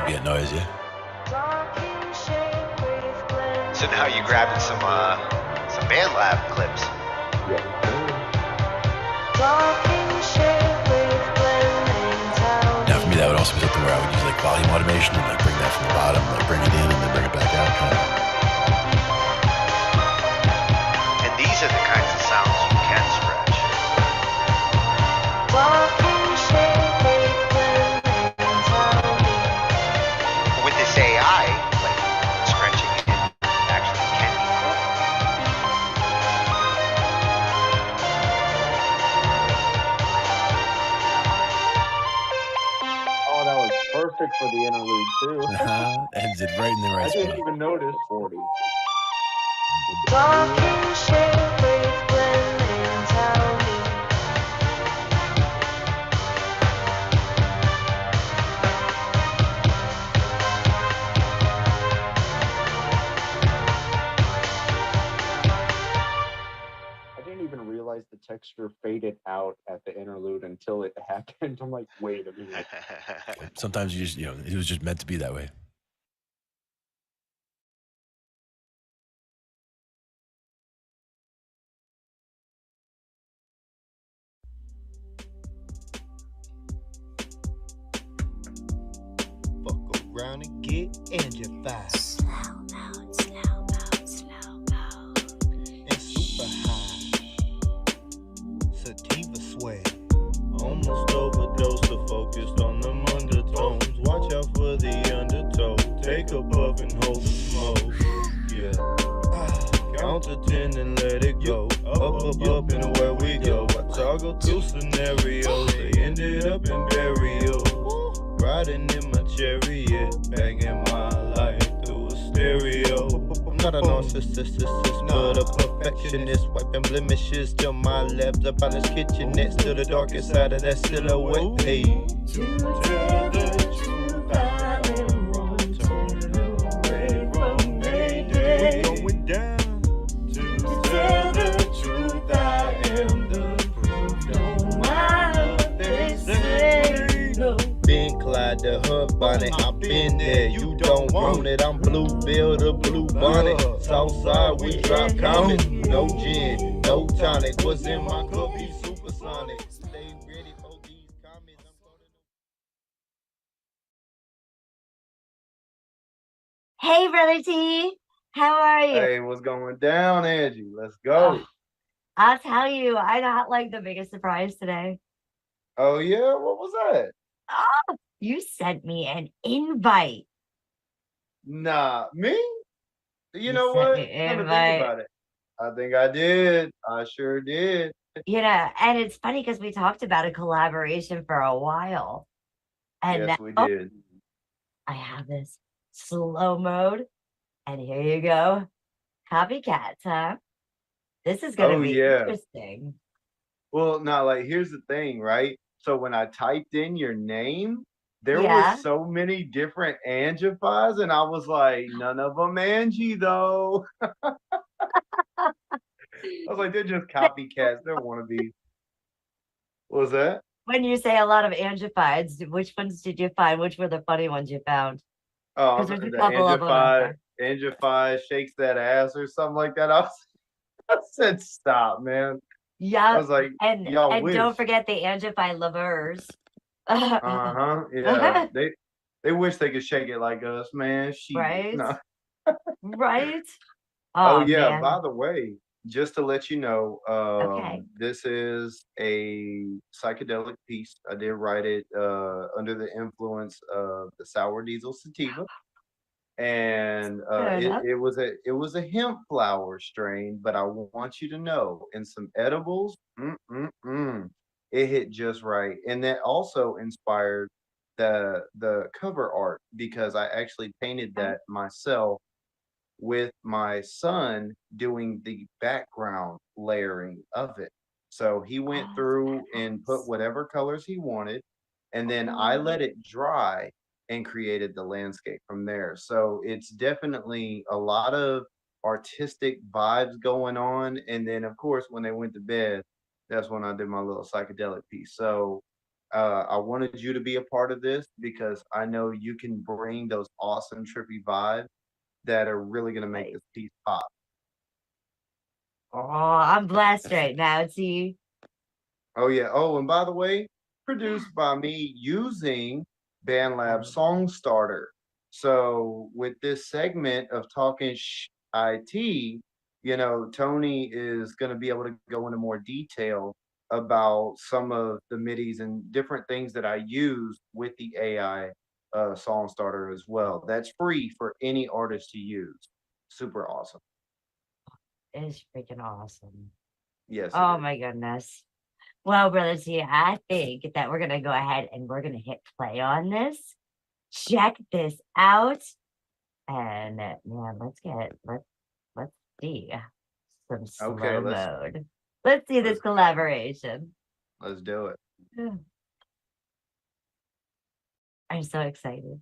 ambient noise, yeah. So now you're grabbing some BandLab clips. Now for me that would also be something where I would use like volume automation and like bring that from the bottom, like bring it in and then bring it back out. And these are the kinds of sounds you can scratch. With this AI, like scratching it actually can be cool. Oh, that was perfect for the interlude too. Ends it right in the right I spot. didn't even notice. 40. I didn't even realize the texture faded out at the interlude until it happened. I'm like, wait a minute. Sometimes you just, it was just meant to be that way. Fuck around and get Angified. And super high. Sativa sway. Almost overdosed or focused on them undertones. Watch out for the undertow. Take a puff and hold the smoke. Yeah. Count to 10 and let it go. Up and where we go. I toggle through scenarios. They ended up in burial. Riding in my chariot, banging my life through a stereo. I'm not a narcissist, but a perfectionist. Wiping blemishes till my lab's up on his kitchenette. Still the darkest side of that silhouette. Hey. To tell the truth, I am wrong. Turn away from Mayday. We're going down. To tell the truth, I am the proof. Don't mind what they say. No. Been Clyde the hub bonnet, I've been there. You don't want it, I'm Bluebill the blue bonnet. Southside, we drop comments. No gin, no tonic. What's in my cup? He's supersonic. Stay ready for these comments. Hey, Brother T. How are you? Hey, what's going down, Angie? Let's go. I'll tell you, I got like the biggest surprise today. Oh, yeah? What was that? Oh, you sent me an invite. Nah, me? You know sent what? me an Let me invite. think about it. I think I did. I sure did. And it's funny because we talked about a collaboration for a while. And Yes, we did. I have this slow mode. And here you go. Copycats, huh? This is going to be interesting. Well, now, like, here's the thing, right? So when I typed in your name, there was so many different Angifies, and I was like, none of them Angie, though. I was like, they're just copycats. They're wannabes. What was that? When you say a lot of Angifieds, which ones did you find? Which were the funny ones you found? Oh, there's the a couple of them out Angify shakes that ass or something like that. I said, stop, man. Yeah. I was like, and wish. Don't forget the Angify lovers. Yeah. They wish they could shake it like us, man. Right? No. Right? Oh, yeah. Man. By the way, just to let you know, this is a psychedelic piece. I did write it under the influence of the sour diesel sativa. And it was a hemp flower strain, but I want you to know, in some edibles, it hit just right. And that also inspired the cover art, because I actually painted that myself with my son doing the background layering of it. So he went through and put whatever colors he wanted, and then I let it dry and created the landscape from there. So it's definitely a lot of artistic vibes going on. And then, of course, when they went to bed, that's when I did my little psychedelic piece. So I wanted you to be a part of this because I know you can bring those awesome trippy vibes that are really gonna make this piece pop. Oh, I'm blessed right now. See. Oh yeah. Oh, and by the way, produced by me using BandLab Song Starter. So with this segment of Talkin Shhh I.T, you know, Tony is going to be able to go into more detail about some of the MIDIs and different things that I use with the AI Song Starter as well. That's free for any artist to use. Super awesome. It is freaking awesome. Yes. Oh my goodness. Well, Brother T, I think that we're gonna go ahead and we're gonna hit play on this. Check this out. And man, let's see some slow mode. Let's see this collaboration. Let's do it. I'm so excited.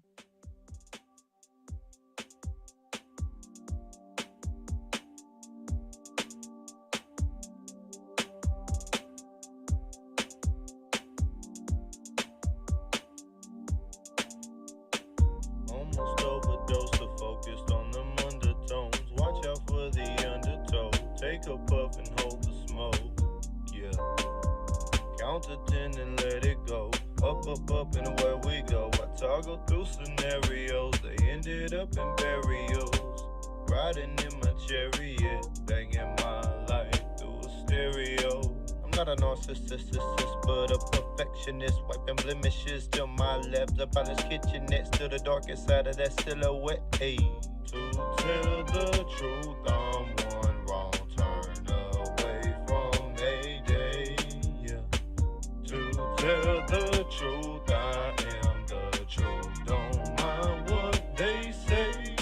Almost overdosed or focused on them undertones. Watch out for the undertow. Take a puff and hold the smoke. Yeah. Count to 10 and let it go. Up, up, up, and away we go. I toggle through scenarios. They ended up in burials. Riding in my chariot, banging my life through a stereo. I'm not a narcissist, but a perfectionist. Wiping blemishes till my lab's up on his kitchenette. Still the darkest side of that silhouette. Hey, to tell the truth, I'm one wrong turn away from Mayday. Yeah. To tell the truth, I am the truth. Don't mind what they say.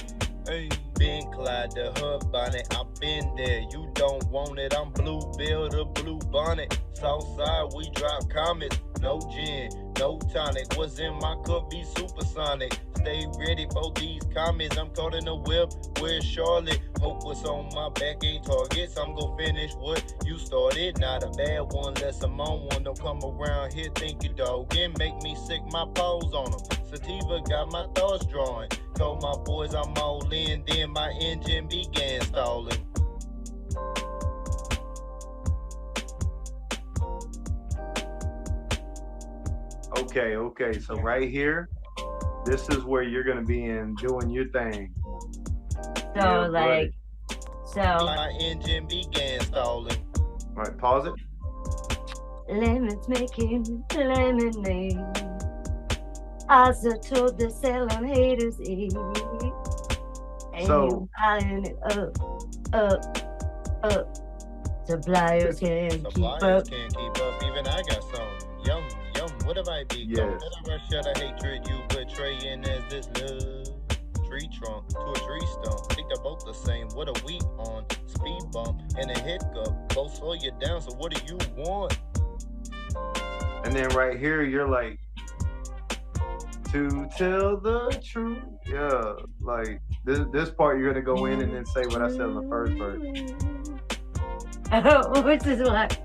Hey. Been Clyde the hub bonnet, I've been there. You don't want it, I'm Blue Bill the blue bonnet. Southside, we drop comets. No gin, no tonic. What's in my cup be supersonic. Stay ready for these comments. I'm caught in the whip. Where's Charlotte? Hope what's on my back ain't targets. I'm gonna finish what you started. Not a bad one, less I'm on one. Don't come around here thinking dog and make me sick my paws on them. Sativa got my thoughts drawing. Told my boys I'm all in, then my engine began stalling. Okay. So right here, this is where you're gonna be in doing your thing. So my engine began stalling. All right, pause it. Lemons making lemonade. Also told the selling haters eat. And you eyeing it up. Suppliers can't keep up. Even I got some. Yum. What have I become? Whatever shut of hatred you portraying as this love. Tree trunk to a tree stump. Think they're both the same. What are we on? Speed bump and a hiccup. Both slow you down. So what do you want? And then right here, you're like, to tell the truth. Yeah, like this part you're gonna go in and then say what I said in the first verse. Which is what?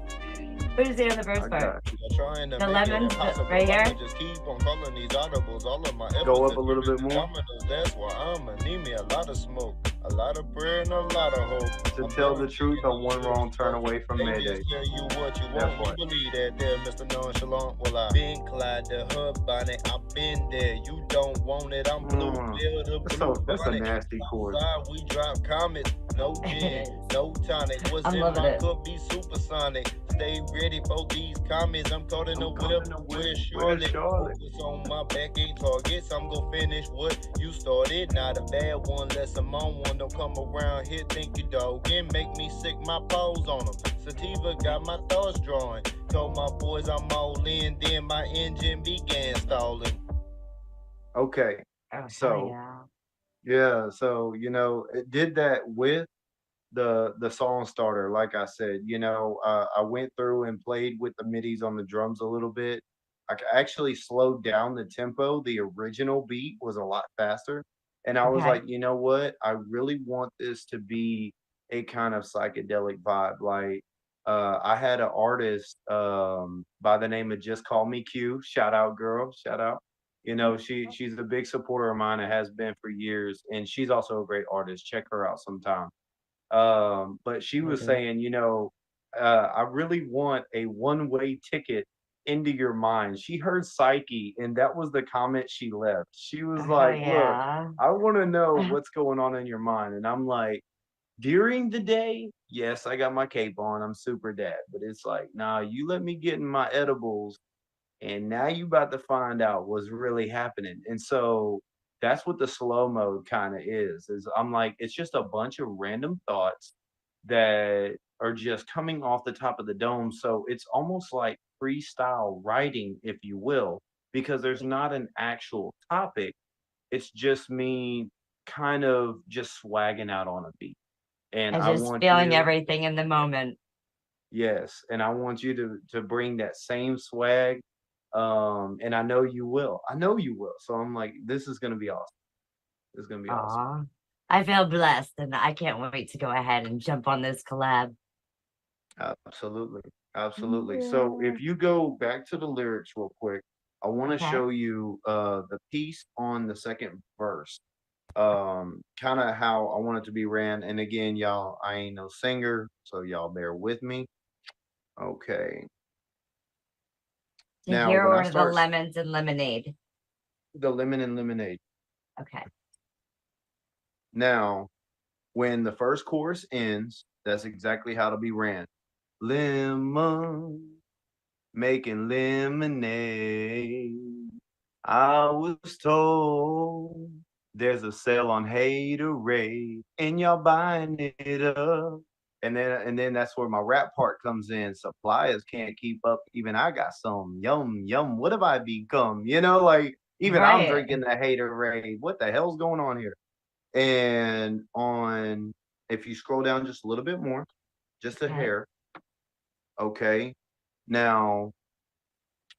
What is it on the first part? The lemons right here? Just keep on calling these audibles. All of my efforts go up a little bit more. That's why I'ma need me a lot of smoke, a lot of prayer, and a lot of hope. To tell the truth, I'm one wrong turn away from Mayday. Tell you what you want. You believe that there, Mr. Nonchalant. Well, I've been Clyde the hub bonnet. I've been there. You don't want it. I'm Blue Bill the blue bonnet. That's a nasty chord. We drop comets. No gin, no tonic. What's in my cup be supersonic. Stay ready for these comments. I'm caught in the whip. Where's Charlotte? Focus on my back ain't targets. I'm gonna finish what you started. Not a bad one, less I'm on one. Don't come around here thinking dog and make me sick my paws on them. Sativa got my thoughts drawing. Told my boys I'm all in. Then my engine began stalling. Okay. So so you know, it did that with the song starter. Like I said, you know, I went through and played with the midis on the drums a little bit. I actually slowed down the tempo. The original beat was a lot faster, and I was like, you know what, I really want this to be a kind of psychedelic vibe. Like I had an artist by the name of Just Call Me Q. Shout out, girl. Shout out. You know, she's a big supporter of mine and has been for years, and she's also a great artist. Check her out sometime. But she was Okay. saying, I really want a one-way ticket into your mind. She heard Psyche, and that was the comment she left. She was Oh like, "Look, yeah. I want to know what's going on in your mind." And I'm like, during the day, yes, I got my cape on. I'm super dad, but it's like, nah, you let me get in my edibles, and now you about to find out what's really happening. And so that's what the slow mode kind of is I'm like, it's just a bunch of random thoughts that are just coming off the top of the dome. So it's almost like freestyle writing, if you will, because there's not an actual topic. It's just me kind of just swagging out on a beat. And And I just want feeling you, everything in the moment. yes, and I want you to bring that same swag. And I know you will. I know you will. So I'm like, this is gonna be awesome. It's gonna be awesome. Aw. I feel blessed and I can't wait to go ahead and jump on this collab. Absolutely. Absolutely. So Yeah. if you go back to the lyrics real quick, I want to Okay. show you the piece on the second verse. Kind of how I want it to be ran. And again, y'all, I ain't no singer, so y'all bear with me. Okay. To Now here when I order the start lemons and lemonade. the lemon and lemonade. Okay. Now, when the first chorus ends, that's exactly how to be ran. Lemon, making lemonade. I was told there's a sale on Haterade, and y'all buying it up. And then that's where my rap part comes in. Suppliers can't keep up. Even I got some. Yum, yum. What have I become? Like even I'm Right. drinking the Haterade. What the hell's going on here? And on if you scroll down just a little bit more, just a Okay. hair, okay. Now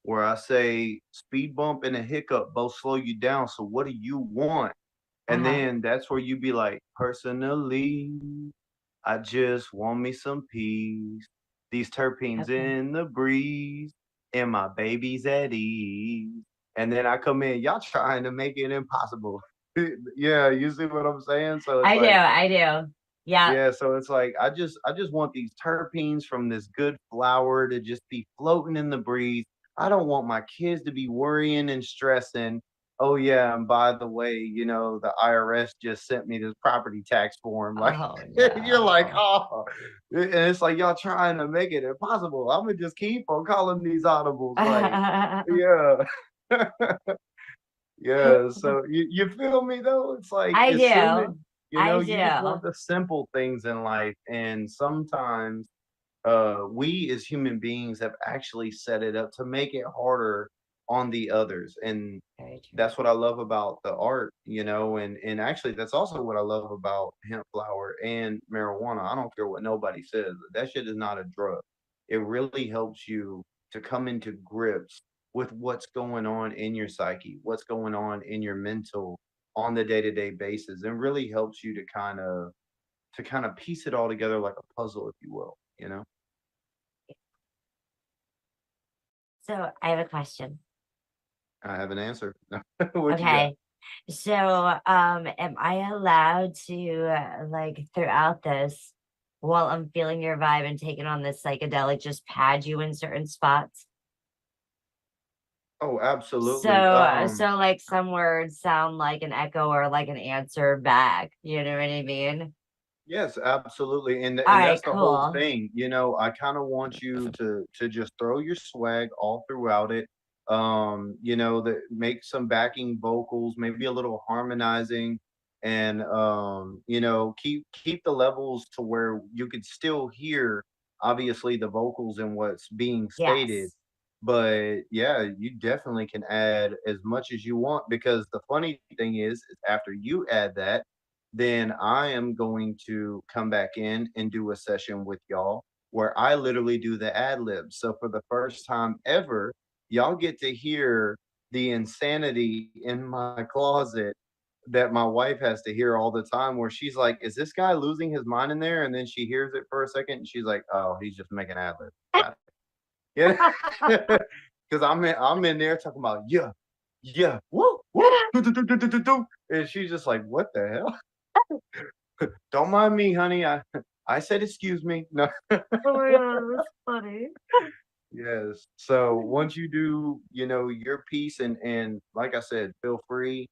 where I say speed bump and a hiccup both slow you down. So what do you want? And Uh-huh. then that's where you be like, personally, I just want me some peace. These terpenes Okay. in the breeze, and my baby's at ease. And then I come in, y'all trying to make it impossible. Yeah, you see what I'm saying? So it's I do. like, I do. Yeah. yeah, so it's like I just want these terpenes from this good flower to just be floating in the breeze. I don't want my kids to be worrying and stressing. Oh yeah, and by the way, the IRS just sent me this property tax form. Like Oh you're like, no. oh, and it's like y'all trying to make it impossible. I'm gonna just keep on calling these audibles. Like, yeah, yeah. So you feel me though? It's like I as soon as do. I you just want do. the simple things in life, and sometimes we as human beings have actually set it up to make it harder on the others, and Very true. that's what I love about the art, and actually that's also what I love about hemp flower and marijuana. I don't care what nobody says. That shit is not a drug. It really helps you to come into grips with what's going on in your psyche, what's going on in your mental on the day-to-day basis, and really helps you to kind of piece it all together like a puzzle, if you will. So I have a question. I have an answer. What you got? Okay. So, am I allowed to like throughout this, while I'm feeling your vibe and taking on this psychedelic, just pad you in certain spots? Oh, So, absolutely. so like some words sound like an echo or like an answer back. You know what I mean? Yes, absolutely. And All and right, that's the whole cool. thing. I kind of want you to just throw your swag all throughout it. That make some backing vocals, maybe a little harmonizing, and keep the levels to where you could still hear obviously the vocals and what's being stated. Yes. But yeah, you definitely can add as much as you want, because the funny thing is after you add that, then I am going to come back in and do a session with y'all where I literally do the ad libs. So for the first time ever, y'all get to hear the insanity in my closet that my wife has to hear all the time where she's like, "Is this guy losing his mind in there?" And then she hears it for a second and she's like, "Oh, he's just making ad libs." Got it. Yeah. Because I'm in there talking about yeah, yeah, woo, woo, do, do, do, do, do, do, do. And she's just like, "What the hell?" Don't mind me, honey. I said excuse me. No. Oh my god, that's funny. Yes. So once you do, your piece and like I said, feel free.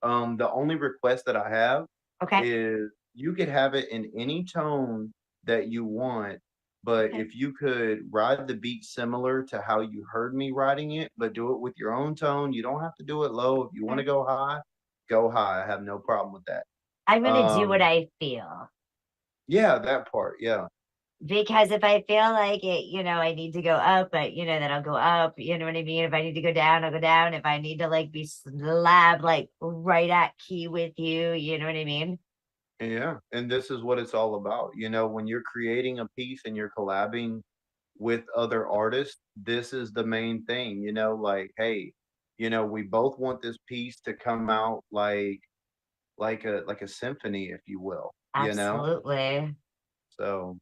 The only request that I have Okay. is you could have it in any tone that you want, but Okay. if you could ride the beat similar to how you heard me writing it, but do it with your own tone. You don't have to do it low. If you want to Okay. go high, go high. I have no problem with that. I'm gonna do what Um, I feel. yeah, that part. Yeah. Because if I feel like it, I need to go up, but then I'll go up. You know what I mean? If I need to go down, I'll go down. If I need to like be slab like right at key with you, you know what I mean? Yeah, and this is what it's all about. When you're creating a piece and you're collabing with other artists, this is the main thing, like, hey, we both want this piece to come out like a symphony, if you will. Absolutely. So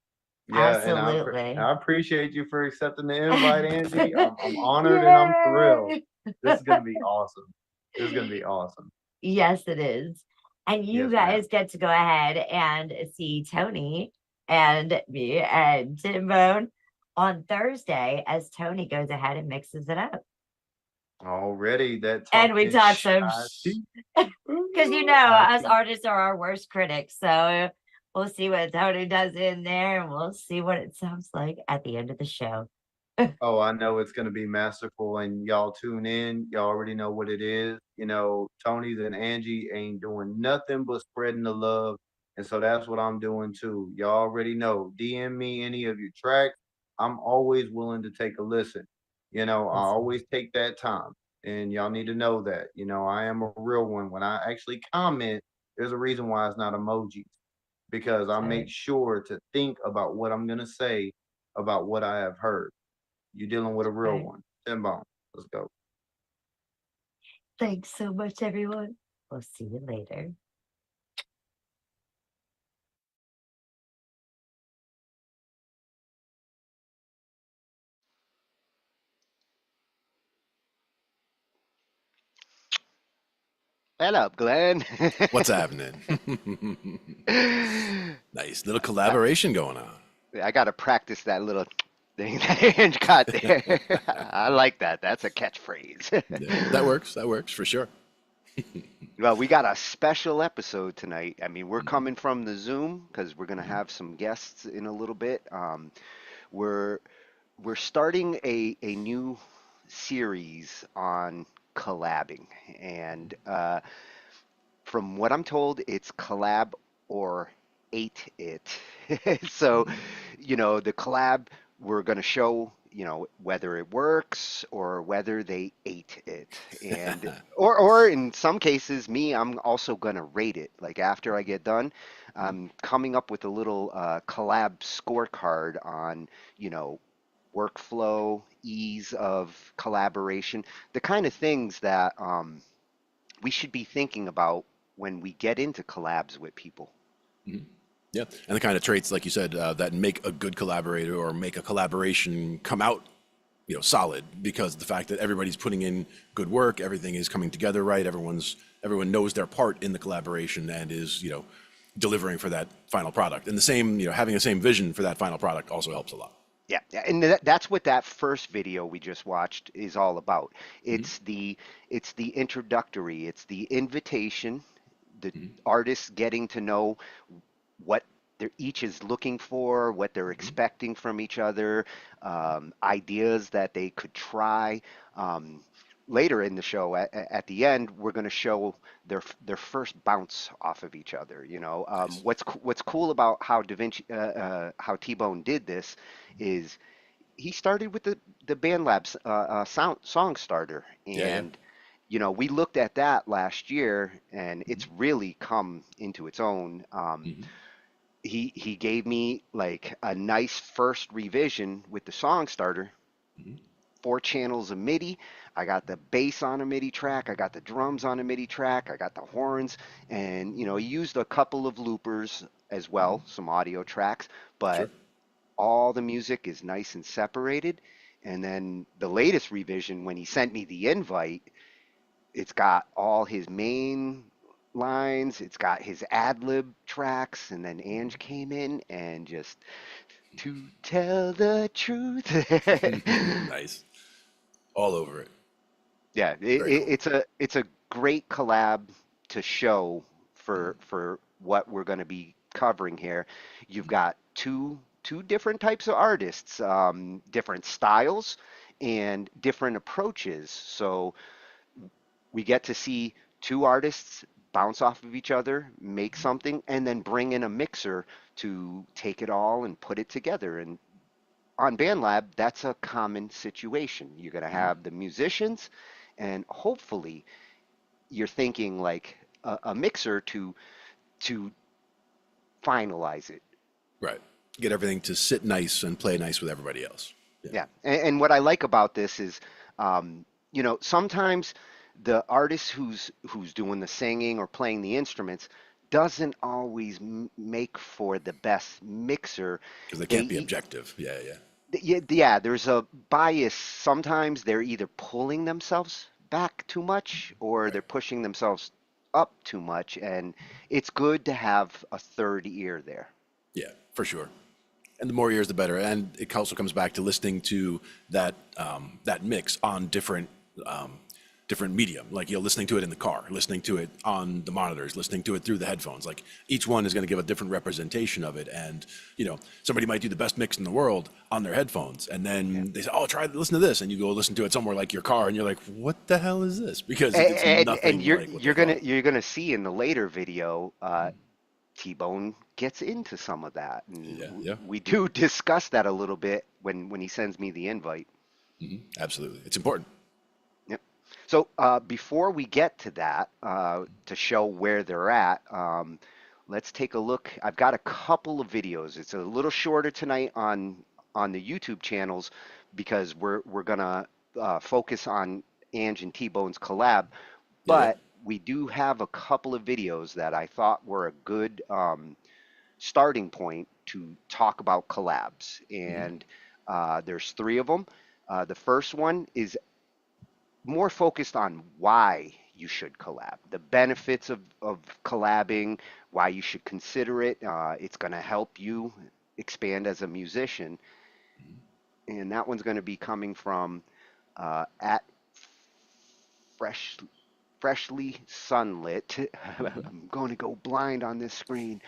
yeah, and Absolutely. I appreciate you for accepting the invite, Angie. I'm honored and I'm thrilled. Yay! This is gonna be awesome. This is gonna be awesome. Yes, it is. And you Yes, ma'am. guys get to go ahead and see Tony and me and TBone on Thursday as Tony goes ahead and mixes it up. Already that And we Talkin talk Shhh some I.T. because Ooh, us I.T. artists are our worst critics. So we'll see what Tony does in there and we'll see what it sounds like at the end of the show. Oh, I know it's gonna be masterful, and y'all tune in. Y'all already know what it is. Tony's and Angie ain't doing nothing but spreading the love, and so that's what I'm doing too. Y'all already know. DM me any of your tracks. I'm always willing to take a listen. I Awesome. always take that time, and y'all need to know that. I am a real one. When I actually comment, there's a reason why it's not emojis because I So make sure to think about what I'm gonna say about what I have heard. You're dealing with a real right. one. TBone. Let's go. Thanks so much, everyone. We'll see you later. Hello, Glenn. What's happening? Nice little collaboration going on. I got to practice that little thing that Ange got there. I like that. That's a catchphrase. Yeah, that works. That works for sure. Well, we got a special episode tonight. I mean, we're Mhm, coming from the Zoom because we're gonna mhm, have some guests in a little bit. We're we're starting a new series on collabing, and from what I'm told, it's collab or ate it. So, mhm. the collab, we're going to show, whether it works or whether they ate it. And or in some cases, I'm also going to rate it. Like after I get done, I'm coming up with a little collab scorecard on, you know, workflow, ease of collaboration, the kind of things that we should be thinking about when we get into collabs with people. Mhm. Yeah, and the kind of traits, like you said, that make a good collaborator or make a collaboration come out, solid because the fact that everybody's putting in good work, everything is coming together right, everyone knows their part in the collaboration and is, delivering for that final product. And the same, having the same vision for that final product also helps a lot. Yeah, yeah, and that's what that first video we just watched is all about. Mhm, It's the introductory, it's the invitation, the mhm, artists getting to know what they're each is looking for, what they're mhm, expecting from each other, ideas that they could try. Um, Later in the show, at the end, we're going to show their first bounce off of each other. nice. What's cool about how Da Vinci, how T-Bone did this is he started with the BandLab sound song starter, Yeah, yeah. and we looked at that last year, and Mhm, it's really come into its own. mhm, He gave me like a nice first revision with the song starter, mhm. 4 channels of MIDI. I got the bass on a MIDI track. I got the drums on a MIDI track. I got the horns, and he used a couple of loopers as well, some audio tracks, Sure. but all the music is nice and separated. And then the latest revision, when he sent me the invite, it's got all his main lines, it's got his ad lib tracks, and then Ange came in and just to tell the truth. Nice. All over it. Yeah, Very cool. it's a great collab to show for what we're going to be covering here. You've got two different types of artists, different styles and different approaches. So we get to see two artists bounce off of each other, make something, and then bring in a mixer to take it all and put it together. And on BandLab, that's a common situation. You're going to have the musicians, and hopefully, you're thinking like a mixer to finalize it. Right. Get everything to sit nice and play nice with everybody else. Yeah. Yeah, and what I like about this is, sometimes the artist who's doing the singing or playing the instruments doesn't always make for the best mixer. Because they can't be They objective. Yeah, yeah. Yeah, there's a bias. Sometimes they're either pulling themselves back too much or Right. they're pushing themselves up too much, and it's good to have a third ear there. Yeah, for sure. And the more years, the better. And it also comes back to listening to that mix on different medium. Like listening to it in the car, listening to it on the monitors, listening to it through the headphones. Like each one is going to give a different representation of it. And somebody might do the best mix in the world on their headphones, and then they say, "Oh, listen to this," and you go listen to it somewhere like your car, and you're like, "What the hell is this?" Because it's And nothing you're like what they you're gonna thought. you're gonna see in the later video, T-Bone gets into some of that, and Yeah, yeah, we do discuss that a little bit when he sends me the invite. absolutely. It's important. Yep. So before we get to that, to show where they're at, let's take a look. I've got a couple of videos. It's a little shorter tonight on the YouTube channels because we're gonna focus on Ange and T-Bone's collab, Yeah, yeah. but we do have a couple of videos that I thought were a good starting point to talk about collabs, and there's 3 of them. The first one is more focused on why you should collab, the benefits of collabing, why you should consider it. It's going to help you expand as a musician. And that one's going to be coming from at fresh, freshly sunlit. I'm going to go blind on this screen.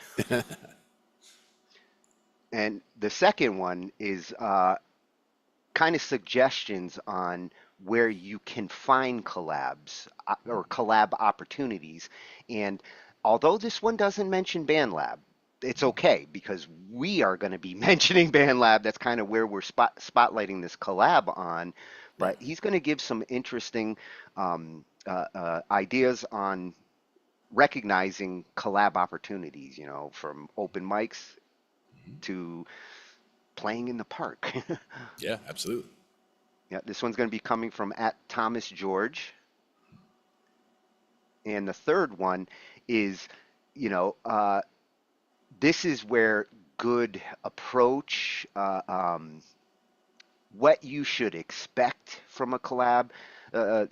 And the second one is kind of suggestions on where you can find collabs or collab opportunities. And although this one doesn't mention BandLab, it's okay because we are going to be mentioning BandLab. That's kind of where we're spotlighting this collab on. Right. But he's going to give some interesting ideas on recognizing collab opportunities, from open mics to playing in the park. Yeah, absolutely. Yeah, this one's going to be coming from at Thomas George. And the third one is, you know, uh, this is where good approach, what you should expect from a collab, uh,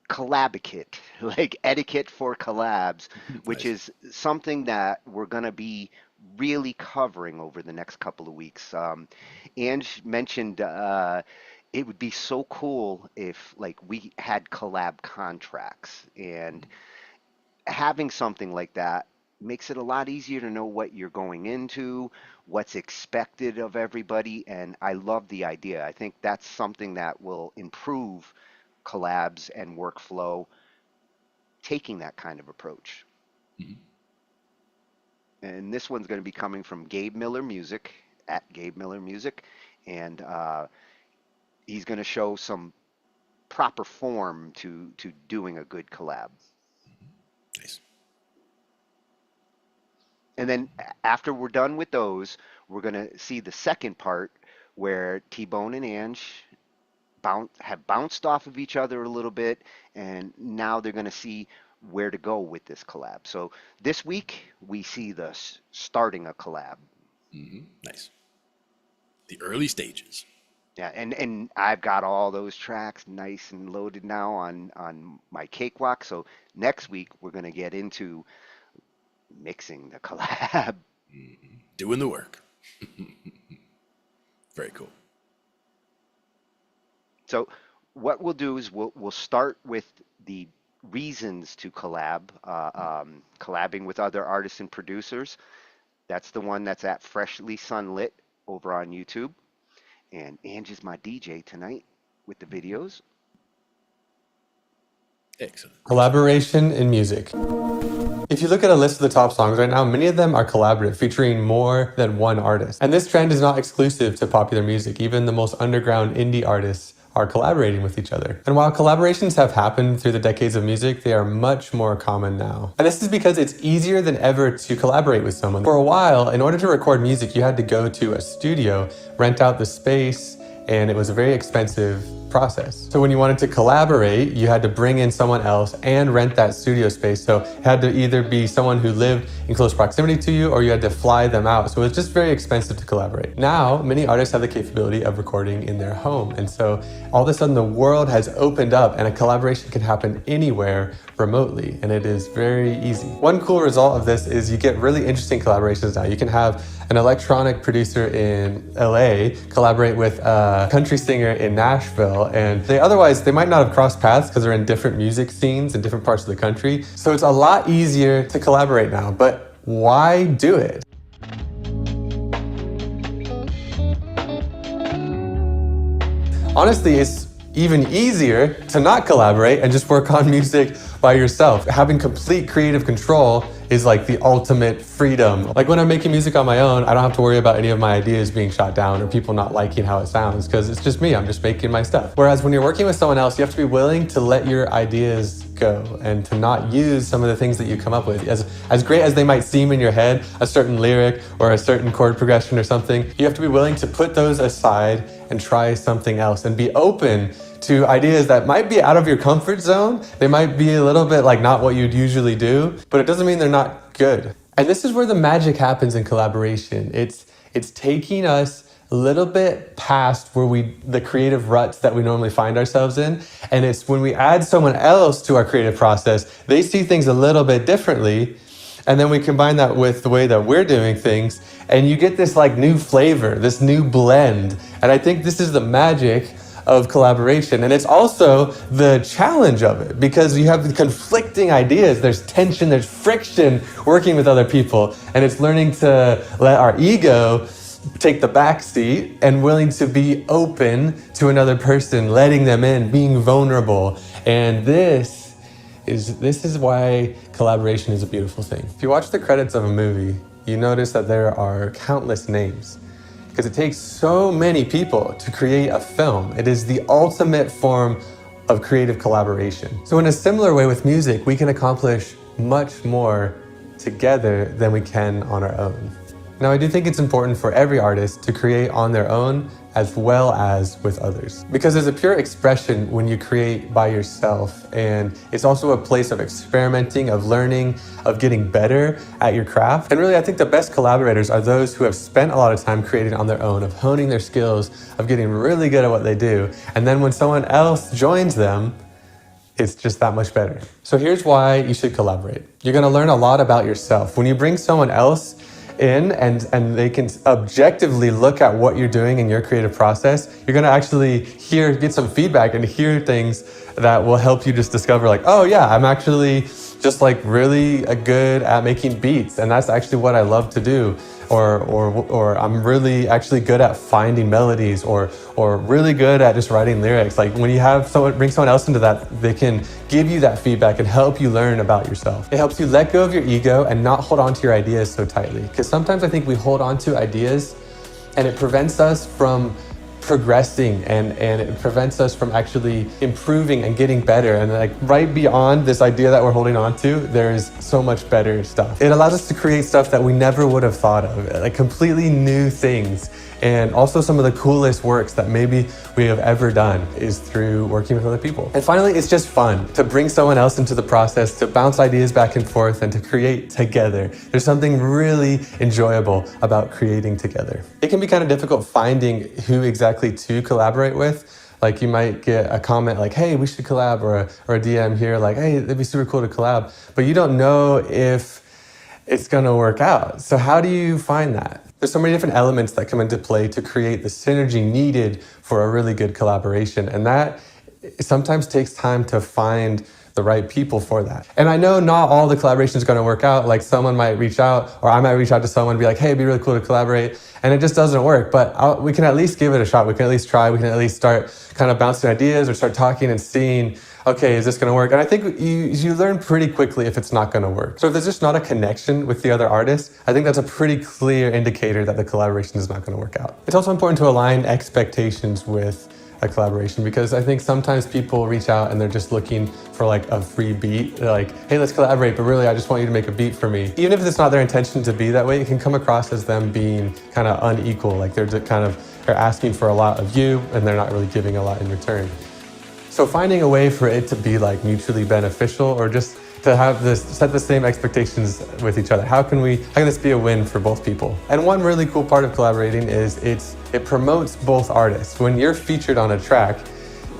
collabicate, like etiquette for collabs, which Nice. is something that we're going to be really covering over the next couple of weeks. Ange mentioned it would be so cool if like we had collab contracts, and having something like that makes it a lot easier to know what you're going into, what's expected of everybody, and I love the idea. I think that's something that will improve collabs and workflow, taking that kind of approach. And this one's going to be coming from Gabe Miller Music, at Gabe Miller Music, and he's going to show some proper form to doing a good collab. Nice. And then after we're done with those, we're going to see the second part where T-Bone and Ange have bounced off of each other a little bit, and now they're going to see where to go with this collab. So this week we see the starting a collab. Nice. The early stages. Yeah, and I've got all those tracks nice and loaded now on my cakewalk. So next week we're going to get into mixing the collab. Doing the work. Very cool. So what we'll do is we'll start with the reasons to collab, collabing with other artists and producers. That's the one that's at Freshly Sunlit over on YouTube. And Ange is my DJ tonight with the videos. Excellent. Collaboration in music. If you look at a list of the top songs right now, many of them are collaborative, featuring more than one artist. And this trend is not exclusive to popular music. Even the most underground indie artists are collaborating with each other. And while collaborations have happened through the decades of music, they are much more common now. And this is because it's easier than ever to collaborate with someone. For a while, in order to record music, you had to go to a studio, rent out the space, and it was a very expensive process. So when you wanted to collaborate, you had to bring in someone else and rent that studio space. So it had to either be someone who lived in close proximity to you, or you had to fly them out. So it's just very expensive to collaborate. Now, many artists have the capability of recording in their home. And so all of a sudden the world has opened up and a collaboration can happen anywhere remotely. And it is very easy. One cool result of this is you get really interesting collaborations now. You can have an electronic producer in LA collaborate with a country singer in Nashville, and they might not have crossed paths because they're in different music scenes in different parts of the country. So it's a lot easier to collaborate now, but why do it? Honestly, it's even easier to not collaborate and just work on music by yourself. Having complete creative control is like the ultimate freedom. Like when I'm making music on my own, I don't have to worry about any of my ideas being shot down or people not liking how it sounds, because it's just me, I'm just making my stuff. Whereas when you're working with someone else, you have to be willing to let your ideas go and to not use some of the things that you come up with. As great as they might seem in your head, a certain lyric or a certain chord progression or something, you have to be willing to put those aside and try something else and be open to ideas that might be out of your comfort zone. They might be a little bit like not what you'd usually do, but it doesn't mean they're not good. And this is where the magic happens in collaboration. It's taking us a little bit past the creative ruts that we normally find ourselves in. And it's when we add someone else to our creative process, they see things a little bit differently. And then we combine that with the way that we're doing things, and you get this like new flavor, this new blend. And I think this is the magic of collaboration. And it's also the challenge of it, because you have conflicting ideas, there's tension, there's friction working with other people. And it's learning to let our ego take the back seat and willing to be open to another person, letting them in, being vulnerable. And this is why collaboration is a beautiful thing. If you watch the credits of a movie, you notice that there are countless names, because it takes so many people to create a film. It is the ultimate form of creative collaboration. So in a similar way with music, we can accomplish much more together than we can on our own. Now, I do think it's important for every artist to create on their own as well as with others, because there's a pure expression when you create by yourself, and it's also a place of experimenting, of learning, of getting better at your craft. And really, I think the best collaborators are those who have spent a lot of time creating on their own, of honing their skills, of getting really good at what they do. And then when someone else joins them, it's just that much better. So here's why you should collaborate. You're gonna learn a lot about yourself. When you bring someone else in and they can objectively look at what you're doing in your creative process, you're gonna actually get some feedback and hear things that will help you just discover like, oh yeah, I'm actually just like really good at making beats, and that's actually what I love to do. Or I'm really actually good at finding melodies, or really good at just writing lyrics. Like when you have bring someone else into that, they can give you that feedback and help you learn about yourself. It helps you let go of your ego and not hold on to your ideas so tightly. Because sometimes I think we hold on to ideas and it prevents us from progressing, and it prevents us from actually improving and getting better. And like right beyond this idea that we're holding on to, there's so much better stuff. It allows us to create stuff that we never would have thought of, like completely new things. And also some of the coolest works that maybe we have ever done is through working with other people. And finally, it's just fun to bring someone else into the process, to bounce ideas back and forth and to create together. There's something really enjoyable about creating together. It can be kind of difficult finding who exactly to collaborate with. Like you might get a comment like, hey, we should collab, or a DM here like, hey, it'd be super cool to collab. But you don't know if it's gonna work out. So how do you find that? There's so many different elements that come into play to create the synergy needed for a really good collaboration. And that sometimes takes time to find the right people for that. And I know not all the collaborations are gonna work out. Like someone might reach out, or I might reach out to someone and be like, hey, it'd be really cool to collaborate. And it just doesn't work, but we can at least give it a shot. We can at least try. We can at least start kind of bouncing ideas or start talking and seeing, okay, is this gonna work? And I think you learn pretty quickly if it's not gonna work. So if there's just not a connection with the other artist, I think that's a pretty clear indicator that the collaboration is not gonna work out. It's also important to align expectations with a collaboration, because I think sometimes people reach out and they're just looking for like a free beat. They're like, hey, let's collaborate, but really I just want you to make a beat for me. Even if it's not their intention to be that way, it can come across as them being kind of unequal. Like they're asking for a lot of you and they're not really giving a lot in return. So finding a way for it to be like mutually beneficial, or just to have set the same expectations with each other. How can this be a win for both people? And one really cool part of collaborating is it promotes both artists. When you're featured on a track,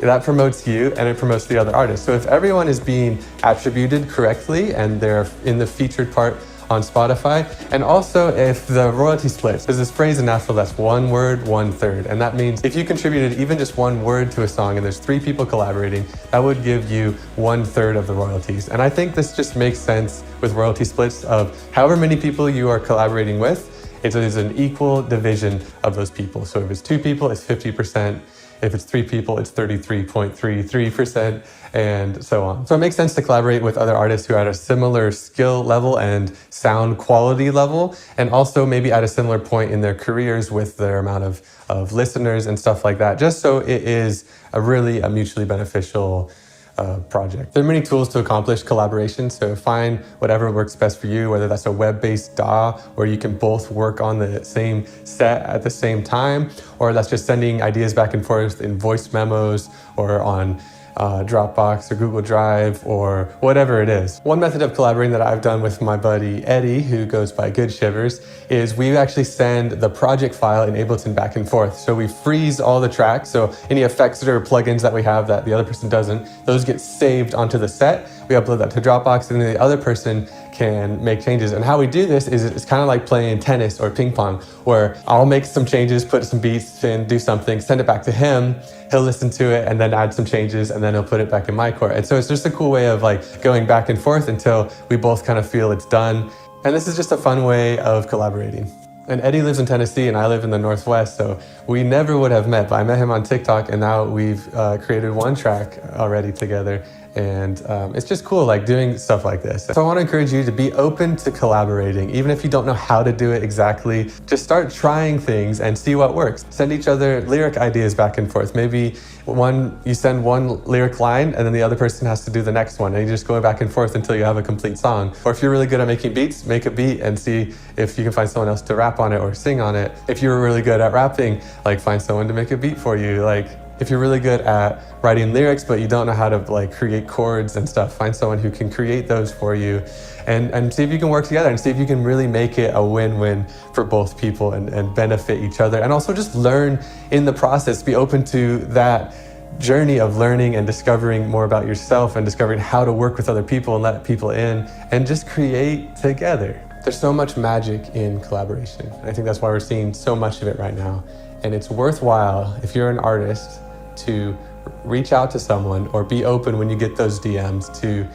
that promotes you and it promotes the other artist. So if everyone is being attributed correctly and they're in the featured part on Spotify, and also if the royalty splits. There's this phrase in Nashville that's 1 word, 1/3. And that means if you contributed even just 1 word to a song and there's 3 people collaborating, that would give you 1/3 of the royalties. And I think this just makes sense with royalty splits of however many people you are collaborating with, it is an equal division of those people. So if it's 2 people, it's 50%. If it's 3 people, it's 33.33%, and so on. So it makes sense to collaborate with other artists who are at a similar skill level and sound quality level, and also maybe at a similar point in their careers with their amount of listeners and stuff like that, just so it is a mutually beneficial project. There are many tools to accomplish collaboration, so find whatever works best for you, whether that's a web-based DAW where you can both work on the same set at the same time, or that's just sending ideas back and forth in voice memos or on Dropbox or Google Drive or whatever it is. One method of collaborating that I've done with my buddy Eddie, who goes by Good Shivers, is we actually send the project file in Ableton back and forth. So we freeze all the tracks, so any effects or plugins that we have that the other person doesn't, those get saved onto the set. We upload that to Dropbox, and then the other person can make changes. And how we do this is it's kind of like playing tennis or ping pong, where I'll make some changes, put some beats in, do something, send it back to him, he'll listen to it and then add some changes, and then he'll put it back in my court. And so it's just a cool way of like going back and forth until we both kind of feel it's done. And this is just a fun way of collaborating. And Eddie lives in Tennessee and I live in the Northwest, so we never would have met, but I met him on TikTok, and now we've created 1 track already together. And it's just cool, like doing stuff like this. So I want to encourage you to be open to collaborating, even if you don't know how to do it exactly. Just start trying things and see what works. Send each other lyric ideas back and forth. Maybe you send 1 lyric line and then the other person has to do the next one, and you just go back and forth until you have a complete song. Or if you're really good at making beats, make a beat and see if you can find someone else to rap on it or sing on it. If you're really good at rapping, like find someone to make a beat for you. Like if you're really good at writing lyrics but you don't know how to like create chords and stuff, find someone who can create those for you, and see if you can work together and see if you can really make it a win-win for both people and benefit each other. And also just learn in the process, be open to that journey of learning and discovering more about yourself and discovering how to work with other people and let people in and just create together. There's so much magic in collaboration. I think that's why we're seeing so much of it right now. And it's worthwhile, if you're an artist, to reach out to someone or be open when you get those DMs to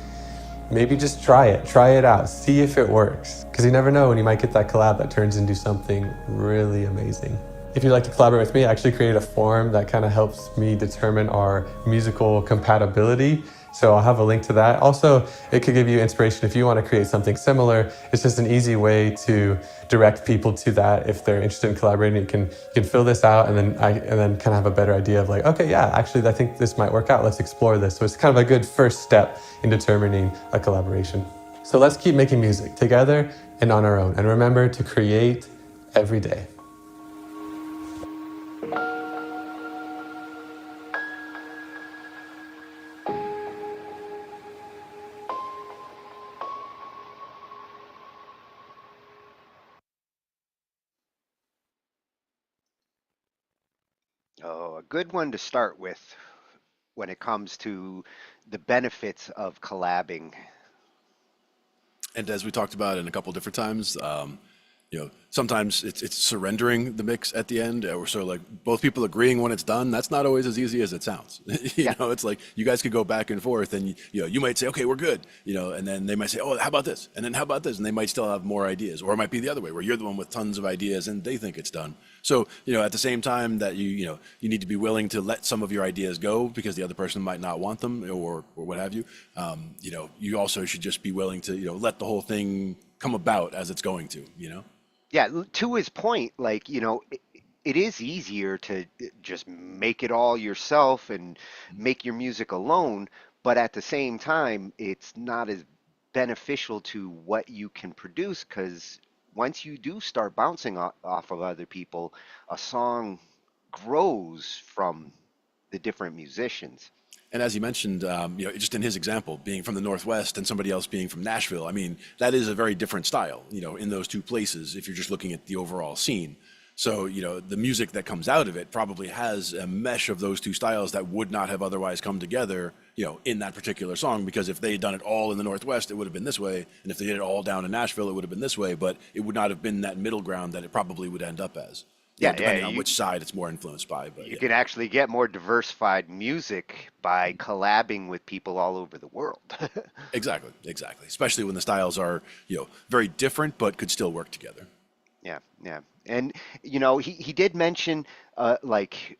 maybe just try it out, see if it works. Because you never know when you might get that collab that turns into something really amazing. If you'd like to collaborate with me, I actually created a form that kind of helps me determine our musical compatibility. So I'll have a link to that. Also, it could give you inspiration if you want to create something similar. It's just an easy way to direct people to that if they're interested in collaborating. You can fill this out and then kind of have a better idea of like, okay, yeah, actually, I think this might work out. Let's explore this. So it's kind of a good first step in determining a collaboration. So let's keep making music together and on our own. And remember to create every day. Oh, a good one to start with when it comes to the benefits of collabing. And as we talked about in a couple different times, sometimes it's surrendering the mix at the end, or so like both people agreeing when it's done. That's not always as easy as it sounds. Yeah. It's like you guys could go back and forth, and you might say, okay, we're good, and then they might say, oh, how about this, and then how about this, and they might still have more ideas, or it might be the other way where you're the one with tons of ideas and they think it's done. So at the same time that you need to be willing to let some of your ideas go because the other person might not want them or what have you. You also should just be willing to let the whole thing come about as it's going to. Yeah, to his point, like, it is easier to just make it all yourself and make your music alone, but at the same time, it's not as beneficial to what you can produce because once you do start bouncing off of other people, a song grows from the different musicians. And as you mentioned, just in his example, being from the Northwest and somebody else being from Nashville, I mean, that is a very different style, in those two places, if you're just looking at the overall scene. So, the music that comes out of it probably has a mesh of those two styles that would not have otherwise come together, in that particular song, because if they had done it all in the Northwest, it would have been this way. And if they did it all down in Nashville, it would have been this way, but it would not have been that middle ground that it probably would end up as. Yeah, Depending on which side it's more influenced by. But you can actually get more diversified music by collabing with people all over the world. Exactly. Especially when the styles are, very different, but could still work together. Yeah, yeah. And he did mention like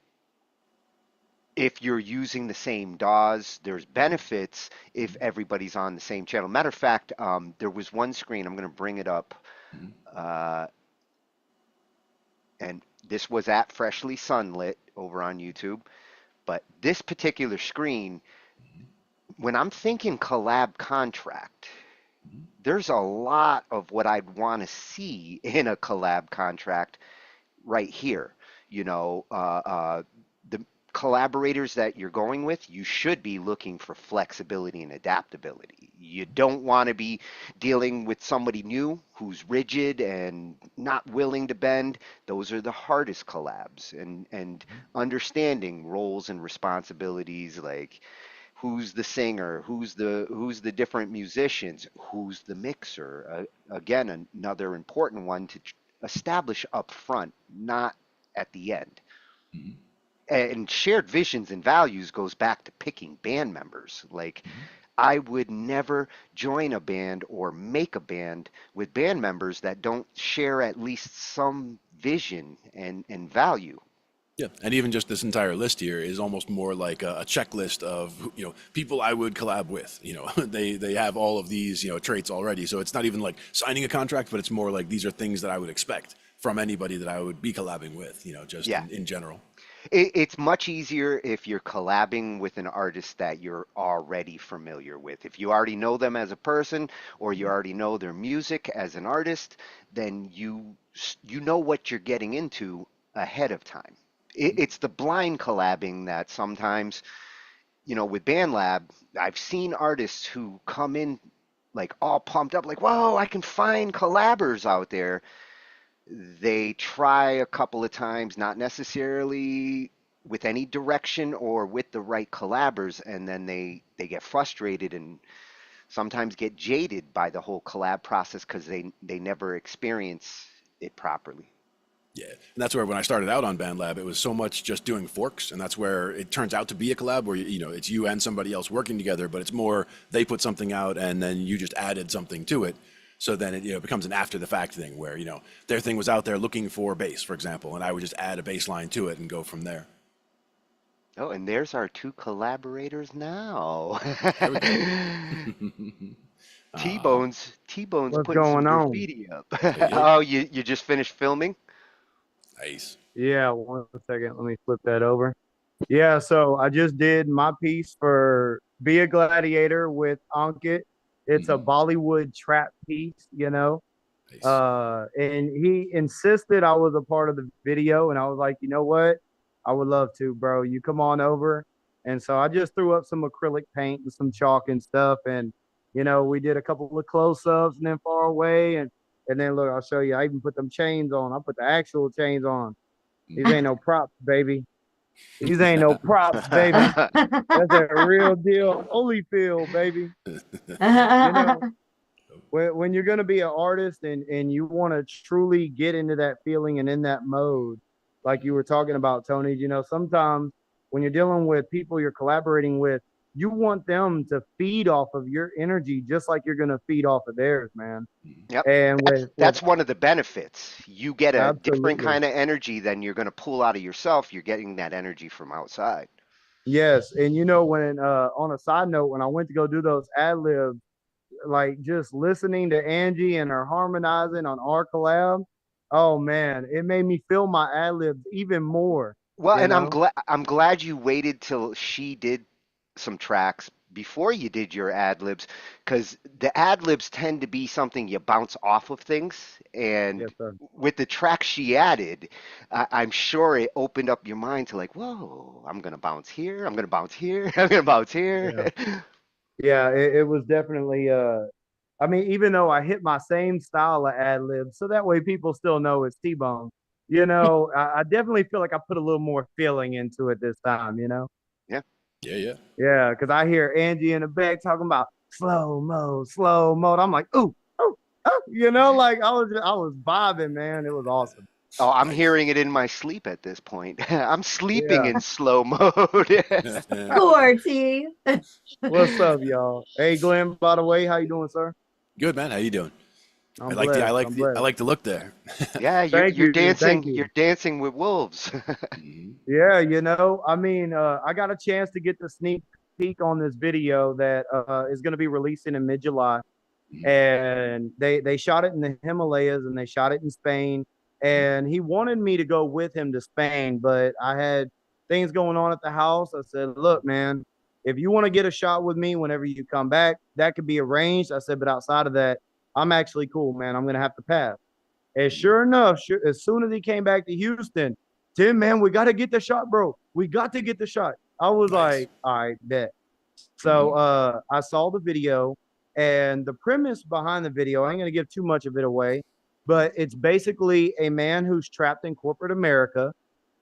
if you're using the same DAWs, there's benefits if everybody's on the same channel. Matter of fact, there was one screen, I'm going to bring it up. And this was at Freshly Sunlit over on YouTube. But this particular screen, when I'm thinking collab contract, there's a lot of what I'd want to see in a collab contract right here. The collaborators that you're going with, you should be looking for flexibility and adaptability. You don't want to be dealing with somebody new who's rigid and not willing to bend. Those are the hardest collabs. And understanding roles and responsibilities, like who's the singer, who's the different musicians, who's the mixer. Again, another important one to establish up front, not at the end. And shared visions and values goes back to picking band members. Like, I would never join a band or make a band with band members that don't share at least some vision and value. Yeah, and even just this entire list here is almost more like a checklist of people I would collab with. They have all of these traits already, so it's not even like signing a contract, but it's more like these are things that I would expect from anybody that I would be collabing with. Just Yeah. in general. It's much easier if you're collabing with an artist that you're already familiar with. If you already know them as a person or you already know their music as an artist, then you know what you're getting into ahead of time. It's the blind collabing that sometimes, with BandLab, I've seen artists who come in like all pumped up, like, whoa, I can find collabers out there. They try a couple of times, not necessarily with any direction or with the right collabers, and then they get frustrated and sometimes get jaded by the whole collab process because they never experience it properly. Yeah, and that's where when I started out on BandLab, it was so much just doing forks, and that's where it turns out to be a collab where it's you and somebody else working together, but it's more they put something out and then you just added something to it. So then it becomes an after the fact thing where their thing was out there looking for bass, for example, and I would just add a bass line to it and go from there. Oh, and there's our two collaborators now. There we go. T-Bone's What's putting some going on? graffiti up. Yeah. Oh, you just finished filming? Nice. Yeah, 1 second. Let me flip that over. Yeah, so I just did my piece for Be a Gladiator with Ankit. It's a Bollywood trap piece, Nice. And he insisted I was a part of the video, and I was like, you know what? I would love to, bro. You come on over. And so I just threw up some acrylic paint and some chalk and stuff, and we did a couple of close-ups and then far away, and then look, I'll show you. I even put them chains on. I put the actual chains on. These ain't no props, baby. These ain't no props, baby. That's a real deal Holyfield, baby. You know, when you're gonna be an artist and you want to truly get into that feeling and in that mode, like you were talking about, Tony, you know, sometimes when you're dealing with people you're collaborating with, you want them to feed off of your energy just like you're gonna feed off of theirs, man. Yep. And with That's one of the benefits. You get a different absolutely. kind of energy than you're going to pull out of yourself. You're getting that energy from outside. Yes, and you know when on a side note, when I went to go do those ad libs, like just listening to Angie and her harmonizing on our collab, oh man, it made me feel my ad libs even more, Well, you and know? I'm glad you waited till she did some tracks before you did your ad libs, because the ad libs tend to be something you bounce off of things. And Yes, sir. with the tracks she added, I'm sure it opened up your mind to like, whoa, I'm gonna bounce here, I'm gonna bounce here, I'm gonna bounce here. Yeah. Yeah, it was definitely I mean, even though I hit my same style of ad libs, so that way people still know it's T-Bone, you know, I definitely feel like I put a little more feeling into it this time, you know? Yeah. Yeah, yeah. Yeah, because I hear Angie in the back talking about slow mode. I'm like, ooh, ooh, ooh, you know, like I was vibing, man. It was awesome. Oh, I'm Nice. hearing it in my sleep at this point. I'm sleeping Yeah. in slow mode. Corty. What's up, y'all? Hey, Glenn, by the way, how you doing, sir? Good, man. How you doing? I'm blessed. I'm I blessed. like the look there. Yeah, Thank you. Thank you're you. dancing with wolves. Mhm. Yeah, you know, I mean, I got a chance to get the sneak peek on this video that is going to be releasing in mid-July. And they shot it in the Himalayas and they shot it in Spain. And he wanted me to go with him to Spain, but I had things going on at the house. I said, "Look, man, if you want to get a shot with me whenever you come back, that could be arranged." I said, "But outside of that, I'm actually cool, man. I'm gonna have to pass." And sure enough, as soon as he came back to Houston, Tim, man, we got to get the shot, bro. We got to get the shot. I was Nice. like, all right, bet. So Mhm. I saw the video, and the premise behind the video, I ain't gonna give too much of it away, but it's basically a man who's trapped in corporate America,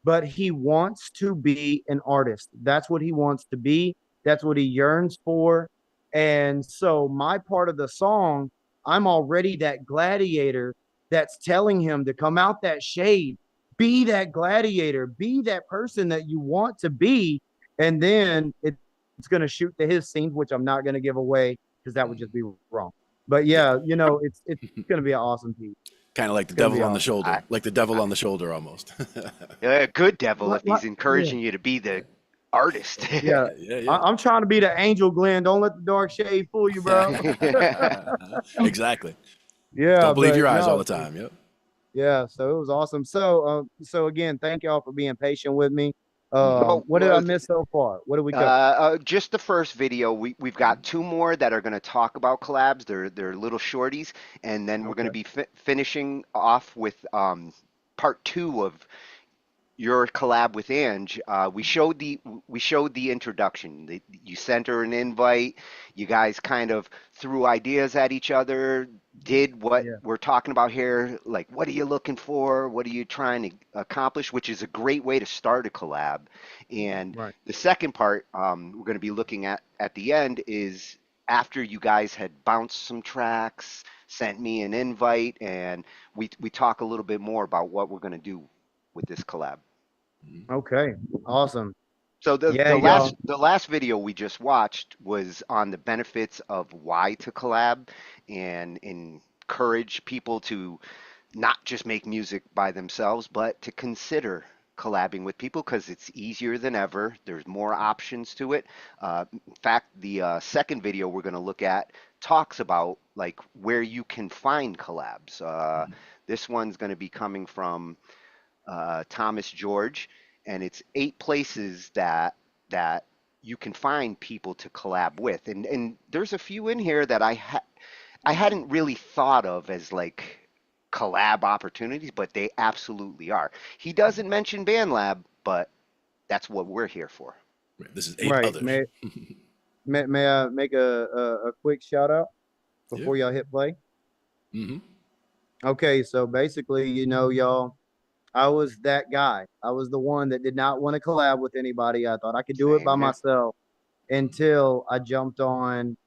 but he wants to be an artist. That's what he wants to be. That's what he yearns for. And so my part of the song, I'm already that gladiator that's telling him to come out that shade, be that gladiator, be that person that you want to be. And then it's going to shoot to his scenes, which I'm not going to give away because that would just be wrong. But Yeah. yeah, you know, it's going to be an awesome piece. Kind of like the It's going to be devil on the awesome. shoulder, like the devil on the shoulder almost. A good devil if Like, he's yeah. encouraging you to be the artist. Yeah, Yeah, yeah. I'm trying to be the angel, Glenn. Don't let the dark shade fool you, bro. Exactly. Yeah, Don't believe your but eyes all no, the time. Yep. yeah. So it was awesome. So again, thank y'all for being patient with me. Well, What did I miss so far? What did we cover? just the first video. We've got two more that are going to talk about collabs. They're little shorties, and then we're going to Okay. be finishing off with part two of your collab with Ange. We showed the introduction. You sent her an invite. You guys kind of threw ideas at each other. Did what Yeah. we're talking about here. Like, what are you looking for? What are you trying to accomplish? Which is a great way to start a collab. And Right. the second part we're going to be looking at the end is after you guys had bounced some tracks, sent me an invite, and we talk a little bit more about what we're going to do with this collab. Okay. Awesome. So Yeah, y'all. the last video we just watched was on the benefits of why to collab and encourage people to not just make music by themselves, but to consider collabing with people because it's easier than ever. There's more options to it. In fact, the second video we're going to look at talks about like where you can find collabs. This one's going to be coming from Thomas George, and it's 8 places that you can find people to collab with, and there's a few in here that I hadn't really thought of as like collab opportunities, but they absolutely are. He doesn't mention BandLab, but that's what we're here for. Right. This is eight Right. others. May I make a quick shout out Yeah. before y'all hit play? Hmm. Okay, so basically, you know, y'all, I was that guy. I was the one that did not want to collab with anybody. I thought I could do it Same by here. myself until I jumped on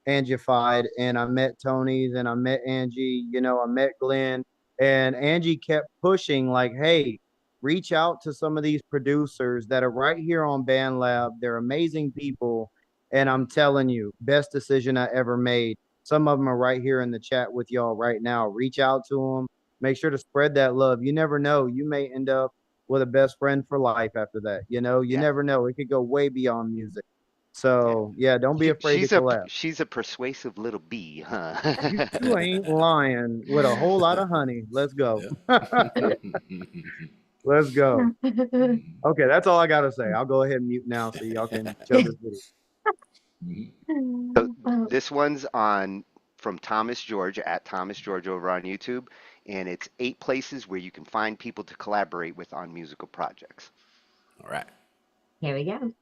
Angified and I met Tony's and I met Angie, I met Glenn, and Angie kept pushing like, hey, reach out to some of these producers that are right here on BandLab. They're amazing people. And I'm telling you, best decision I ever made. Some of them are right here in the chat with y'all right now. Reach out to them. Make sure to spread that love. You never know. You may end up with a best friend for life after that. You Yeah. never know. It could go way beyond music. Yeah. So yeah, don't be afraid to collab. She's a persuasive little bee, huh? You ain't lying with a whole lot of honey. Let's go. Let's go. Okay, that's all I gotta say. I'll go ahead and mute now so y'all can show this video. So this one's on from Thomas George at Thomas George over on YouTube, and it's 8 places where you can find people to collaborate with on musical projects. All right. Here we go.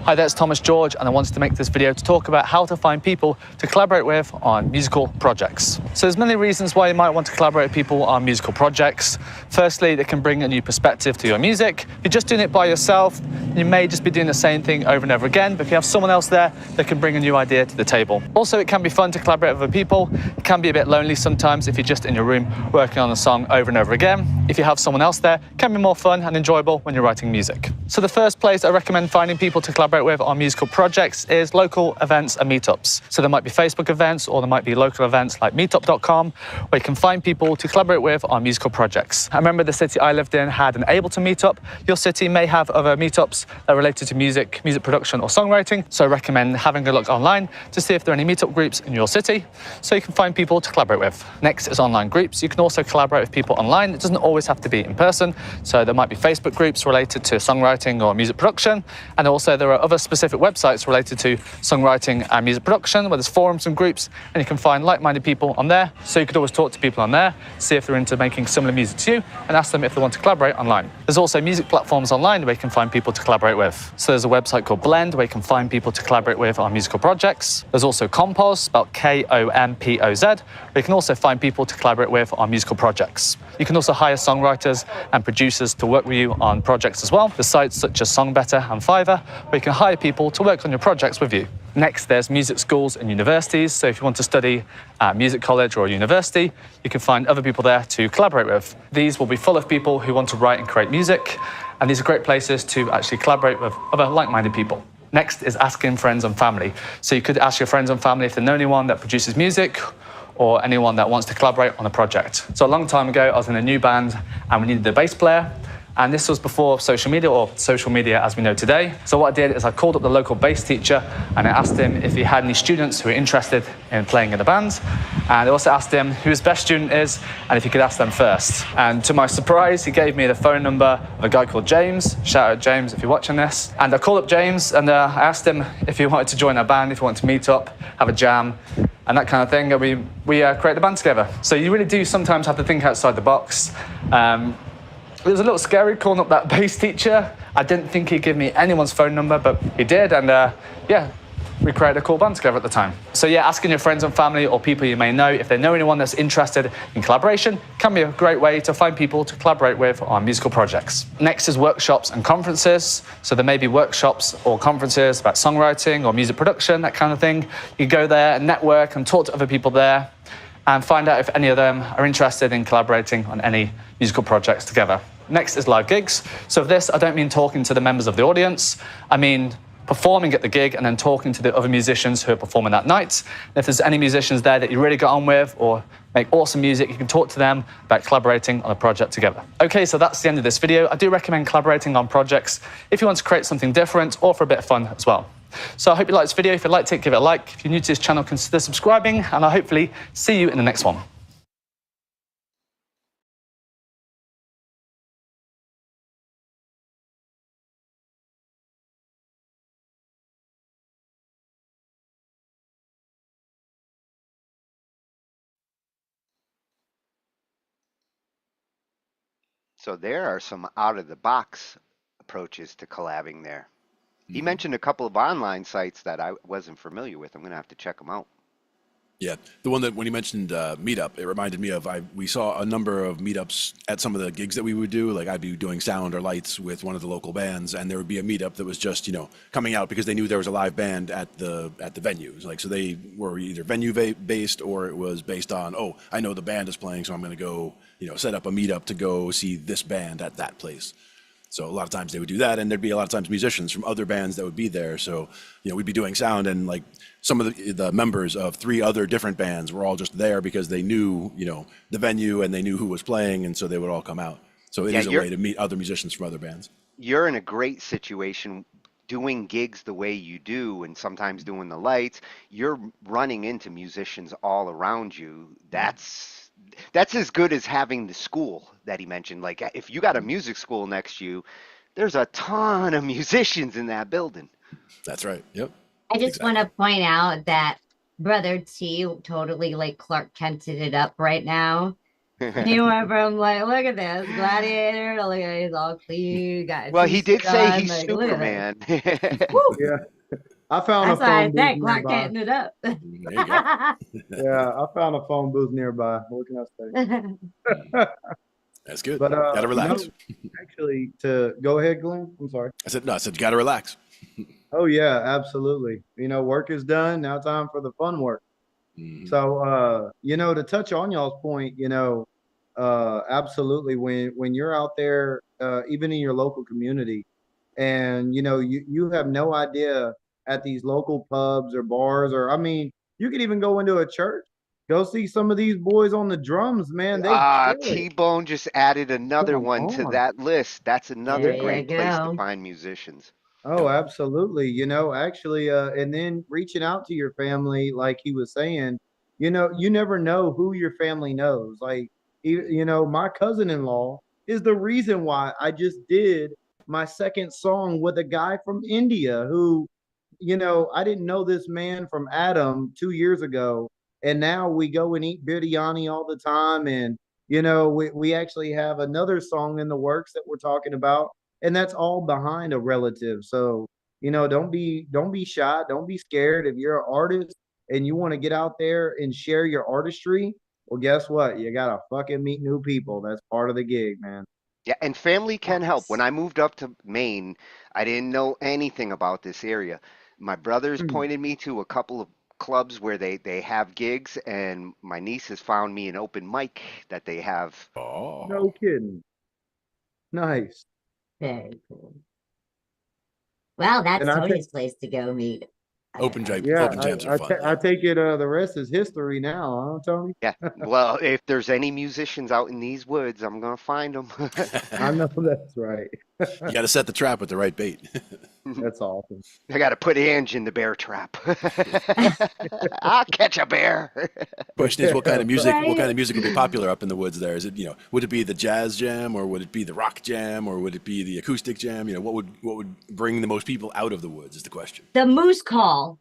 Hi there, it's Thomas George, and I wanted to make this video to talk about how to find people to collaborate with on musical projects. So there's many reasons why you might want to collaborate with people on musical projects. Firstly, they can bring a new perspective to your music. If you're just doing it by yourself, you may just be doing the same thing over and over again, but if you have someone else there, that can bring a new idea to the table. Also, it can be fun to collaborate with other people. It can be a bit lonely sometimes if you're just in your room working on a song over and over again. If you have someone else there, it can be more fun and enjoyable when you're writing music. So the first place I recommend finding people to collaborate with on musical projects is local events and meetups. So there might be Facebook events or there might be local events like meetup.com where you can find people to collaborate with on musical projects. I remember the city I lived in had an Ableton meetup. Your city may have other meetups that are related to music production or songwriting. So I recommend having a look online to see if there are any meetup groups in your city so you can find people to collaborate with. Next is online groups. You can also collaborate with people online. It doesn't always have to be in person. So there might be Facebook groups related to songwriting or music production. And also there are other specific websites related to songwriting and music production where there's forums and groups and you can find like-minded people on there. So you could always talk to people on there, see if they're into making similar music to you and ask them if they want to collaborate online. There's also music platforms online where you can find people to collaborate with. So there's a website called Blend where you can find people to collaborate with on musical projects. There's also Compos, spelled K-O-M-P-O-Z, where you can also find people to collaborate with on musical projects. You can also hire songwriters and producers to work with you on projects as well. There's sites such as Songbetter and Fiverr where you can hire people to work on your projects with you. Next, there's music schools and universities. So if you want to study at music college or a university, you can find other people there to collaborate with. These will be full of people who want to write and create music, and these are great places to actually collaborate with other like-minded people. Next is asking friends and family. So you could ask your friends and family if they know anyone that produces music or anyone that wants to collaborate on a project. So a long time ago, I was in a new band and we needed a bass player. And this was before social media, or social media as we know today. So what I did is I called up the local bass teacher and I asked him if he had any students who were interested in playing in the band. And I also asked him who his best student is and if he could ask them first. And to my surprise, he gave me the phone number of a guy called James. Shout out James if you're watching this. And I called up James and I asked him if he wanted to join our band, if he wanted to meet up, have a jam, and that kind of thing. And we created a band together. So you really do sometimes have to think outside the box. It was a little scary calling up that bass teacher. I didn't think he'd give me anyone's phone number, but he did, and yeah, we created a cool band together at the time. So yeah, asking your friends and family or people you may know if they know anyone that's interested in collaboration can be a great way to find people to collaborate with on musical projects. Next is workshops and conferences. So there may be workshops or conferences about songwriting or music production, that kind of thing. You go there and network and talk to other people there and find out if any of them are interested in collaborating on any musical projects together. Next is live gigs. So for this, I don't mean talking to the members of the audience. I mean performing at the gig and then talking to the other musicians who are performing that night. And if there's any musicians there that you really get on with or make awesome music, you can talk to them about collaborating on a project together. Okay, so that's the end of this video. I do recommend collaborating on projects if you want to create something different or for a bit of fun as well. So I hope you liked this video. If you liked it, give it a like. If you're new to this channel, consider subscribing, and I'll hopefully see you in the next one. So there are some out-of-the-box approaches to collabing there. He mentioned a couple of online sites that I wasn't familiar with. I'm going to have to check them out. Yeah, the one that when you mentioned meetup, it reminded me of we saw a number of meetups at some of the gigs that we would do. Like I'd be doing sound or lights with one of the local bands, and there would be a meetup that was just coming out because they knew there was a live band at the venues. Like so they were either venue based or it was based on I know the band is playing, so I'm going to go set up a meetup to go see this band at that place. So a lot of times they would do that, and there'd be a lot of times musicians from other bands that would be there. So, we'd be doing sound, and like some of the members of 3 other different bands were all just there because they knew, the venue and they knew who was playing, and so they would all come out. So it is a way to meet other musicians from other bands. You're in a great situation doing gigs the way you do, and sometimes doing the lights. You're running into musicians all around you. That's as good as having the school that he mentioned. Like if you got a music school next to you, there's a ton of musicians in that building. That's right. Yep. I just want to point out that Brother T totally like Clark Kented it up right now. He went from like, look at this gladiator to look at he's all clean. Well, he did say he's like, Superman. Yeah. I found That's a why I phone said booth Clark nearby. Kented it up. There you go. Yeah, I found a phone booth nearby. What can I say? That's good. But Gotta relax. Actually, to go ahead, Glenn. I'm sorry. I said you gotta relax. Oh yeah, absolutely. Work is done. Now time for the fun work. Mm-hmm. So to touch on y'all's point, absolutely when you're out there, even in your local community, and you have no idea at these local pubs or bars, or I mean, you could even go into a church. Go see some of these boys on the drums, man. They kill it. T-Bone just added another Come one to on. that list. That's another There you great place to go. find musicians. Oh, absolutely. Actually, and then reaching out to your family, like he was saying, you never know who your family knows. Like, my cousin-in-law is the reason why I just did my second song with a guy from India who, I didn't know this man from Adam 2 years ago. And now we go and eat biryani all the time. And, we actually have another song in the works that we're talking about. And that's all behind a relative. So, don't be shy. Don't be scared. If you're an artist and you want to get out there and share your artistry, well, guess what? You got to fucking meet new people. That's part of the gig, man. Yeah, and family can help. When I moved up to Maine, I didn't know anything about this area. My brothers pointed me to a couple of clubs where they have gigs, and my niece has found me an open mic that they have. Oh. No kidding. Nice. Very cool. Well, that's And I Tony's place to go meet. Open jams Yeah, are fun. I take it the rest is history now, huh, Tony? Yeah, well, if there's any musicians out in these woods, I'm gonna find them. I know that's right. You got to set the trap with the right bait. That's awesome. I gotta put Ange in the bear trap. I'll catch a bear. Question is, what kind of music would be popular up in the woods there? Is it, would it be the jazz jam, or would it be the rock jam, or would it be the acoustic jam? What would bring the most people out of the woods is the question. The moose call.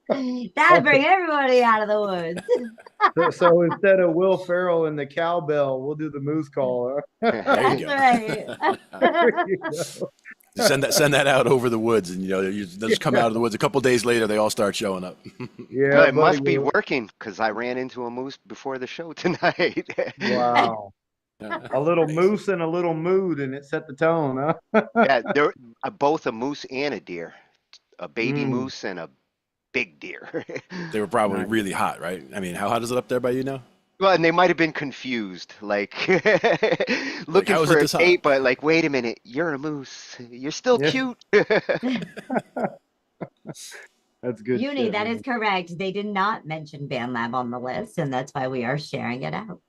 That'd bring everybody out of the woods. So instead of Will Ferrell and the cowbell, we'll do the moose call. Huh? There you go. Right. You know? Send that out over the woods, and they'll just come out of the woods. A couple days later, they all start showing up. Yeah, It must be buddy. working because I ran into a moose before the show tonight. Wow. A little moose and a little mood, and it set the tone, huh? Yeah, they're both a moose and a deer, a baby Mm. moose and a big deer. They were probably Nice. really hot, right? I mean, how hot is it up there by you now? Well, and they might have been confused, like looking how is for it a this hot? date, but like, wait a minute, you're a moose. You're still Yeah. cute. That's good. Uni, shit, that man. is correct. They did not mention BandLab on the list, and that's why we are sharing it out.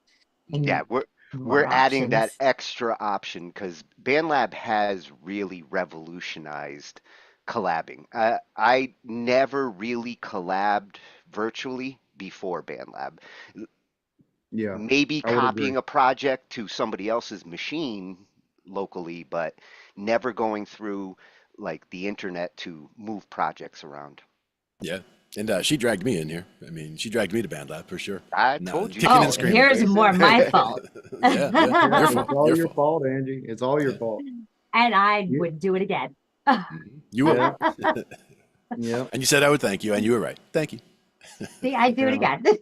And Yeah, we're more adding that options. extra option because BandLab has really revolutionized collabing. I never really collabed virtually before BandLab. Yeah. Maybe I would copying agree. a project to somebody else's machine locally, but never going through like the internet to move projects around. Yeah. And she dragged me in here. I mean, she dragged me to BandLab for sure. I No, told you. kicking and Oh, screaming. here's more my fault. Yeah, Yeah, your it's fault. all Your your fault. fault, Angie. It's all your fault. And I You- would do it again. You will. Yeah. Yeah. And you said I would thank you, and you were right. Thank you. See, I do it Yeah. again.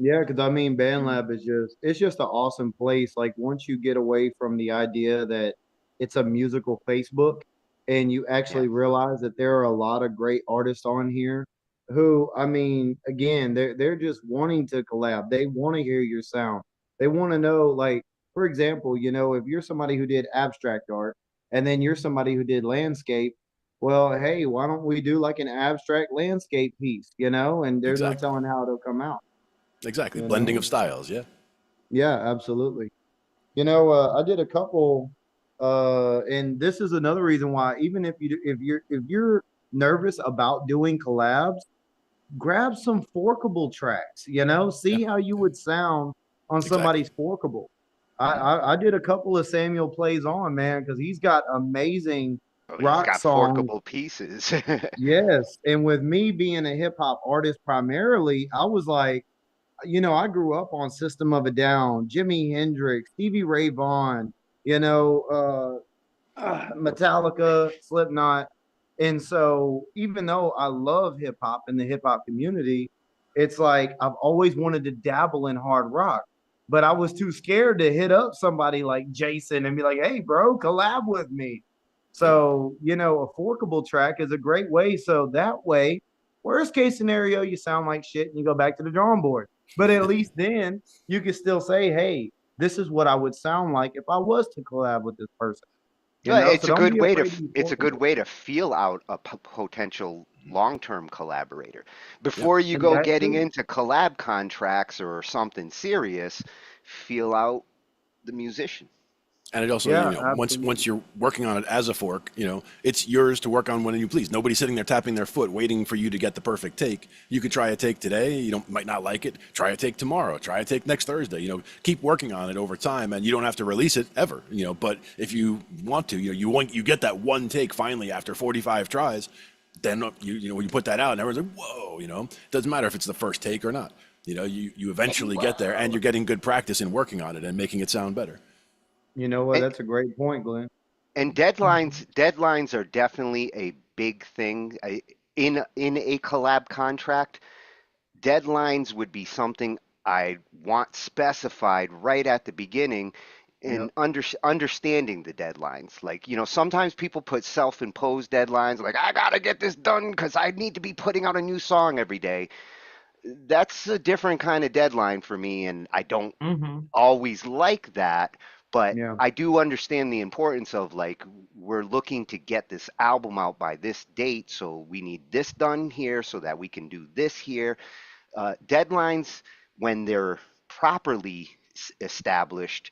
Yeah, because I mean, BandLab is it's just an awesome place. Like once you get away from the idea that it's a musical Facebook and you Yeah. actually realize that there are a lot of great artists on here who, I mean, again, they're just wanting to collab. They want to hear your sound. They want to know, like, for example, you know, if you're somebody who did abstract art and then you're somebody who did landscape, well, hey, why don't we do like an abstract landscape piece, you know? And there's no Exactly. telling how it'll come out. Exactly. You Blending know? of styles. Yeah. Yeah, absolutely. You know, I did a couple, and this is another reason why, even if you're nervous about doing collabs, grab some forkable tracks. You know, Yeah. see how you would sound on Exactly. somebody's forkable. I did a couple of Samuel plays on, man, because he's got amazing Oh, he's rock got songs. forkable pieces. Yes, and with me being a hip hop artist primarily, I was like, you know, I grew up on System of a Down, Jimi Hendrix, Stevie Ray Vaughan, you know, Metallica, Slipknot. And so even though I love hip hop and the hip hop community, it's like I've always wanted to dabble in hard rock, but I was too scared to hit up somebody like Jason and be like, hey, bro, collab with me. Yeah. So, you know, a forkable track is a great way. So that way, worst case scenario, you sound like shit and you go back to the drawing board. But at least then you can still say, hey, this is what I would sound like if I was to collab with this person. You Yeah, know, so don't be afraid to be it's a good forkable. way to feel out a potential long-term collaborator. Yep. Before you And go that getting too. into collab contracts or something serious, feel out the musician. And it also, Yeah, once absolutely. you're working on it as a fork, it's yours to work on when you please. Nobody's sitting there tapping their foot waiting for you to get the perfect take. You could try a take today. Might not like it. Try a take tomorrow. Try a take next Thursday. Keep working on it over time, and you don't have to release it ever. But if you want to, you get that one take finally after 45 tries. Then when you put that out, and everyone's like, whoa. Doesn't matter if it's the first take or not. You eventually get there, and you're getting good practice in working on it and making it sound better. You know what? And, That's a great point, Glenn. and deadlines are definitely a big thing. In a collab contract, deadlines would be something I want specified right at the beginning Yep. in understanding the deadlines. Like, sometimes people put self-imposed deadlines, like, I gotta get this done because I need to be putting out a new song every day. That's a different kind of deadline for me, and I don't Hmm. always like that. But Yeah. I do understand the importance of, like, we're looking to get this album out by this date, so we need this done here so that we can do this here. Deadlines, when they're properly established,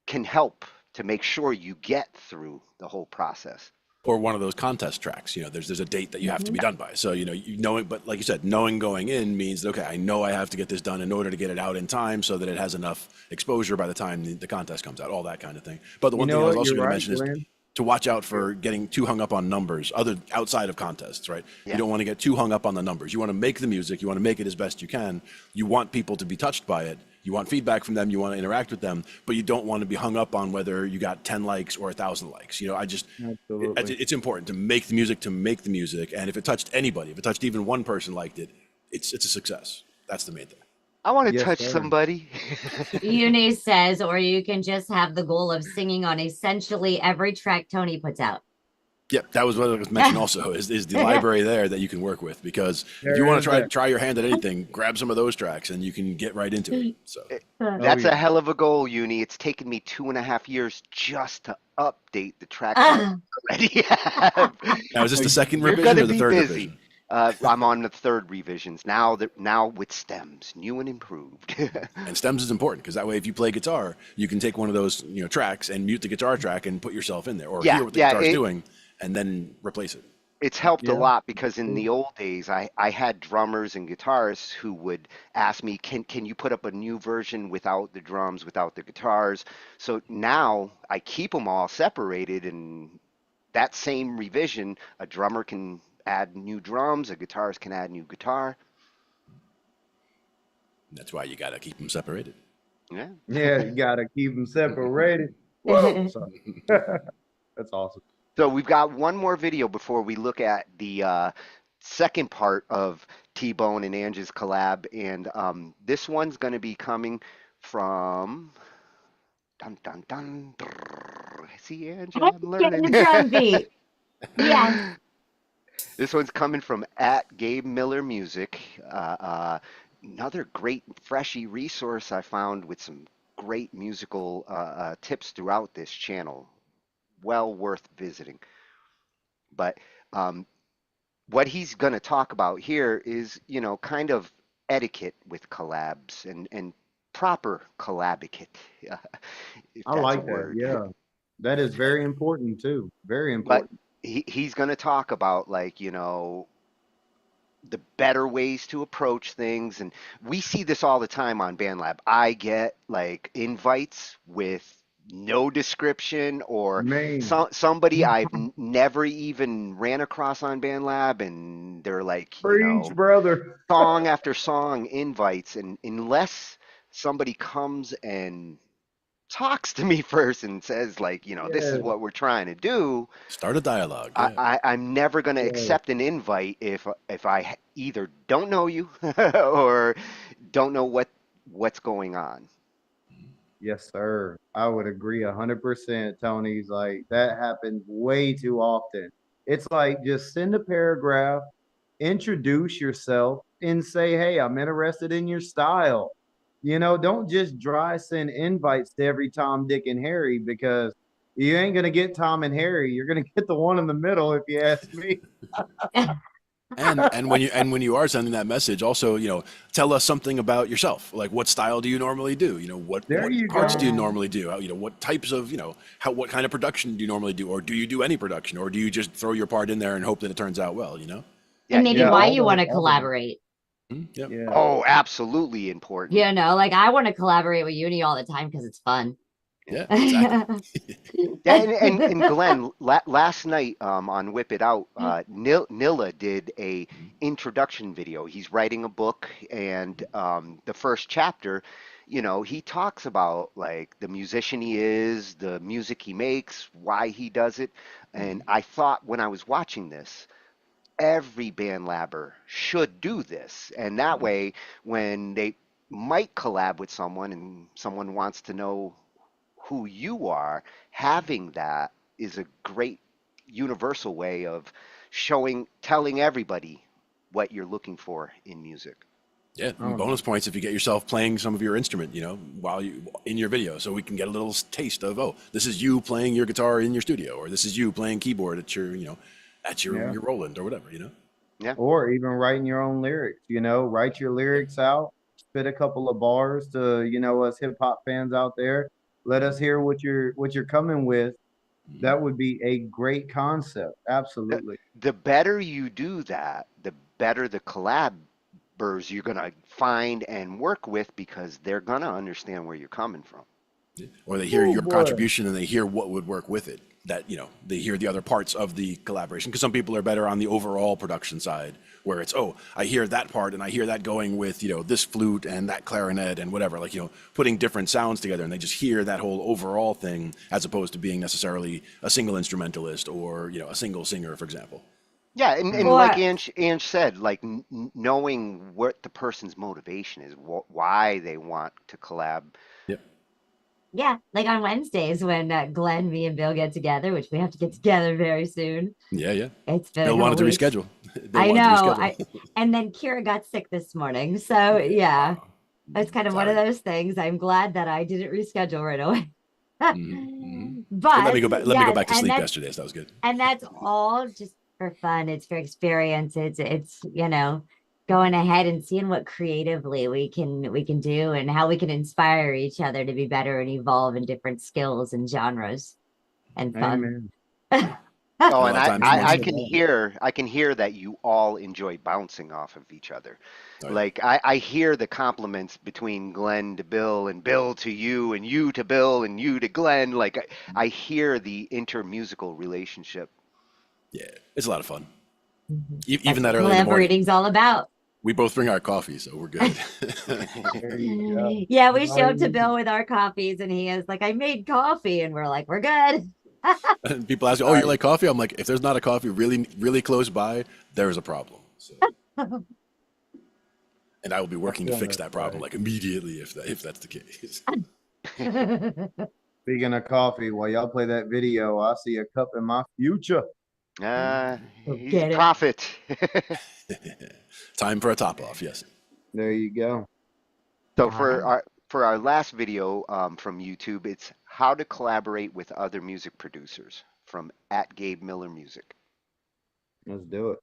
can help to make sure you get through the whole process. Or one of those contest tracks. There's a date that you have to Hmm. be done by. So you know it, but like you said, knowing going in means okay, I know I have to get this done in order to get it out in time so that it has enough exposure by the time the contest comes out, all that kind of thing. But the You one know thing I was what? also You're going to right, mention is Glenn. to watch out for getting too hung up on numbers, other outside of contests, right? You Yeah. don't want to get too hung up on the numbers. You want to make the music, you want to make it as best you can. You want people to be touched by it. You want feedback from them, you want to interact with them, but you don't want to be hung up on whether you got 10 likes or 1,000 likes. Absolutely. It's important to make the music, and if it touched anybody, if it touched even one person liked it, it's a success. That's the main thing. I want to Yes, touch sir. somebody. Eunice says, or you can just have the goal of singing on essentially every track Tony puts out. Yep, that was what I was mentioning also is the library there that you can work with, because if you There want is to that. try your hand at anything, grab some of those tracks and you can get right into it. So Oh, That's a yeah. hell of a goal, Uni. It's taken me 2.5 years just to update the tracks I already have. now, is this the second You're revision gonna or the be third busy. revision? I'm on the third revisions now with stems, new and improved. And stems is important because that way, if you play guitar, you can take one of those tracks and mute the guitar track and put yourself in there, or Yeah, hear what the yeah. guitar's doing, and then replace it. It's helped a Yeah. lot because in the old days, I had drummers and guitarists who would ask me, can you put up a new version without the drums, without the guitars? So now I keep them all separated, and that same revision, a drummer can add new drums, a guitarist can add new guitar. That's why you got to keep them separated. Yeah. Yeah, you gotta keep them separated. Whoa. Sorry. That's awesome. So we've got one more video before we look at the second part of T-Bone and Angie's collab, and this one's going to be coming from dun dun dun. See, Angie, Hey, I'm getting learning. the drum beat. Yes. This one's coming from at Gabe Miller Music. Another great freshy resource I found with some great musical tips throughout this channel. Well worth visiting. But what he's going to talk about here is, kind of etiquette with collabs and proper collabicate, if I that's a like that. word. Yeah. That is very important too. Very But important. he's going to talk about, like, the better ways to approach things. And we see this all the time on BandLab. I get like invites with no description, or Man, somebody I've never even ran across on BandLab, and they're like, preach, brother. song after song invites. And unless somebody comes and talks to me first and says, like, this is Yes, what we're trying to do, Start a dialogue. Yeah. I'm never going to yes. accept an invite if I either don't know you or don't know what's going on. Yes, sir. I would agree 100%. Tony's like that happens way too often. It's like just send a paragraph, introduce yourself, and say, "Hey, I'm interested in your style." Don't just dry send invites to every Tom, Dick, and Harry, because you ain't gonna get Tom and Harry. You're gonna get the one in the middle, if you ask me. And when you are sending that message, also, tell us something about yourself. Like, what style do you normally do? What There you parts do you go. normally do? What types of, what kind of production do you normally do? Or do you do any production? Or do you just throw your part in there and hope that it turns out well, Yeah, And maybe Yeah, why all you want those, to all those. collaborate. Yep. Yeah. Oh, absolutely important. Like I want to collaborate with Uni all the time because it's fun. Yeah, exactly. Yeah, and Glenn, last night on Whip It Out, Nilla did a introduction video. He's writing a book, and the first chapter, he talks about like the musician he is, the music he makes, why he does it. And I thought when I was watching this, every band labber should do this, and that way, when they might collab with someone and someone wants to know who you are, having that is a great universal way of telling everybody what you're looking for in music. Yeah, I don't bonus points if you get yourself playing some of your instrument, while you in your video, so we can get a little taste of, oh, this is you playing your guitar in your studio, or this is you playing keyboard at your, Yeah. your Roland or whatever, Yeah. Or even writing your own lyrics, write your lyrics out, spit a couple of bars to, us hip hop fans out there. Let us hear what you're coming with. That would be a great concept. The, Absolutely. the better you do that, the better the collabers you're going to find and work with, because they're going to understand where you're coming from. Or they hear Oh your boy. contribution and they hear what would work with it. That, they hear the other parts of the collaboration, because some people are better on the overall production side, where it's, oh, I hear that part and I hear that going with, this flute and that clarinet and whatever, like, putting different sounds together, and they just hear that whole overall thing, as opposed to being necessarily a single instrumentalist or, a single singer, for example. Yeah, and Or like Ange said, like knowing what the person's motivation is, why they want to collab. Yep. yeah, like on Wednesdays when Glenn, me, and Bill get together, which we have to get together very soon. Yeah, yeah. It's been They'll a want couple to weeks. reschedule. I know. Reschedule. And then Kira got sick this morning, so yeah, it's kind of one of Sorry. those things. I'm glad that I didn't reschedule right away. But But let me go back. Let me go back to and sleep that's yesterday. So that was good. and that's all just for fun. It's for experience. It's going ahead and seeing what creatively we can do, and how we can inspire each other to be better and evolve in different skills and genres and fun. Amen. Oh, A and lot of times I once- can hear that you all enjoy bouncing off of each other. Oh, yeah. Like I hear the compliments between Glenn to Bill and Bill to you and you to Bill and you to Glenn. Like I hear the intermusical relationship. Yeah, it's a lot of fun. That's Even what that early in the morning. collaborating's all about. We both bring our coffee, so we're good. There you go. Yeah, we Not show up to even- Bill with our coffees, and he is like, I made coffee, and we're like, we're good. And people ask, "Oh, you like coffee?" I'm like, if there's not a coffee really, really close by, there is a problem. So, and I will be working to fix that problem like immediately if that's the case. Speaking of coffee, while y'all play that video, I see a cup in my future. He's Get a it? prophet. Time for a top off. Yes. There you go. So for our last video from YouTube, it's how to collaborate with other music producers from @GabeMillerMusic. Let's do it.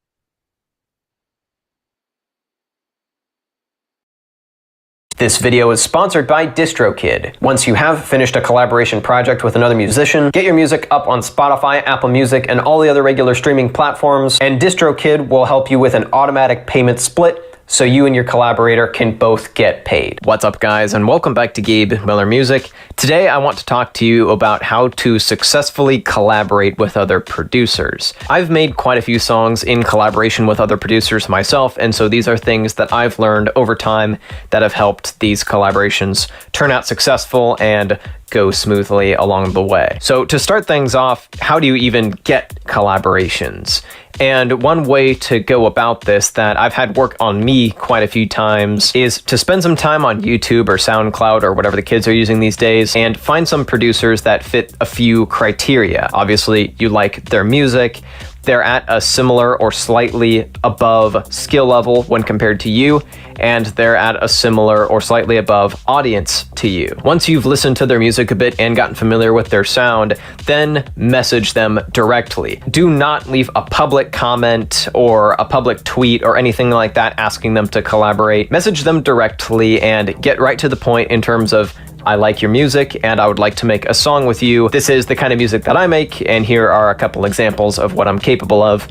This video is sponsored by DistroKid. Once you have finished a collaboration project with another musician, get your music up on Spotify, Apple Music, and all the other regular streaming platforms, and DistroKid will help you with an automatic payment split so you and your collaborator can both get paid. What's up, guys, and welcome back to Gabe Miller Music. Today I want to talk to you about how to successfully collaborate with other producers. I've made quite a few songs in collaboration with other producers myself, and so these are things that I've learned over time that have helped these collaborations turn out successful and go smoothly along the way. So to start things off, how do you even get collaborations? And one way to go about this that I've had work on me quite a few times is to spend some time on YouTube or SoundCloud or whatever the kids are using these days and find some producers that fit a few criteria. Obviously, you like their music, they're at a similar or slightly above skill level when compared to you, and they're at a similar or slightly above audience to you. Once you've listened to their music a bit and gotten familiar with their sound, then message them directly. Do not leave a public comment or a public tweet or anything like that asking them to collaborate. Message them directly and get right to the point in terms of, I like your music and I would like to make a song with you. This is the kind of music that I make, and here are a couple examples of what I'm capable of.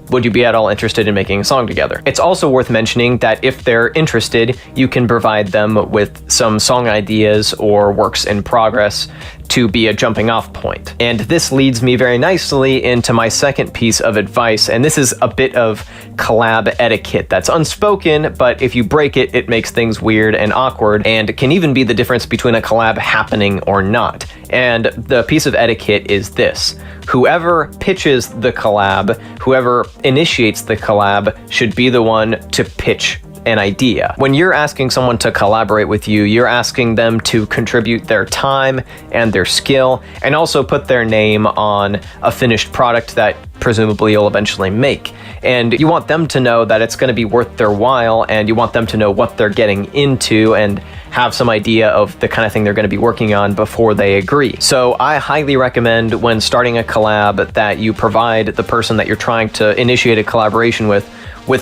Would you be at all interested in making a song together? It's also worth mentioning that if they're interested, you can provide them with some song ideas or works in progress to be a jumping off point. And this leads me very nicely into my second piece of advice, and this is a bit of collab etiquette that's unspoken, but if you break it, it makes things weird and awkward, and can even be the difference between a collab happening or not. And the piece of etiquette is this: whoever pitches the collab, whoever initiates the collab, should be the one to pitch an idea. When you're asking someone to collaborate with you, you're asking them to contribute their time and their skill, and also put their name on a finished product that presumably you'll eventually make. And you want them to know that it's going to be worth their while, and you want them to know what they're getting into and have some idea of the kind of thing they're going to be working on before they agree. So I highly recommend when starting a collab that you provide the person that you're trying to initiate a collaboration with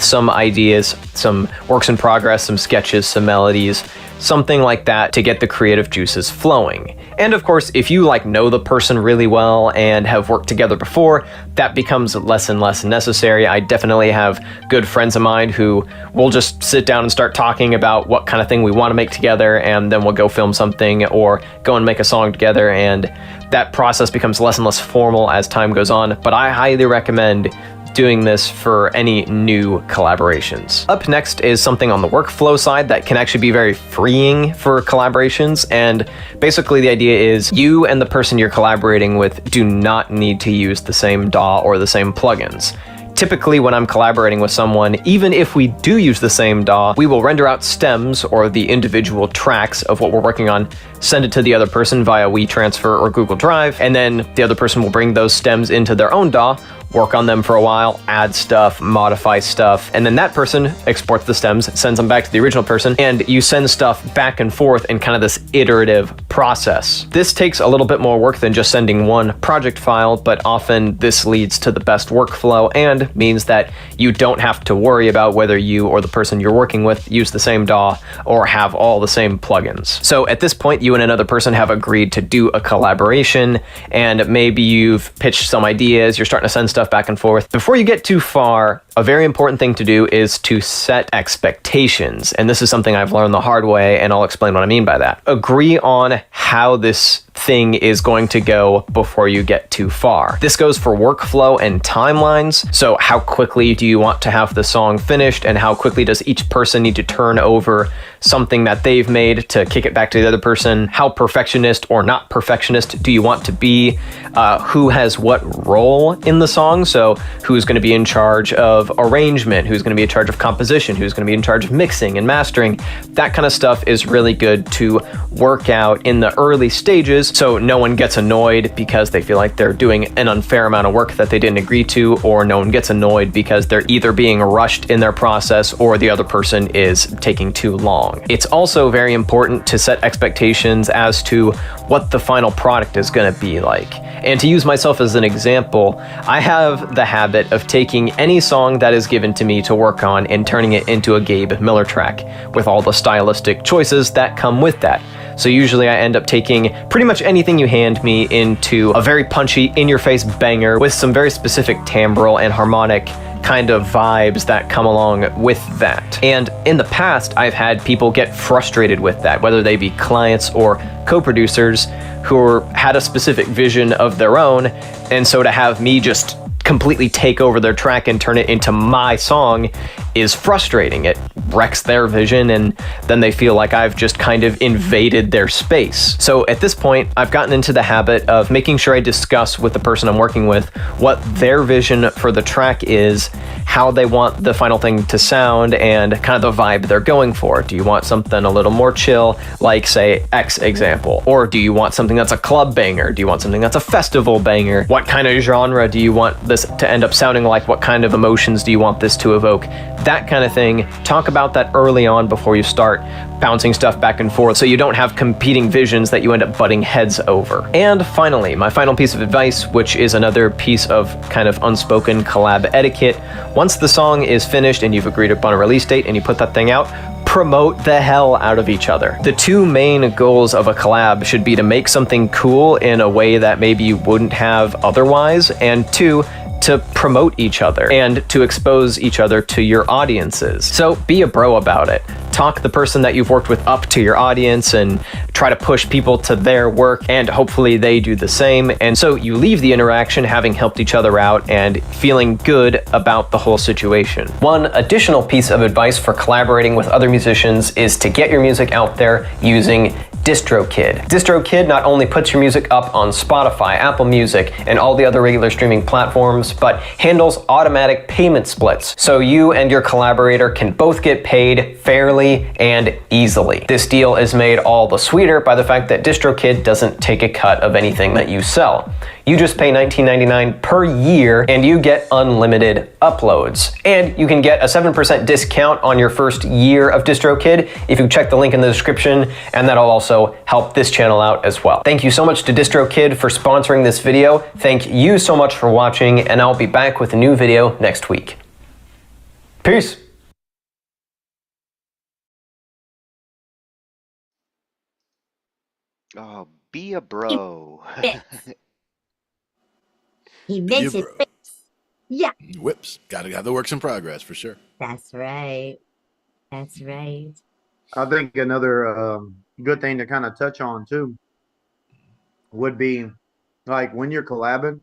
some ideas, some works in progress, some sketches, some melodies, something like that to get the creative juices flowing. And of course, if you know the person really well and have worked together before, that becomes less and less necessary. I definitely have good friends of mine who will just sit down and start talking about what kind of thing we want to make together, and then we'll go film something or go and make a song together, and that process becomes less and less formal as time goes on. But I highly recommend doing this for any new collaborations. Up next is something on the workflow side that can actually be very freeing for collaborations, and basically the idea is you and the person you're collaborating with do not need to use the same DAW or the same plugins. Typically, when I'm collaborating with someone, even if we do use the same DAW, we will render out stems or the individual tracks of what we're working on, send it to the other person via WeTransfer or Google Drive, and then the other person will bring those stems into their own DAW, work on them for a while, add stuff, modify stuff, and then that person exports the stems, sends them back to the original person, and you send stuff back and forth in kind of this iterative process. This takes a little bit more work than just sending one project file, but often this leads to the best workflow and means that you don't have to worry about whether you or the person you're working with use the same DAW or have all the same plugins. So at this point, you and another person have agreed to do a collaboration, and maybe you've pitched some ideas, you're starting to send stuff back and forth. Before you get too far, a very important thing to do is to set expectations. And this is something I've learned the hard way, and I'll explain what I mean by that. Agree on how this thing is going to go before you get too far. This goes for workflow and timelines. So how quickly do you want to have the song finished, and how quickly does each person need to turn over something that they've made to kick it back to the other person. How perfectionist or not perfectionist do you want to be? Who has what role in the song? So who's going to be in charge of arrangement? Who's going to be in charge of composition? Who's going to be in charge of mixing and mastering? That kind of stuff is really good to work out in the early stages, so no one gets annoyed because they feel like they're doing an unfair amount of work that they didn't agree to, or no one gets annoyed because they're either being rushed in their process or the other person is taking too long. It's also very important to set expectations as to what the final product is going to be like. And to use myself as an example, I have the habit of taking any song that is given to me to work on and turning it into a Gabe Miller track, with all the stylistic choices that come with that. So usually I end up taking pretty much anything you hand me into a very punchy, in-your-face banger with some very specific timbral and harmonic kind of vibes that come along with that. And in the past, I've had people get frustrated with that, whether they be clients or co-producers who had a specific vision of their own. And so to have me just completely take over their track and turn it into my song is frustrating. It wrecks their vision, and then they feel like I've just kind of invaded their space. So at this point, I've gotten into the habit of making sure I discuss with the person I'm working with what their vision for the track is, how they want the final thing to sound, and kind of the vibe they're going for. Do you want something a little more chill, like say X example? Or do you want something that's a club banger? Do you want something that's a festival banger? What kind of genre do you want this to end up sounding like? What kind of emotions do you want this to evoke? That kind of thing. Talk about that early on before you start bouncing stuff back and forth, so you don't have competing visions that you end up butting heads over. And finally, my final piece of advice, which is another piece of kind of unspoken collab etiquette. Once the song is finished and you've agreed upon a release date and you put that thing out, promote the hell out of each other. The two main goals of a collab should be to make something cool in a way that maybe you wouldn't have otherwise, and two, to promote each other and to expose each other to your audiences. So be a bro about it. Talk the person that you've worked with up to your audience and try to push people to their work, and hopefully they do the same. And so you leave the interaction having helped each other out and feeling good about the whole situation. One additional piece of advice for collaborating with other musicians is to get your music out there using DistroKid. DistroKid not only puts your music up on Spotify, Apple Music, and all the other regular streaming platforms, but handles automatic payment splits, so you and your collaborator can both get paid fairly and easily. This deal is made all the sweeter by the fact that DistroKid doesn't take a cut of anything that you sell. You just pay $19.99 per year and you get unlimited uploads. And you can get a 7% discount on your first year of DistroKid if you check the link in the description, and that'll also help this channel out as well. Thank you so much to DistroKid for sponsoring this video. Thank you so much for watching, and I'll be back with a new video next week. Peace. Oh, be a bro. He Be a makes it bro. fix. Yeah, Whips. Gotta have the works in progress for sure. that's right. That's right. I think another good thing to kind of touch on too would be like when you're collabing,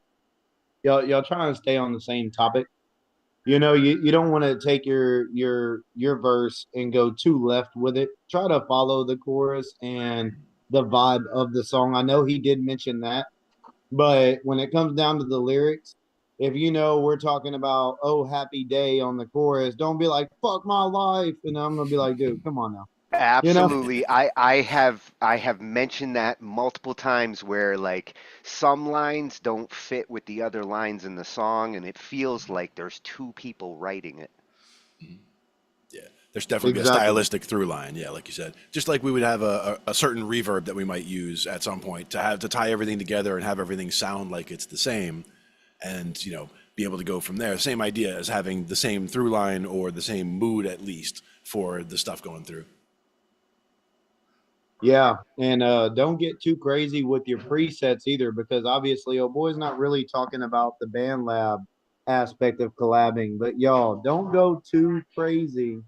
y'all trying to stay on the same topic. You know, you don't want to take your verse and go too left with it. Try to follow the chorus and the vibe of the song. I know he did mention that, but when it comes down to the lyrics, if you know we're talking about "Oh Happy Day" on the chorus, don't be like "Fuck my life," and I'm gonna be like, "Dude, come on now." You know? Absolutely. I have mentioned that multiple times where like some lines don't fit with the other lines in the song, and it feels like there's two people writing it. Yeah, there's definitely Exactly. a stylistic through line. Yeah, like you said, just like we would have a certain reverb that we might use at some point to tie everything together and have everything sound like it's the same, and be able to go from there. Same idea as having the same through line or the same mood at least for the stuff going through. Yeah, and don't get too crazy with your presets either, because obviously, oh boy's not really talking about the band lab aspect of collabing, but y'all don't go too crazy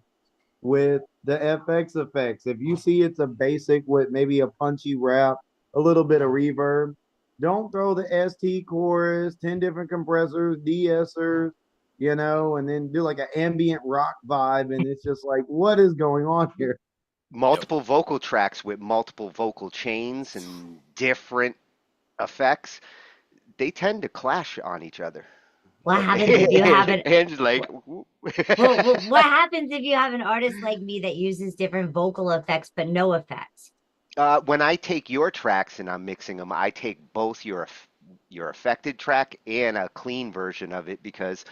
with the FX effects. If you see it's a basic with maybe a punchy rap, a little bit of reverb, don't throw the ST chorus, 10 different compressors, de-essers, and then do like an ambient rock vibe, and it's just like, what is going on here? multiple vocal tracks with multiple vocal chains and different effects, they tend to clash on each other. What happens if you have an And just like, what happens if you have an artist like me that uses different vocal effects but no effects? when I take your tracks and I'm mixing them, I take both your affected track and a clean version of it because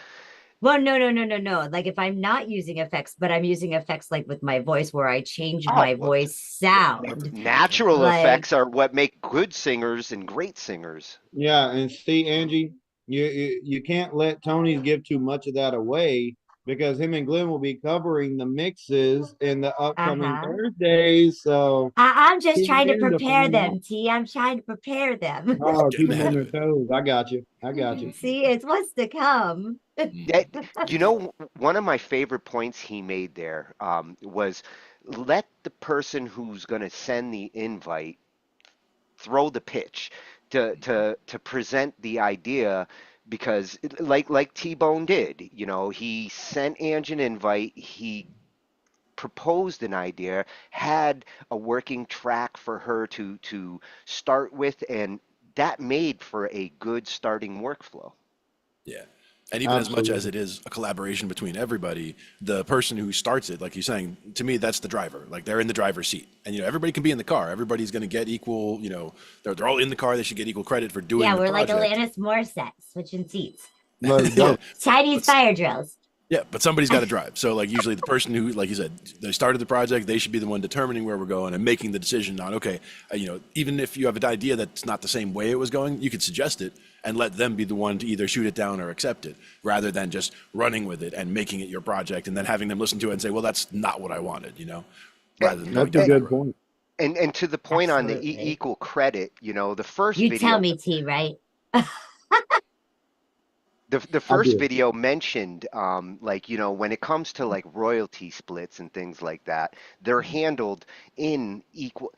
Well, no. Like if I'm not using effects, but I'm using effects like with my voice where I change oh, my well, voice sound. Perfectly fine. natural Like effects are what make good singers and great singers. Yeah, and see, Angie, you can't let Tony's give too much of that away because him and Glenn will be covering the mixes in the upcoming uh-huh. Thursdays. So I'm just tune trying to in to prepare find them, out. T. I'm trying to prepare them. Oh, Getting keep them ahead on of their it. toes. I got you. I got you. See, it's what's to come. That, one of my favorite points he made there was let the person who's going to send the invite throw the pitch to present the idea because like T-Bone did, he sent Ange an invite, he proposed an idea, had a working track for her to start with, and that made for a good starting workflow. Yeah. And even as much as Absolutely. it is a collaboration between everybody, the person who starts it, like you're saying, to me, that's the driver. Like they're in the driver's seat. And, everybody can be in the car. Everybody's going to get equal, they're all in the car. They should get equal credit for doing Yeah, the we're like project. Alanis Morissette, switching seats. Let's Yeah. go. Chinese But fire drills. Yeah, but somebody's got to drive. So, like, usually the person who, like you said, they started the project, they should be the one determining where we're going and making the decision on, okay, even if you have an idea that's not the same way it was going, you could suggest it and let them be the one to either shoot it down or accept it, rather than just running with it and making it your project and then having them listen to it and say, well, that's not what I wanted, rather than going That's a down that good road. point. And to the point on the Absolutely. equal credit, the first You tell video me, T, right? the I first do. video mentioned when it comes to like royalty splits and things like that, they're handled in equal.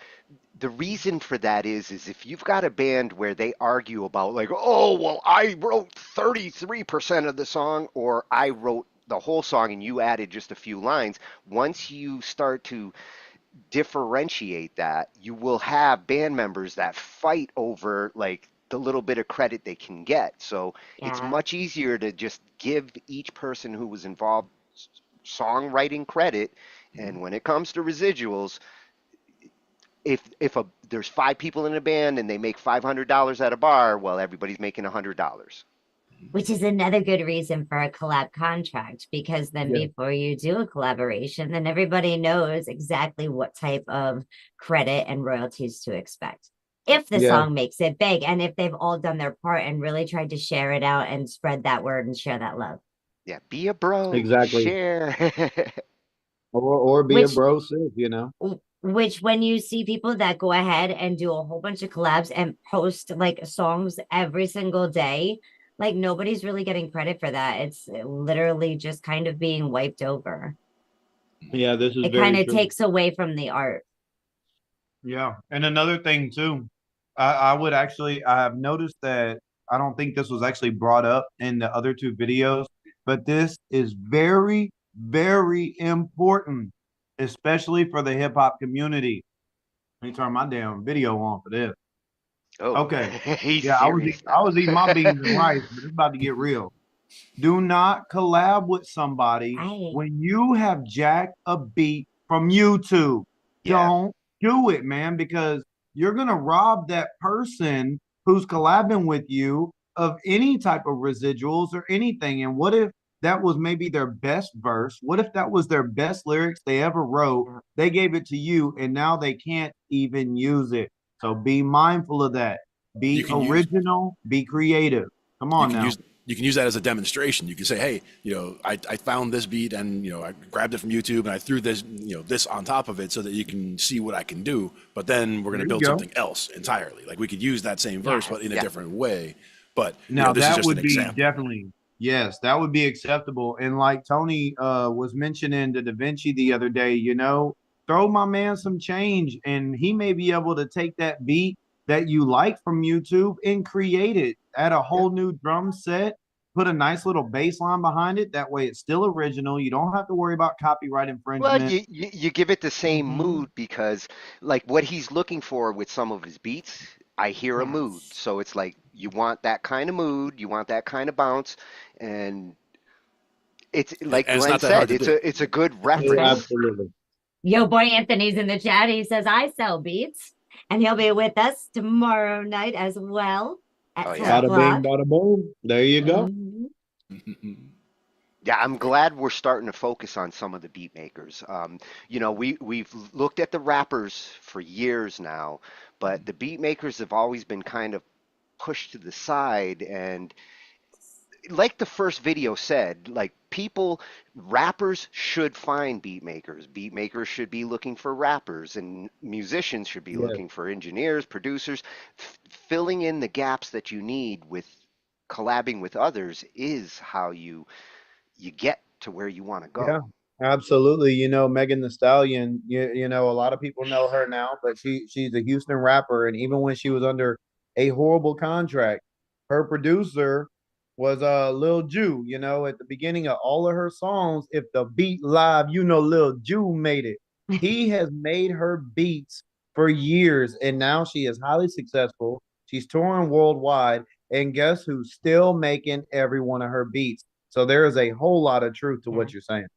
The reason for that is if you've got a band where they argue about like, oh well, I wrote 33% of the song or I wrote the whole song and you added just a few lines, once you start to differentiate that, you will have band members that fight over like the little bit of credit they can get. So it's Yeah. much easier to just give each person who was involved songwriting credit. And when it comes to residuals, if there's 5 people in a band and they make $500 at a bar, well, everybody's making $100. Which is another good reason for a collab contract, because then Yeah. before you do a collaboration, then everybody knows exactly what type of credit and royalties to expect. If the Yeah. song makes it big and if they've all done their part and really tried to share it out and spread that word and share that love. Yeah, be a bro, Exactly. share. Or be a Which bro sis, which when you see people that go ahead and do a whole bunch of collabs and post like songs every single day, like nobody's really getting credit for that. It's literally just kind of being wiped over. Yeah, this is It kind very of true. takes away from the art. Yeah. And another thing too, I have noticed that I don't think this was actually brought up in the other two videos, but this is very, very important, especially for the hip hop community. Let me turn my damn video on for this. Oh, Okay. he's Yeah, serious I now. was eating my beans and rice, but it's about to get real. Do not collab with somebody Right. when you have jacked a beat from YouTube. Yeah. Don't do it, man, because you're gonna rob that person who's collabing with you of any type of residuals or anything. And what if that was maybe their best verse? What if that was their best lyrics they ever wrote? They gave it to you and now they can't even use it. So be mindful of that. You Be can use original, be creative. Come you on can now. use that as a demonstration. You can say, hey, I found this beat and I grabbed it from YouTube and I threw this this on top of it so that you can see what I can do. But then we're going to There you build go. something else entirely. Like we could use that same verse, but in a Yeah. different way. But Now this is that just an would be example. definitely, yes, that would be acceptable. And like Tony was mentioning to Da Vinci the other day, throw my man some change and he may be able to take that beat that you like from YouTube and create it, add a whole new drum set, put a nice little bass line behind it. That way it's still original. You don't have to worry about copyright Well, infringement. you give it the same Mhm. mood because like what he's looking for with some of his beats, I hear a mood. Yes. So it's like you want that kind of mood, you want that kind of bounce, and it's like And it's Glenn not that hard said, to do. it's a good That's right. reference. Absolutely. Yo, boy Anthony's in the chat. He says, I sell beats. And he'll be with us tomorrow night as well Oh at 10 yeah. Bada bing, o'clock. bada boom. There you go. Mhm. Yeah, I'm glad we're starting to focus on some of the beat makers. You know, we've looked at the rappers for years now, but the beat makers have always been kind of pushed to the side. And like the first video said, like people, rappers should find beat makers. Beat makers should be looking for rappers, and musicians should be Yes. looking for engineers, producers. Filling in the gaps that you need with collabing with others is how you get to where you want to Yeah, go. absolutely. You know, Megan the Stallion, you know, a lot of people know her now, but she's a Houston rapper. And even when she was under a horrible contract, her producer was Lil Ju, you know, at the beginning of all of her songs. If the beat live, you know Lil Ju made it. He has made her beats for years, and now she is highly successful. She's touring worldwide, and guess who's still making every one of her beats? So there is a whole lot of truth to Yeah. what you're saying.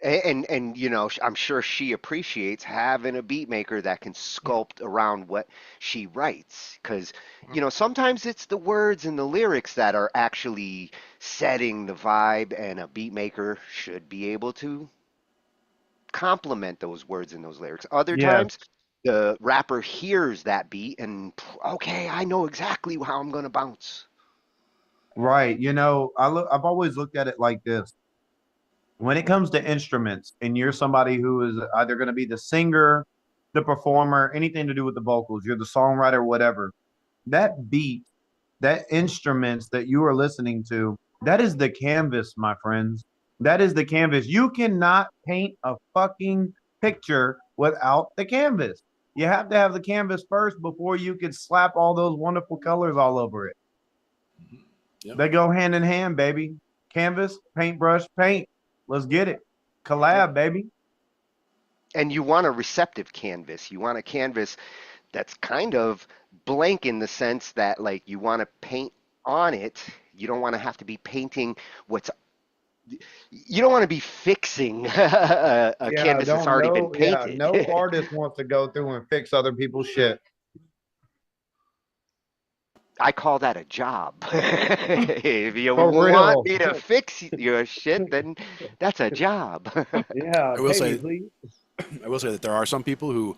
And you know, I'm sure she appreciates having a beat maker that can sculpt around what she writes, because you know sometimes it's the words and the lyrics that are actually setting the vibe, and a beat maker should be able to complement those words and those lyrics. Other Yes, times the rapper hears that beat and okay, I know exactly how I'm gonna bounce. right. You know, I've always looked at it like this. When it comes to instruments, and you're somebody who is either going to be the singer, the performer, anything to do with the vocals, you're the songwriter, whatever. That beat, that instruments that you are listening to, that is the canvas, my friends. That is the canvas. You cannot paint a fucking picture without the canvas. You have to have the canvas first before you can slap all those wonderful colors all over it. Yep. They go hand in hand, baby. Canvas, paintbrush, paint. Let's get it. Collab, baby. And you want a receptive canvas. You want a canvas that's kind of blank in the sense that like you want to paint on it. You don't want to have to be painting what's you don't want to be fixing a Yeah, canvas that's don't already been know. Yeah, painted. no artist wants to go through and fix other people's shit. I call that a job. If you For want real. me to fix your shit, then that's a job. Yeah, I will pay me, say, please. I will say that there are some people who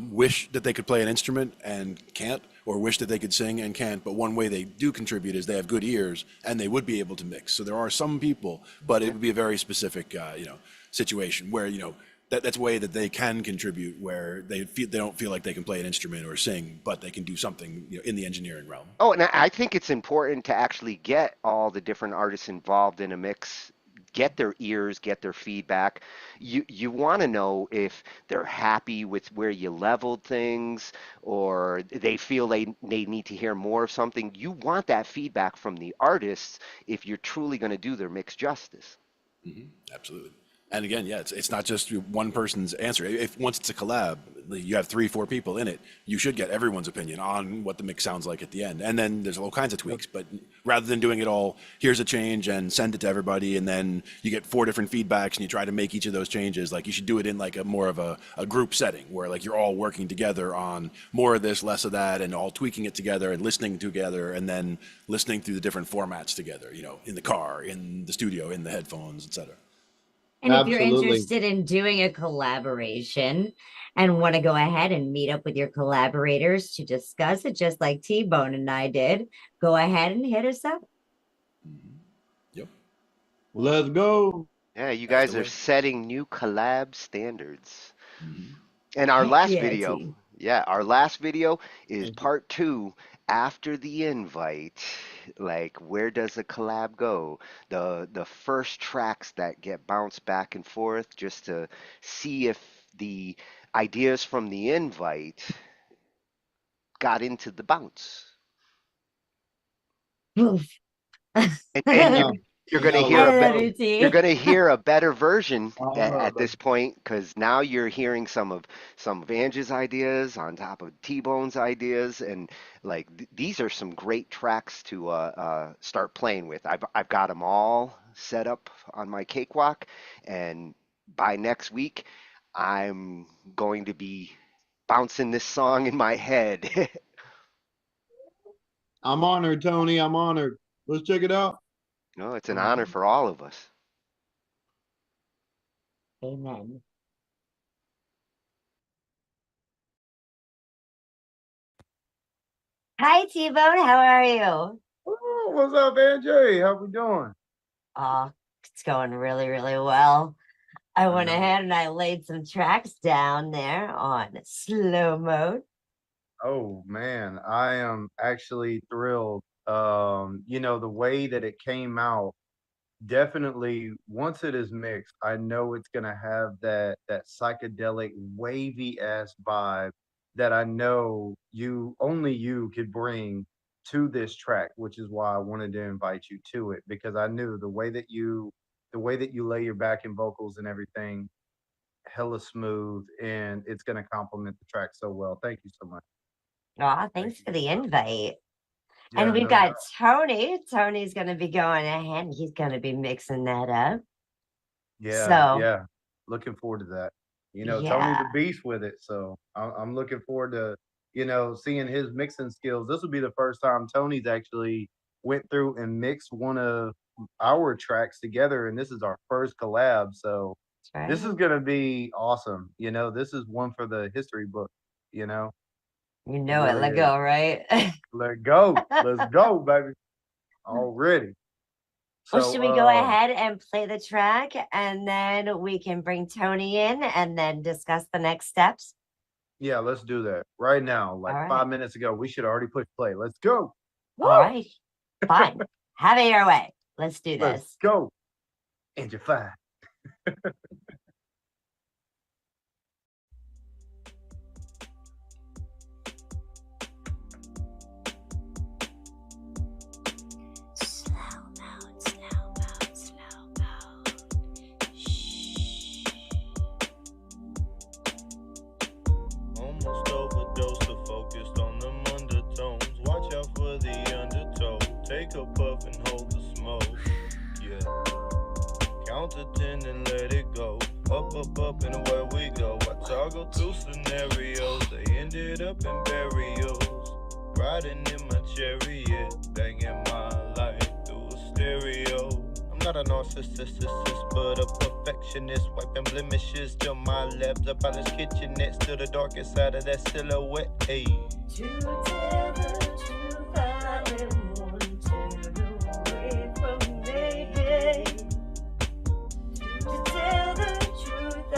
wish that they could play an instrument and can't, or wish that they could sing and can't. But one way they do contribute is they have good ears and they would be able to mix. So there are some people, but it would be a very specific, situation where that's a way that they can contribute, where they don't feel like they can play an instrument or sing, but they can do something in the engineering realm. Oh, and I think it's important to actually get all the different artists involved in a mix, get their ears, get their feedback. You want to know if they're happy with where you leveled things, or they feel they need to hear more of something. You want that feedback from the artists if you're truly going to do their mix justice. Absolutely. And again, yeah, it's not just one person's answer. If once it's a collab, you have 3-4 people in it, you should get everyone's opinion on what the mix sounds like at the end. And then there's all kinds of tweaks. But rather than doing it all, here's a change and send it to everybody, and then you get 4 different feedbacks and you try to make each of those changes, like you should do it in like a more of a group setting where like you're all working together on more of this, less of that, and all tweaking it together and listening together, and then listening through the different formats together, in the car, in the studio, in the headphones, etc. And if you're Absolutely. interested in doing a collaboration and want to go ahead and meet up with your collaborators to discuss it, just like T-Bone and I did, go ahead and hit us up. Yep. Let's go. Yeah, you That's guys the are way. setting new collab standards. And our Heck last yeah, video, T. yeah, our last video is part 2 after the invite. Like, where does a collab go? The first tracks that get bounced back and forth just to see if the ideas from the invite got into the bounce. Poof. And Now, You're gonna know, hear I a love be- you, T. you're gonna hear a better version Uh, at this point because now you're hearing some of Angie's ideas on top of T-Bone's ideas, and like these are some great tracks to start playing with. I've got them all set up on my cakewalk, and by next week, I'm going to be bouncing this song in my head. I'm honored, Tony. I'm honored. Let's check it out. No, it's an honor for all of us. Amen. Hi, T-Bone. How are you? Oh, what's up, Angie? How we doing? Oh, it's going really, really well. I went know. ahead and I laid some tracks down there on slow mode. Oh man, I am actually thrilled. The way that it came out, definitely once it is mixed, I know it's gonna have that psychedelic wavy ass vibe that I know only you could bring to this track, which is why I wanted to invite you to it because I knew the way that you lay your backing vocals and everything, hella smooth, and it's gonna complement the track so well. Thank you so much. Aw, thanks for the invite. Yeah, And we've no got doubt. Tony. Tony's going to be going ahead and he's going to be mixing that up. Yeah, So, yeah. Looking forward to that. Tony's yeah. a beast with it, so I'm looking forward to, seeing his mixing skills. This will be the first time Tony's actually went through and mixed one of our tracks together, and this is our first collab. So That's this is right. gonna be awesome. This is one for the history book. You It know it. really Let is. go, right? Let go. Let's go, baby. Already. Well, So should we go ahead and play the track and then we can bring Tony in and then discuss the next steps? yeah, let's do that right now. Like All right. 5 minutes ago, we should already push play. Let's go. All right. Fine. Have it your way. Let's do Let's this. go. Angified. Almost overdosed to focused on them undertones. Watch out for the undertow. Take a puff and hold the smoke. Yeah. Count to 10 and let it go. Up, up, up, and away we go. I toggle through scenarios. They ended up in burials. Riding in my chariot. Banging my life through a stereo. I'm not a narcissist, but a perfectionist. Wiping blemishes till my labs up out his kitchen next to the darkest side of that silhouette. Hey. To tell the truth, I am one turn away from mayday. To tell the truth, I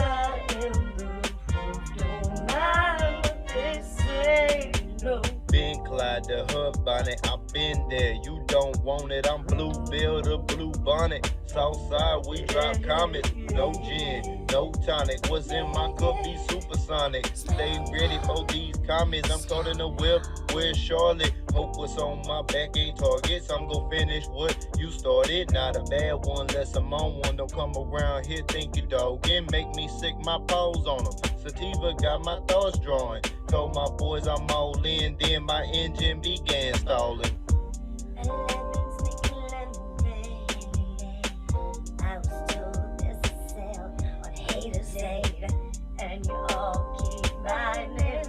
am the proof. Don't mind what they say. No. Been Clyde, the hood bonnet, I've been there. You don't want it, I'm Blue Bill, the blue bonnet. Southside, we drop comets. No gin, no tonic. What's in my cup be supersonic. Stay ready for these comments. I'm caught in the whip. Where's Charlotte? Hope what's on my back ain't targets. I'm gonna finish what you started. Not a bad one, unless I'm on one. Don't come around here thinking dog and make me sick. My paws on them. Sativa got my thoughts drawing. Told my boys I'm all in. Then my engine began stalling. I was told there's a sale on Haters Aid, and you all keep buying it,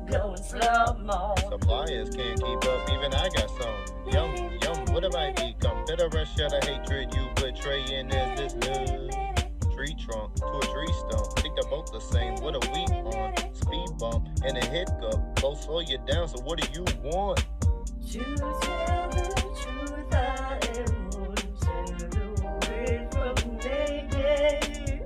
going slow-mo. Suppliers can't keep up, even I got some. Yum, yum, what have I become? Better rush out of hatred you portraying as this good. Tree trunk to a tree stump. Think they're both the same. What are we on? Speed bump and a hiccup. Both slow you down, so what do you want? To tell the truth, I am one turn away from mayday.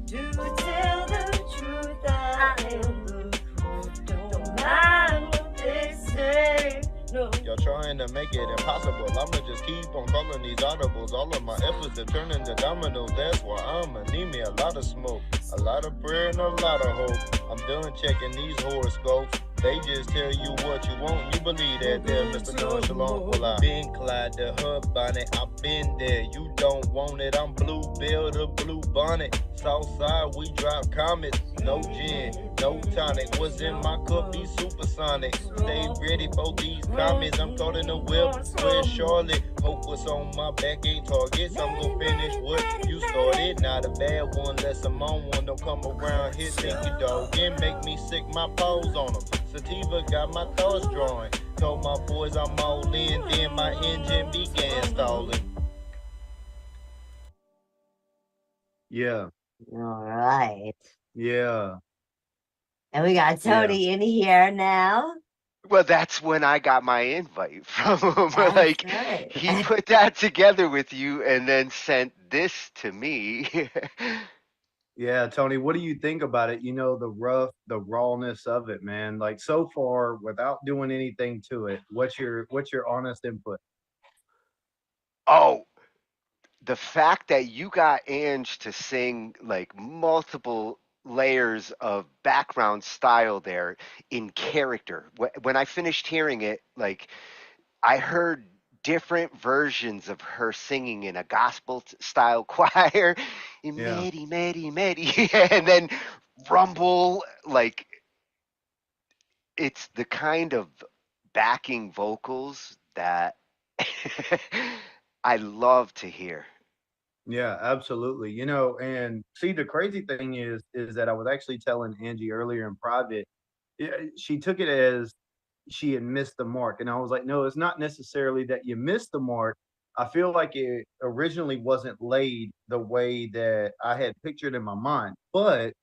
To tell the truth, I am the proof. Don't mind what they say. No. Y'all trying to make it impossible. I'ma just keep on calling these audibles. All of my efforts have turned into dominoes. That's why I'ma need me a lot of smoke. A lot of prayer and a lot of hope. I'm done checking these horoscopes. They just tell you what you want, and you believe that there, Mr. Nonchalant. Well, I been Clyde the Hub Bonnet, I've been there. You don't want it, I'm Bluebell the Blue Bonnet. Southside, we drop comets. No gin, no tonic. What's in my cup be supersonic. Stay ready for these comments. I'm caught in the whip. Where's Charlotte? Hope what's on my back ain't targets. I'm gonna finish what you started. Not a bad one, unless I'm on one. Don't come around here, stinky dog, and make me sick my paws on them. Sativa got my thoughts drawing. Told my boys I'm all in, then my engine began stalling. Yeah, All right. yeah, And we got yeah. Tony in here now. Well, that's when I got my invite from him. That's Like, right. he put that together with you and then sent this to me. Yeah, Tony, what do you think about it? You know, the rawness of it, man. Like so far, without doing anything to it, what's your honest input? Oh, the fact that you got Ange to sing like multiple layers of background style there in character. When I finished hearing it, like, I heard different versions of her singing in a gospel style choir, in Yeah, Mary, Mary, Mary, and then rumble. Like, it's the kind of backing vocals that I love to hear. yeah, absolutely. You know, and see, the crazy thing is that I was actually telling Angie earlier in private. Yeah, she took it as she had missed the mark, and I was like, no, it's not necessarily that you missed the mark. I feel like it originally wasn't laid the way that I had pictured in my mind, but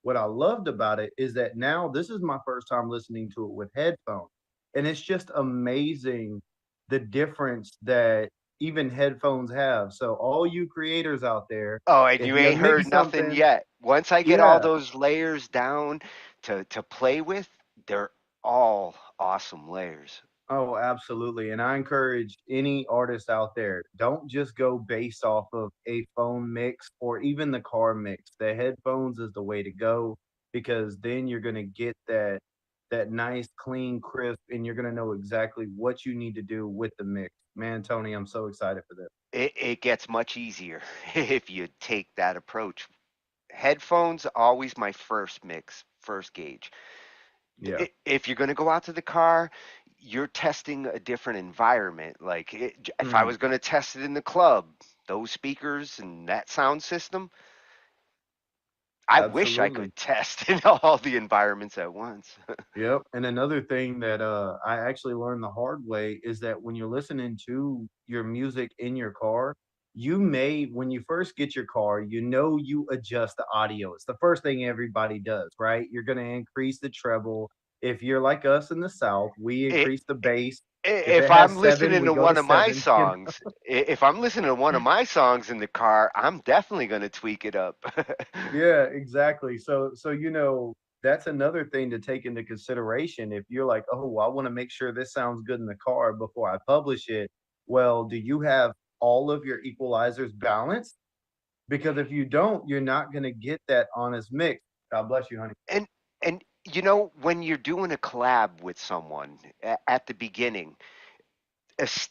what I loved about it is that now this is my first time listening to it with headphones. And it's just amazing the difference that even headphones have. So all you creators out there, Oh, and if you you ain't mix heard nothing something, yet. Once I get all yeah, those layers down to play with, they're all awesome layers. oh, absolutely. And I encourage any artist out there, don't just go based off of a phone mix or even the car mix. The headphones is the way to go because then you're going to get that nice clean crisp and you're going to know exactly what you need to do with the mix. Man, Tony, I'm so excited for this. It gets much easier if you take that approach. Headphones always my first mix, first gauge. Yeah. If you're going to go out to the car, you're testing a different environment. Like, if I Mm, was going to test it in the club, those speakers and that sound system, I wish I absolutely. could test in all the environments at once. Yep. And another thing that I actually learned the hard way is that when you're listening to your music in your car, you may, when you first get your car, you know, you adjust the audio. It's the first thing everybody does, right? You're going to increase the treble. If you're like us in the South, we It, increase the bass. If if it I'm has seven, listening we to go to one of my seven. You know? songs, if I'm listening to one of my songs in the car, I'm definitely going to tweak it up. Yeah, exactly. So you know, that's another thing to take into consideration. If you're like, oh, well, I want to make sure this sounds good in the car before I publish it. Well, do you have all of your equalizers balanced? Because if you don't, you're not going to get that honest mix. God bless you, honey. and and you know, when you're doing a collab with someone at the beginning,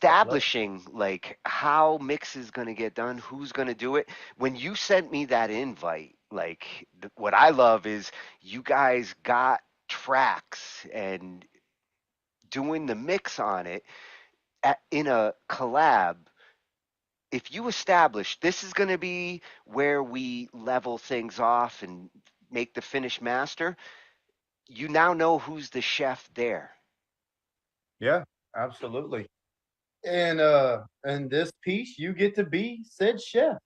God bless. establishing like how mix is going to get done, who's going to do it. When you sent me that invite, like, what I love is you guys got tracks and doing the mix on it in a collab. If you establish this is going to be where we level things off and make the finished master, you now know who's the chef there. Yeah, absolutely. And this piece, you get to be said chef.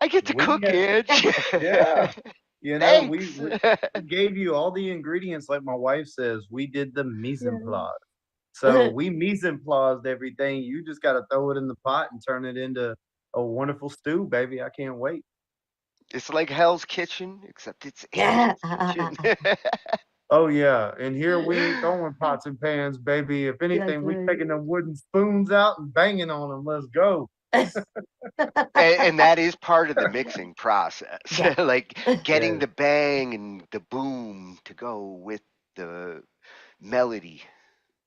I get to We cook had, it. yeah. You know, we, Thanks. we we gave you all the ingredients, like my wife says. We did the mise en place. So we mise en placed everything. You just got to throw it in the pot and turn it into a wonderful stew, baby. I can't wait. It's like Hell's Kitchen, except it's Yeah. Angel's Kitchen. Oh yeah, and here we ain't throwing pots and pans, baby. If That's anything, we right. taking them wooden spoons out and banging on them. Let's go. And that is part of the mixing process. Yeah. Like getting Yeah. the bang and the boom to go with the melody.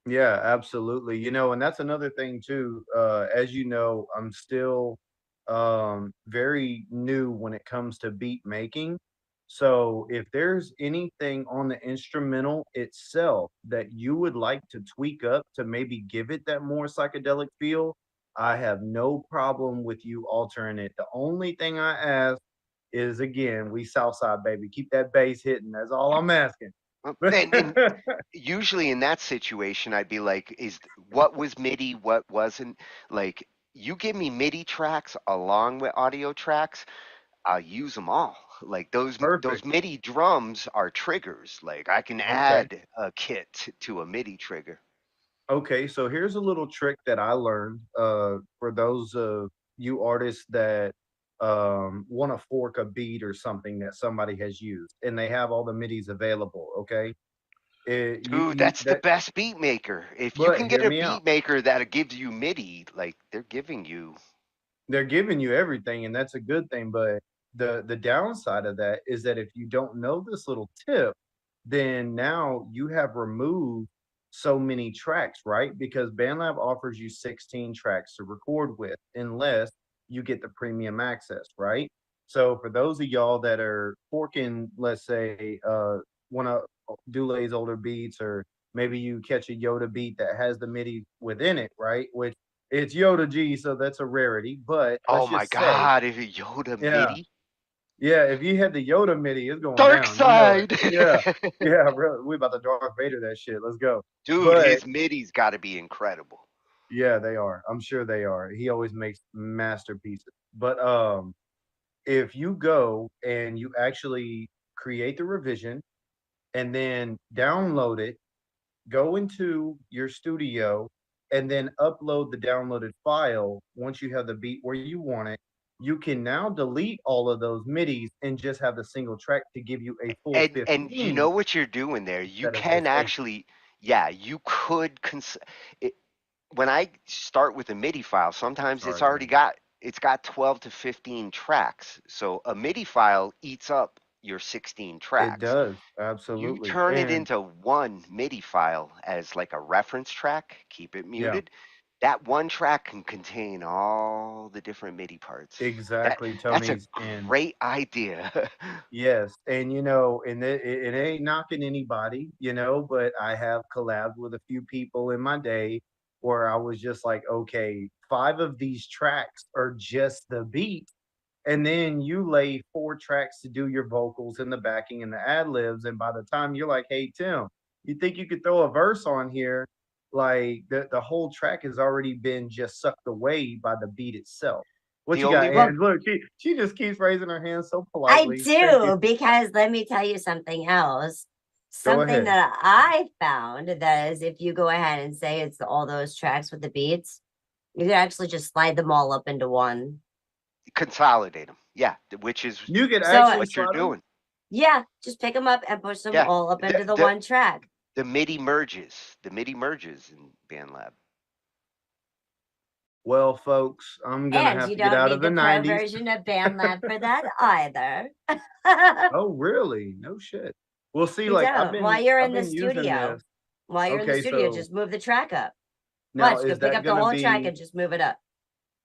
Yeah, absolutely. And that's another thing too. As you know, I'm still very new when it comes to beat making. So if there's anything on the instrumental itself that you would like to tweak up to maybe give it that more psychedelic feel, I have no problem with you altering it. The only thing I ask is, again, we Southside baby, keep that bass hitting. That's all I'm asking. And usually in that situation, I'd be like, is what was MIDI, what wasn't? Like, you give me MIDI tracks along with audio tracks, I'll use them all. Like those Perfect. MIDI drums are triggers. Like I can Okay. add a kit to a MIDI trigger. Okay, so here's a little trick that I learned for those of you artists that want to fork a beat or something that somebody has used and they have all the MIDIs available. Okay, Dude, that's the best beat maker. If you but can get hear a me out. beat maker that gives you MIDI, like they're giving you. They're giving you everything, and that's a good thing. But the downside of that is that if you don't know this little tip, then now you have removed so many tracks, right? Because BandLab offers you 16 tracks to record with, unless you get the premium access, right? So for those of y'all that are forking, let's say, one of Dulay's older beats, or maybe you catch a Yoda beat that has the MIDI within it, right? Which it's Yoda G, so that's a rarity. But Oh let's my just say, God, if you Yoda yeah, MIDI, yeah, if you had the Yoda MIDI, it's going Dark down. You know it. Side. Yeah, yeah, really. We about to Darth Vader that shit. Let's go. Dude, But his MIDI's got to be incredible. yeah, they are. I'm sure they are. He always makes masterpieces. But if you go and you actually create the revision and then download it, go into your studio and then upload the downloaded file once you have the beat where you want it. You can now delete all of those MIDIs and just have the single track to give you a full And you 15 know what you're doing there. You instead of those can 8. actually, yeah, you could when I start with a MIDI file, sometimes Sorry, man. it's got 12 to 15 tracks. So a MIDI file eats up your 16 It tracks. does. You Absolutely. turn it And into one MIDI file as like a reference track, keep it yeah, muted. That one track can contain all the different MIDI parts. That exactly, that's a Tony's. And great idea. yes, and and it ain't knocking anybody, but I have collabed with a few people in my day where I was just like, okay, 5 of these tracks are just the beat. And then you lay 4 tracks to do your vocals and the backing and the ad libs. And by the time you're like, hey, Tim, you think you could throw a verse on here? Like the whole track has already been just sucked away by the beat itself. What The you got, only Well, Ange? Look, she just keeps raising her hand so I politely. Thank you. do, because let me tell you something else. Go Something ahead. that I found that is, if you go ahead and say it's all those tracks with the beats, you can actually just slide them all up into one. consolidate them. Yeah, which is You could So, actually what you're slide them. doing. yeah, just pick them up and push them Yeah, all up into the the one track. the MIDI merges. The MIDI merges in BandLab. Well, folks, I'm gonna And have you to get don't out of need the the pro 90s. version of BandLab for that either. Oh, really? No shit. Well, see, You like don't. While you're I've in the been using studio, this. Just So move the track up. now Watch, go is pick that up the gonna whole track be and just move it up.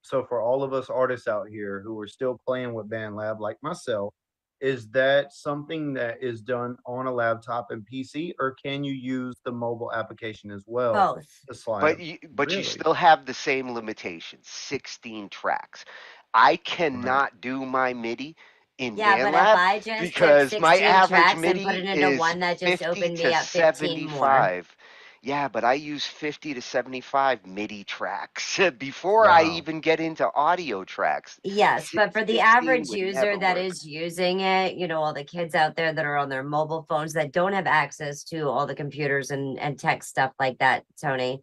so for all of us artists out here who are still playing with BandLab like myself, is that something that is done on a laptop and PC, or can you use the mobile application as well Both. to slide But them? you Really? still have the same limitations. 16 tracks. I Right. cannot do my MIDI in Yeah, but if BandLab I just took because my 16 average tracks and put it MIDI into is one, that just 50 opened to me up 15 more. 75. Yeah, but I use 50 to 75 MIDI tracks before I Wow. even get into audio tracks. Yes, but for the 16 average would user never that work. is using it, all the kids out there that are on their mobile phones that don't have access to all the computers and tech stuff like that, Tony.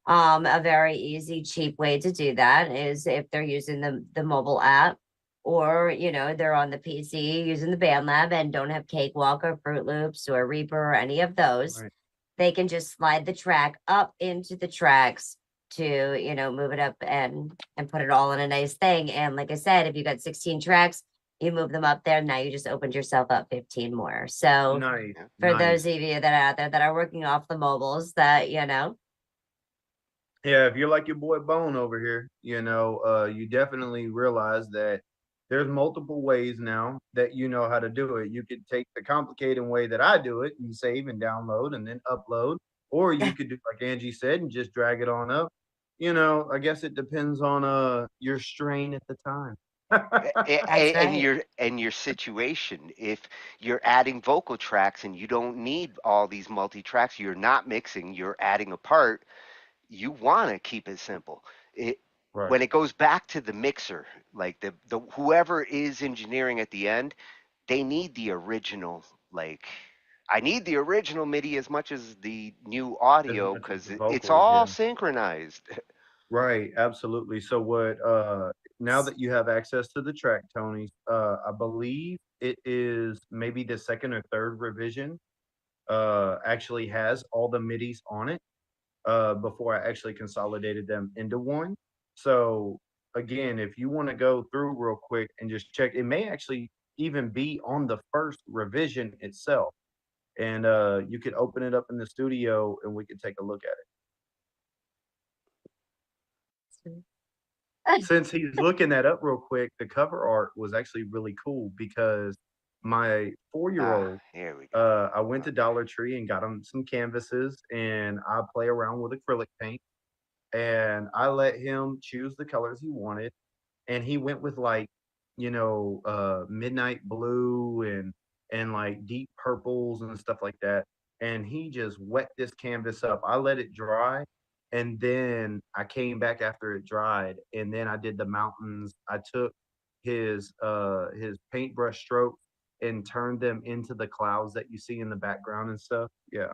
A very easy, cheap way to do that is if they're using the mobile app, or they're on the PC using the BandLab and don't have Cakewalk or Fruit Loops or Reaper or any of those. Right. They can just slide the track up into the tracks to, you know, move it up and put it all in a nice thing. And like I said, if you got 16 tracks, you move them up there. Now you just opened yourself up 15 more. So Nice. for Nice. those of you that are out there that are working off the mobiles, that, you know, Yeah, if you're like your boy Bone over here, you know, you definitely realize that there's multiple ways now that you know how to do it. You could take the complicated way that I do it and save and download and then upload, or you could do like Angie said and just drag it on up. You know, I guess it depends on your strain at the time. that's right. And your situation. If you're adding vocal tracks and you don't need all these multi tracks, you're not mixing, you're adding a part, you want to keep it simple. It Right. When it goes back to the mixer, like the whoever is engineering at the end, they need the original. Like, I need the original MIDI as much as the new As audio much as because the it's vocals, all yeah. synchronized. Right, absolutely. So what now that you have access to the track, Tony, I believe it is maybe the second or third revision actually has all the MIDIs on it before I actually consolidated them into one. So again, if you want to go through real quick and just check, it may actually even be on the first revision itself. And you could open it up in the studio and we could take a look at it. Since he's looking that up real quick, the cover art was actually really cool because my 4-year-old, Here we go. I went to Dollar Tree and got him some canvases and I play around with acrylic paint and I let him choose the colors he wanted. And he went with like, you know, midnight blue and like deep purples and stuff like that. And he just wet this canvas up. I let it dry and then I came back after it dried and then I did the mountains. I took his paintbrush stroke and turned them into the clouds that you see in the background and stuff. Yeah.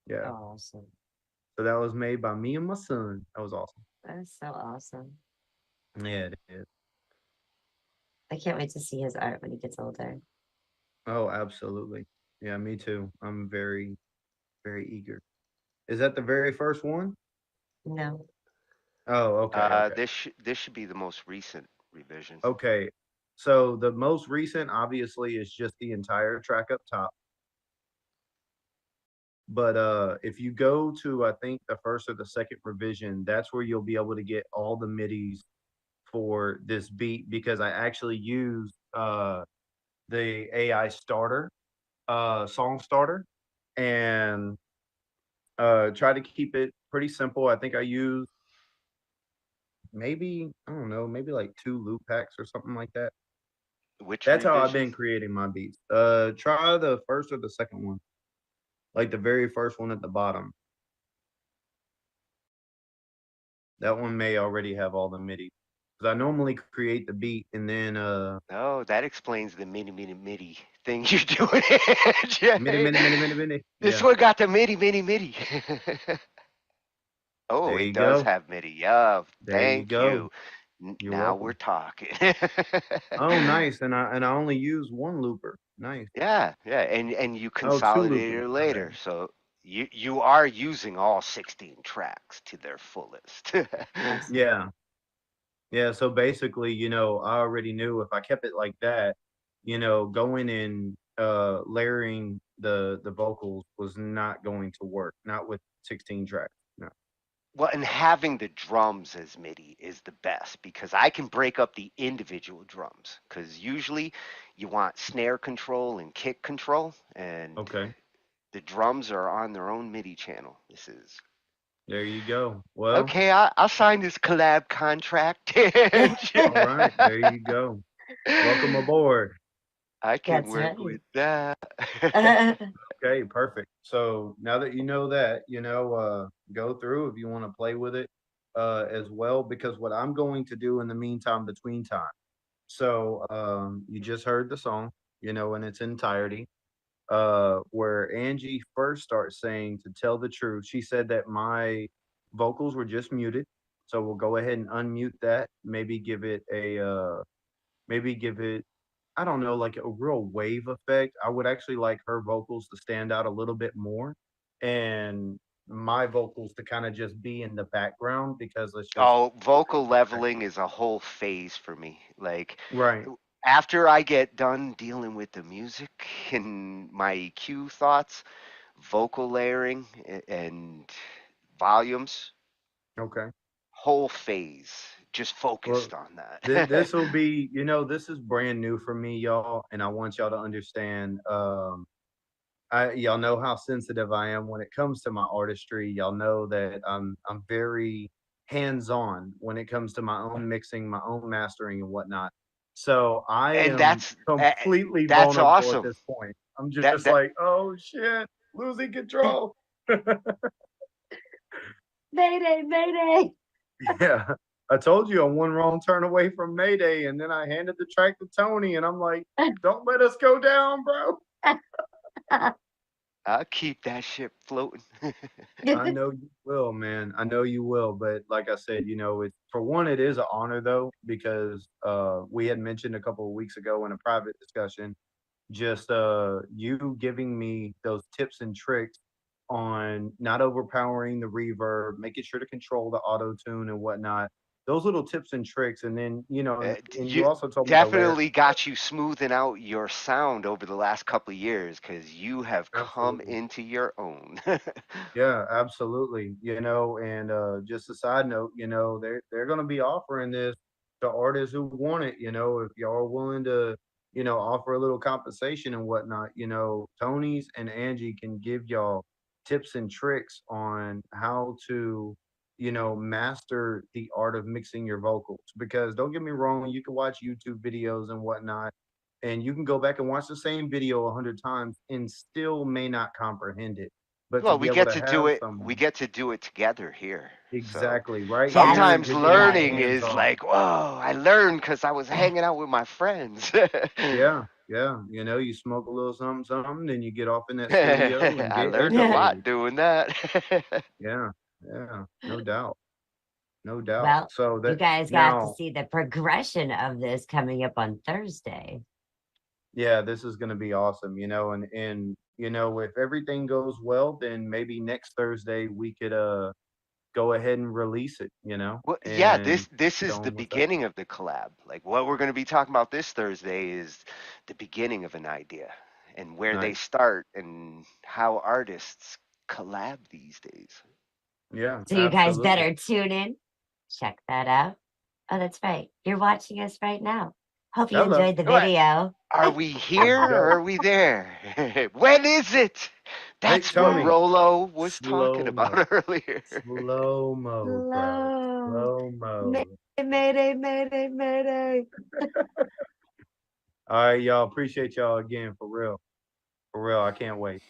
Yeah. Awesome. So that was made by me and my son. That was awesome. That's so awesome. Yeah, it is. I can't wait to see his art when he gets older. Oh, absolutely. Yeah, me too. I'm very, very eager. Is that the very first one? No. Oh, okay, okay. This should be the most recent revision. Okay. So the most recent obviously is just the entire track up top. But if you go to I think the first or the second revision, that's where you'll be able to get all the MIDIs for this beat because I actually used the AI starter, song starter, and try to keep it pretty simple. I think I used maybe, I don't know, maybe like 2 loop packs or something like that. Which That's how I've revision? been creating my beats. Try the first or the second one. Like the very first one at the bottom. That one may already have all the MIDI. Because I normally create the beat and then Oh, that explains the MIDI thing you're doing. MIDI. This Yeah. one got the MIDI. Oh, There it you does go. have MIDI. Yeah, There you thank go. you. You're Now we're welcome. talking. Oh, nice. And I only use one looper. Nice. Yeah, and you Oh, 2 consolidate loopers. it My later, bad. so you are using all 16 tracks to their fullest. Yeah. Yeah, so basically, you know, I already knew if I kept it like that, you know, going and layering the vocals was not going to work, not with 16 tracks. No. Well, and having the drums as MIDI is the best because I can break up the individual drums because usually you want snare control and kick control, and Okay. the drums are on their own MIDI channel. This is There you go. Well, okay. I'll sign this collab contract. all right. There you go. Welcome aboard. I can That's work right. with that. Okay, perfect. So now that you know that, you know, go through if you want to play with it as well, because what I'm going to do in the meantime, between time. So you just heard the song, you know, in its entirety, where Angie first starts saying to tell the truth. She said that my vocals were just muted. So we'll go ahead and unmute that. Maybe give it, I don't know, like a real wave effect. I would actually like her vocals to stand out a little bit more and my vocals to kind of just be in the background because it's just Oh, vocal leveling is a whole phase for me. Like right. after I get done dealing with the music and my EQ thoughts, vocal layering and volumes, Okay. whole phase, just Well, focused on this that. will be, this is brand new for me, y'all, and I want y'all to understand. Y'all know how sensitive I am when it comes to my artistry. Y'all know that I'm very hands-on when it comes to my own mixing, my own mastering, and whatnot. So I And am completely that's vulnerable at awesome. this point. I'm That just that like, oh shit, losing control. Mayday, mayday. Yeah. I told you I'm one wrong turn away from Mayday, and then I handed the track to Tony, and I'm like, don't let us go down, bro. I'll keep that ship floating. I know you will, man. I know you will. But like I said, it's for one, it is an honor though, because we had mentioned a couple of weeks ago in a private discussion, just you giving me those tips and tricks on not overpowering the reverb, making sure to control the auto tune and whatnot. Those little tips and tricks, and then and you You also told me to layer. definitely got you smoothing out your sound over the last couple of years because you have come Absolutely. into your own. Yeah, absolutely. And just a side note, they're gonna be offering this to artists who want it. If y'all are willing to, offer a little compensation and whatnot, Tony's and Angie can give y'all tips and tricks on how to, master the art of mixing your vocals. Because don't get me wrong, you can watch YouTube videos and whatnot, and you can go back and watch the same video 100 times and still may not comprehend it, but to Well, be able to have we someone get to do it together here. So exactly right here, That's sometimes you're getting right. learning hands is on. like, whoa, I learned because I was hanging out with my friends. Yeah, yeah. You smoke a little something, something, then you get off in that studio and I get learned a lot educated. doing that. Yeah, yeah, no doubt, no doubt. Well, So you that guys got to now, see the progression of this coming up on Thursday. yeah, this is going to be awesome. And if everything goes well, then maybe next Thursday we could go ahead and release it. Well, yeah, And this get is the on with that. beginning of the collab. Like what we're going to be talking about this Thursday is the beginning of an idea and where they Nice. start and how artists collab these days. Yeah, So you guys absolutely. better tune in. Check that out. Oh, that's right. You're watching us right now. Hope you Hello. enjoyed the What? video. Are we Let's here or go. are we there? When is it? Hey, That's what Tony. Rollo was talking Slow about mo. earlier. Slow mo, bro. Hello. Slow mo. Mayday, mayday, mayday. All right, y'all. Appreciate y'all again, for real. For real. I can't wait.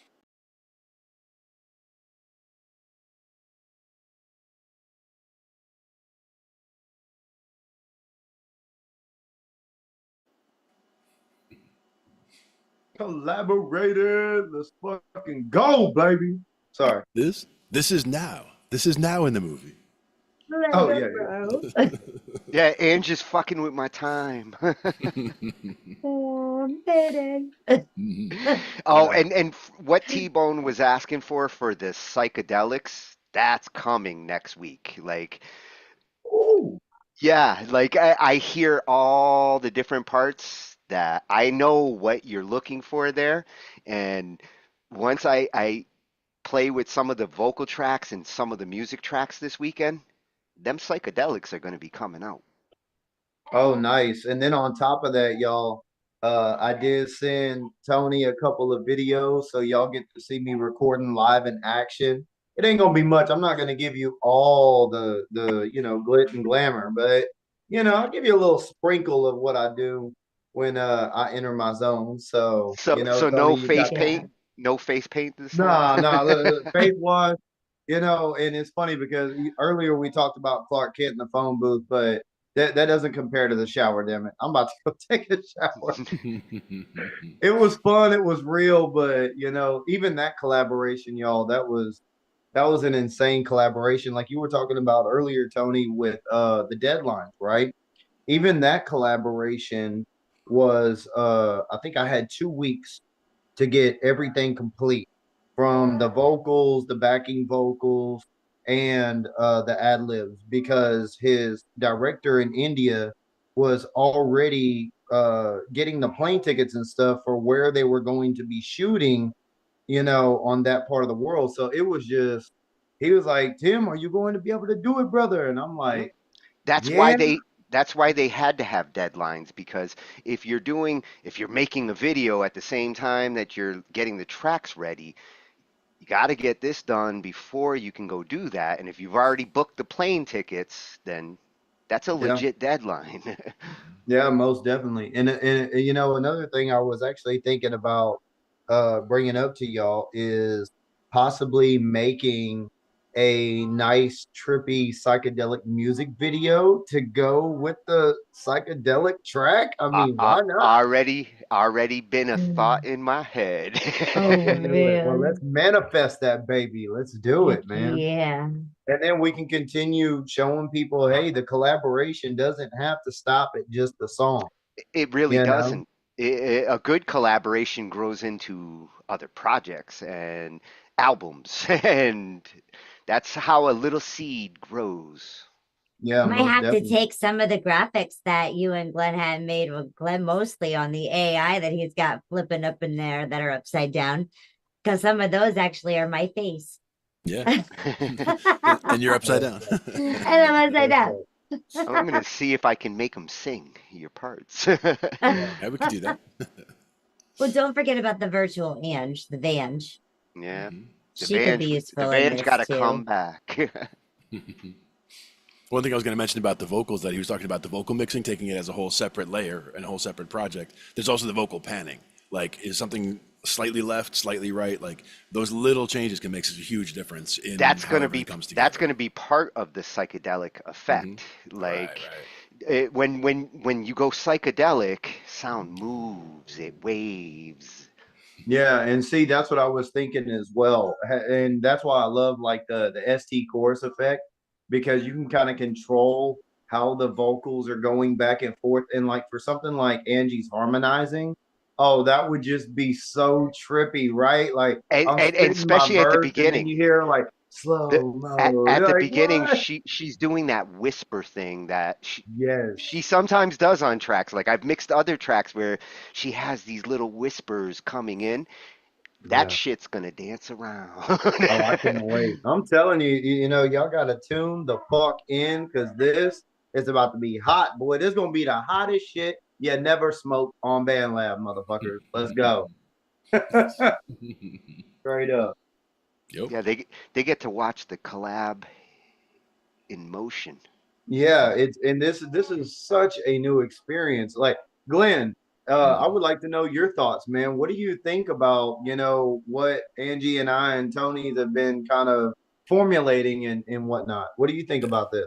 Collaborated. Let's fucking go, baby. Sorry. This is now. This is now in the movie. Oh, yeah. Yeah, and just fucking with my time. Oh, mayday. Oh, Yeah. and what T-Bone was asking for the psychedelics, that's coming next week. Like, Ooh. yeah, like I hear all the different parts that I know what you're looking for there. And once I play with some of the vocal tracks and some of the music tracks this weekend, them psychedelics are going to be coming out. Oh, nice. And then on top of that, y'all, I did send Tony a couple of videos, so y'all get to see me recording live in action. It ain't gonna be much. I'm not gonna give you all the glit and glamour, but I'll give you a little sprinkle of what I do when I enter my zone. So, So Tony, no you got face Yeah. paint, no face paint this time. nah, look, faith wise, and it's funny because earlier we talked about Clark Kent in the phone booth, but that doesn't compare to the shower, damn it. I'm about to go take a shower. It was fun, it was real, but even that collaboration, y'all, that was an insane collaboration. Like you were talking about earlier, Tony, with the deadlines, right? Even that collaboration was I think I had 2 weeks to get everything complete. from the vocals, the backing vocals, and the ad libs, because his director in India was already getting the plane tickets and stuff for where they were going to be shooting, on that part of the world. So it was just, he was like, Tim, are you going to be able to do it, brother? And I'm Yep. like, That's why yeah, they had to have deadlines, because if you're making the video at the same time that you're getting the tracks ready, you got to get this done before you can go do that. And if you've already booked the plane tickets, then that's a yeah. legit deadline. Yeah, most definitely. And another thing I was actually thinking about bringing up to y'all is possibly making a nice trippy psychedelic music video to go with the psychedelic track. I mean, why not? Already been a thought Mm. in my head. Oh Do it. Well, let's man. manifest that baby. Let's do Heck it, man. yeah. And then we can continue showing people, hey, the collaboration doesn't have to stop at just the song, It really you know? doesn't. A good collaboration grows into other projects and albums, and that's how a little seed grows. Yeah, Might most have to definitely. take some of the graphics that you and Glenn had made with Glenn mostly on the AI that he's got flipping up in there that are upside down, because some of those actually are my face. Yeah. And And you're upside down. I'm upside down. I'm gonna see if I can make them sing your parts. Yeah, we could do that. Well, don't forget about the virtual Ange, the Vange. Yeah, She could be The useful in Vange this got to come too. back. One thing I was going to mention about the vocals, that he was talking about the vocal mixing, taking it as a whole separate layer and a whole separate project. There's also the vocal panning. Like, is something slightly left, slightly right? Like, those little changes can make such a huge difference in how everything comes together. That's gonna be part of the psychedelic effect. Right, Like right. when you go psychedelic, sound moves, it waves. Yeah, and see, that's what I was thinking as well. And that's why I love like the ST chorus effect, because you can kind of control how the vocals are going back and forth. And like for something like Angie's harmonizing, oh, that would just be so trippy, right? Like I'm And spitting my especially at the verse and then beginning. you hear like The slow mo. at You're the like, beginning, what? she's doing that whisper thing that she Yes. sometimes does on tracks. Like I've mixed other tracks where she has these little whispers coming in. That Yeah. shit's gonna dance around. Oh, I can't wait. I'm telling you, y'all got to tune the fuck in, because this is about to be hot, boy. This is going to be the hottest shit you never smoked on Band Lab, motherfuckers. Let's go. Straight up. Yep. Yeah, they get to watch the collab in motion. Yeah, and this is such a new experience. Like Glenn, I would like to know your thoughts, man. What do you think about, what Angie and I and Tony have been kind of formulating and whatnot? What do you think about this?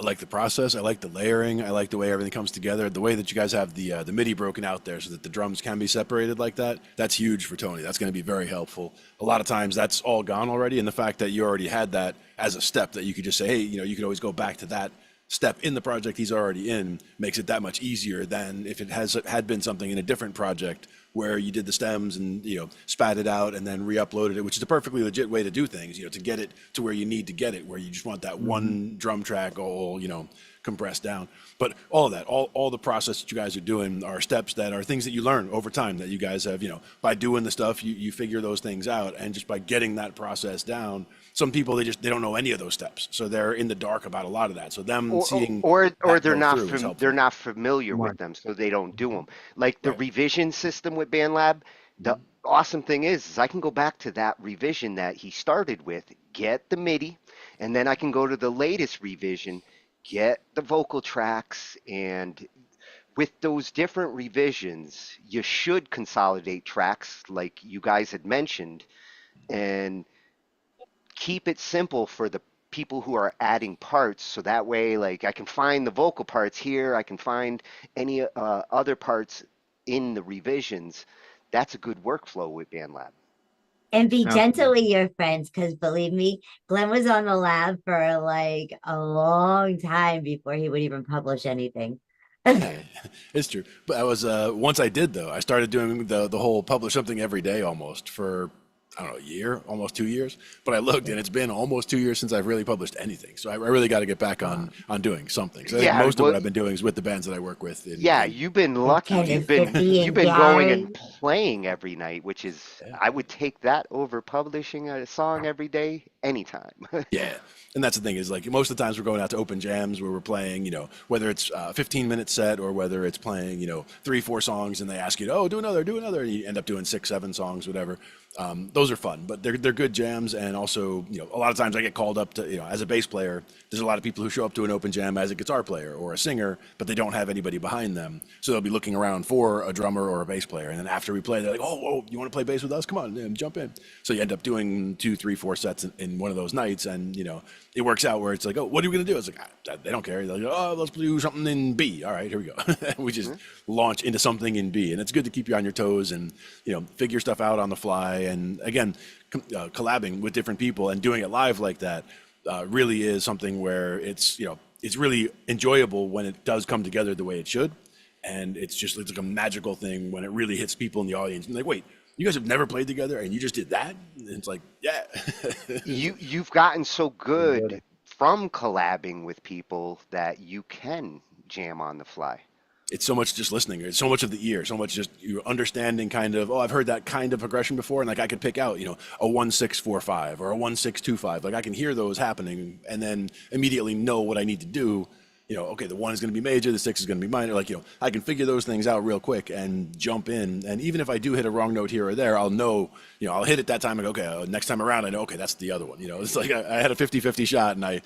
I like the process. I like the layering. I like the way everything comes together. The way that you guys have the MIDI broken out there so that the drums can be separated like that. That's huge for Tony. That's going to be very helpful. A lot of times that's all gone already, and the fact that you already had that as a step that you could just say, hey, you could always go back to that step in the project he's already in, makes it that much easier than if it had been something in a different project where you did the stems and spat it out and then re-uploaded it, which is a perfectly legit way to do things, to get it to where you need to get it, where you just want that one drum track all compressed down. But all of that, all the process that you guys are doing are steps that are things that you learn over time, that you guys have, by doing the stuff, you figure those things out. And just by getting that process down, some people, they don't know any of those steps, so they're in the dark about a lot of that. So them seeing Or that they're go not through is helpful. they're not familiar with them, so they don't do them. Like the Right. revision system with BandLab, the awesome thing is I can go back to that revision that he started with, get the MIDI, and then I can go to the latest revision, get the vocal tracks, and with those different revisions, you should consolidate tracks like you guys had mentioned, and keep it simple for the people who are adding parts, so that way like I can find the vocal parts here, I can find any other parts in the revisions. That's a good workflow with BandLab. And be gentle Absolutely. with your friends, because believe me, Glenn was on the lab for like a long time before he would even publish anything. Yeah, it's true. But I was once I did though, I started doing the whole publish something every day almost for I don't know, a year, almost 2 years. But I looked, and it's been almost 2 years since I've really published anything. So I really got to get back on doing something. So I think Yeah, most of well, what I've been doing is with the bands that I work with. yeah, you've been lucky. Kind of You've been Zippy you've and been going Gary. and playing every night, which is I would take that over publishing a song every day anytime. Yeah, and that's the thing is like most of the times we're going out to open jams where we're playing, whether it's a 15-minute set or whether it's playing, 3-4 songs, and they ask you, oh, do another, and you end up doing 6-7 songs, whatever. Those are fun, but they're good jams, and also, a lot of times I get called up to, as a bass player, there's a lot of people who show up to an open jam as a guitar player or a singer, but they don't have anybody behind them, so they'll be looking around for a drummer or a bass player, and then after we play, they're like, oh, you want to play bass with us? Come on, jump in. So you end up doing 2, 3, 4 sets in one of those nights, and it works out where it's like, oh, what are we gonna do? It's like they don't care. They're like, oh, let's do something in B. All right, here we go. We just launch into something in B, and it's good to keep you on your toes and figure stuff out on the fly. And again, collabing with different people and doing it live like that really is something where it's really enjoyable when it does come together the way it should, and it's like a magical thing when it really hits people in the audience. And like, wait, you guys have never played together and you just did that? And it's like, yeah. You've gotten so good from collabing with people that you can jam on the fly. It's so much just listening. It's so much of the ear, so much just you understanding kind of, oh, I've heard that kind of progression before. And like I could pick out, a 1-6-4-5 or a 1-6-2-5. Like I can hear those happening and then immediately know what I need to do. Okay, the 1 is going to be major, the 6 is going to be minor. Like, I can figure those things out real quick and jump in. And even if I do hit a wrong note here or there, I'll know, I'll hit it that time and go, okay, next time around, I know, okay, that's the other one. It's like I had a 50-50 shot and I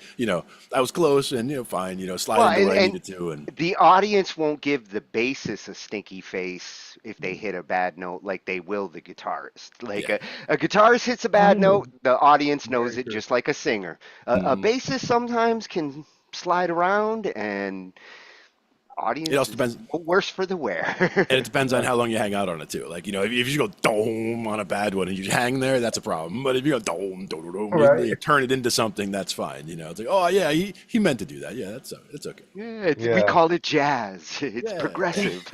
was close and, fine, slide into where I needed to. And the audience won't give the bassist a stinky face if they hit a bad note like they will the guitarist. Like a guitarist hits a bad note, the audience knows it just like a singer. A bassist sometimes can slide around, and audience it also depends. Worse for the wear. And it depends on how long you hang out on it too. Like, if you go dome on a bad one and you hang there, that's a problem. But if you go dome, you turn it into something, that's fine. It's like, oh yeah, he meant to do that. Yeah, that's okay. Yeah, we call it jazz. It's progressive.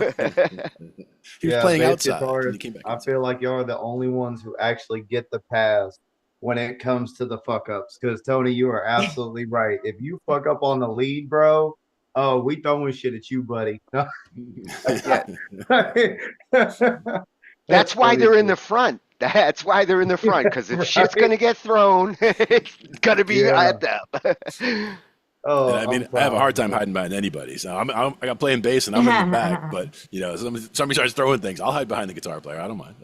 He was playing bass outside. guitarists, And he came back I inside. feel like y'all are the only ones who actually get the pass when it comes to the fuck ups. Because Tony, you are absolutely right. If you fuck up on the lead, bro, oh, we throwing shit at you, buddy. That's why they're in the front. That's why they're in the front. Because if shit's gonna get thrown, it's gonna be at them. Oh, and I have a hard time hiding behind anybody. So I got playing bass and I'm in the back. But somebody starts throwing things, I'll hide behind the guitar player. I don't mind.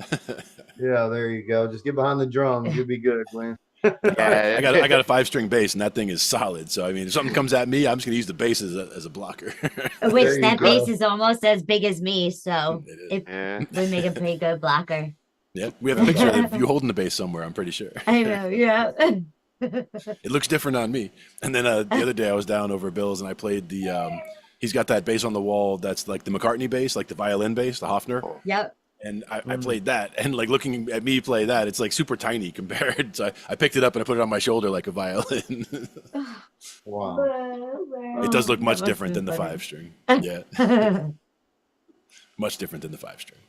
Yeah, there you go. Just get behind the drums. You'll be good, Glenn. I got a 5-string bass and that thing is solid. So if something comes at me, I'm just gonna use the bass as a blocker. Which that bass is almost as big as me, so it would make a pretty good blocker. Yeah, we have a picture of you holding the bass somewhere. I'm pretty sure. I know. Yeah. It looks different on me. And then the other day I was down over Bill's and I played the. He's got that bass on the wall that's like the McCartney bass, like the violin bass, the Hofner. Yep. And I played that, and like looking at me play that, it's like super tiny compared. So I picked it up and I put it on my shoulder like a violin. Wow. It does look much different than the 5-string. Yeah. Much different than the 5-string.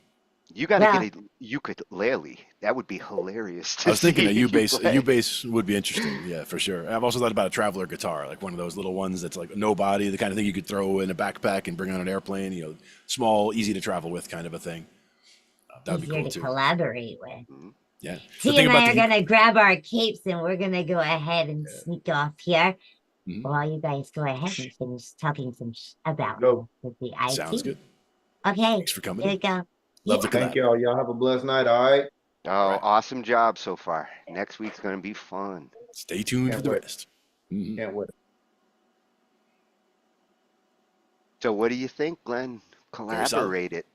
You gotta get a ukulele. That would be hilarious. I was thinking a U-bass would be interesting. Yeah, for sure. I've also thought about a traveler guitar, like one of those little ones that's like no body, the kind of thing you could throw in a backpack and bring on an airplane. Small, easy to travel with, kind of a thing. That would be cool too. Collaborate with. Yeah. T and I are gonna grab our capes and we're gonna go ahead and sneak off here. While you guys go ahead and finish talking some about the IT. Sounds good. Okay. Thanks for coming. There you go. Love the collab. Thank y'all. Y'all have a blessed night. All right. Oh, awesome job so far. Next week's gonna be fun. Stay tuned for the rest. Can't wait. So what do you think, Glenn? Collaborate it.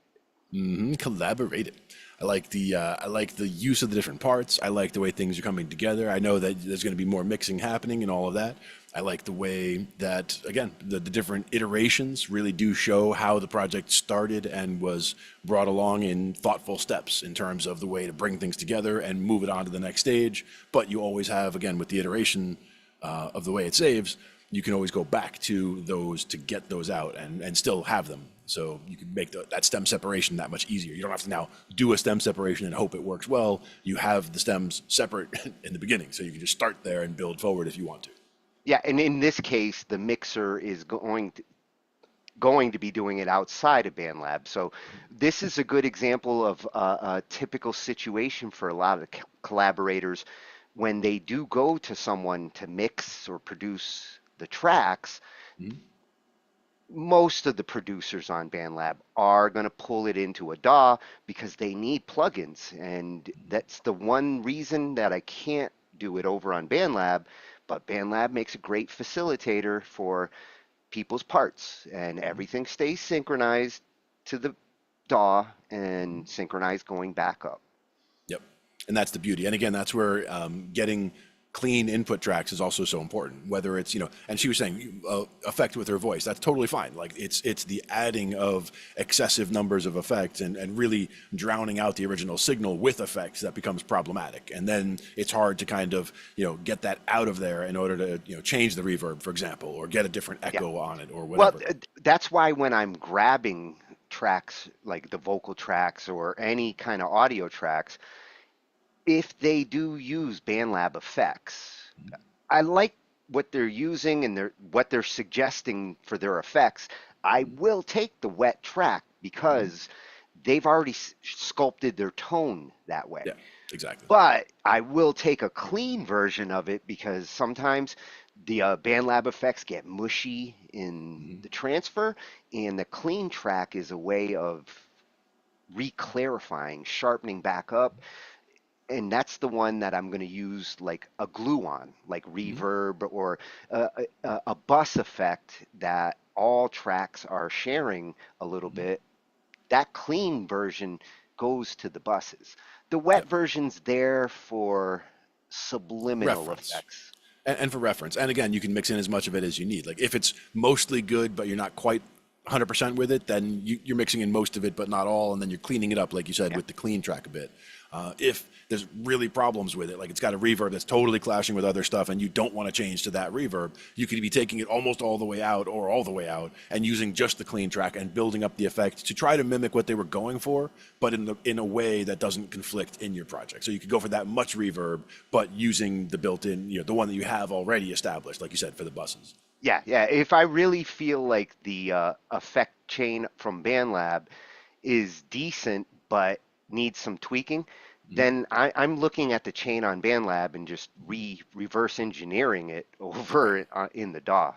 Collaborate it. I like the use of the different parts. I like the way things are coming together. I know that there's going to be more mixing happening and all of that. I like the way that, again, the different iterations really do show how the project started and was brought along in thoughtful steps in terms of the way to bring things together and move it on to the next stage. But you always have, again, with the iteration of the way it saves, you can always go back to those to get those out and still have them So you can make that stem separation that much easier. You don't have to now do a stem separation and hope it works well. You have the stems separate in the beginning, so you can just start there and build forward if you want to. Yeah, and in this case, the mixer is going to be doing it outside of BandLab. So this is a good example of a typical situation for a lot of collaborators when they do go to someone to mix or produce the tracks. Most of the producers on BandLab are going to pull it into a DAW because they need plugins, and that's the one reason that I can't do it over on BandLab. But BandLab makes a great facilitator for people's parts, and everything stays synchronized to the DAW and synchronized going back up. Yep. And that's the beauty. And again, that's where getting clean input tracks is also so important, whether it's, and she was saying effect with her voice, that's totally fine. Like it's the adding of excessive numbers of effects and really drowning out the original signal with effects that becomes problematic. And then it's hard to kind of, get that out of there in order to, change the reverb, for example, or get a different echo on it or whatever. Well, that's why when I'm grabbing tracks, like the vocal tracks or any kind of audio tracks, if they do use BandLab effects, I like what they're using and what they're suggesting for their effects. I will take the wet track because they've already sculpted their tone that way. Yeah, exactly. But I will take a clean version of it because sometimes the BandLab effects get mushy in the transfer, and the clean track is a way of re-clarifying, sharpening back up. And that's the one that I'm going to use like a glue on, like reverb or a bus effect that all tracks are sharing a little bit. That clean version goes to the buses. The wet version's there for subliminal effects. And for reference. And again, you can mix in as much of it as you need. Like if it's mostly good, but you're not quite 100% with it, then you're mixing in most of it, but not all. And then you're cleaning it up, like you said, with the clean track a bit. If there's really problems with it, like it's got a reverb that's totally clashing with other stuff and you don't want to change to that reverb, you could be taking it almost all the way out or all the way out and using just the clean track and building up the effect to try to mimic what they were going for, but in a way that doesn't conflict in your project. So you could go for that much reverb, but using the built-in, the one that you have already established, like you said, for the buses. Yeah. If I really feel like the effect chain from BandLab is decent but needs some tweaking, then I'm looking at the chain on BandLab and just reverse engineering it over in the DAW.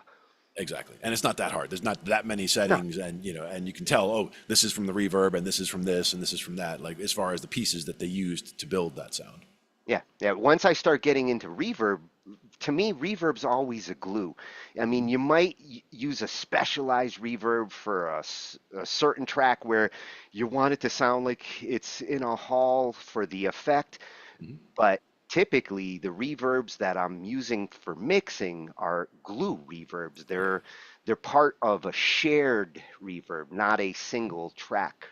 Exactly. And it's not that hard. There's not that many settings, and you can tell, oh, this is from the reverb and this is from this and this is from that, like as far as the pieces that they used to build that sound. Yeah. Once I start getting into reverb, to me, reverb's always a glue. I mean, you might use a specialized reverb for a certain track where you want it to sound like it's in a hall for the effect, but typically the reverbs that I'm using for mixing are glue reverbs. They're part of a shared reverb, not a single track.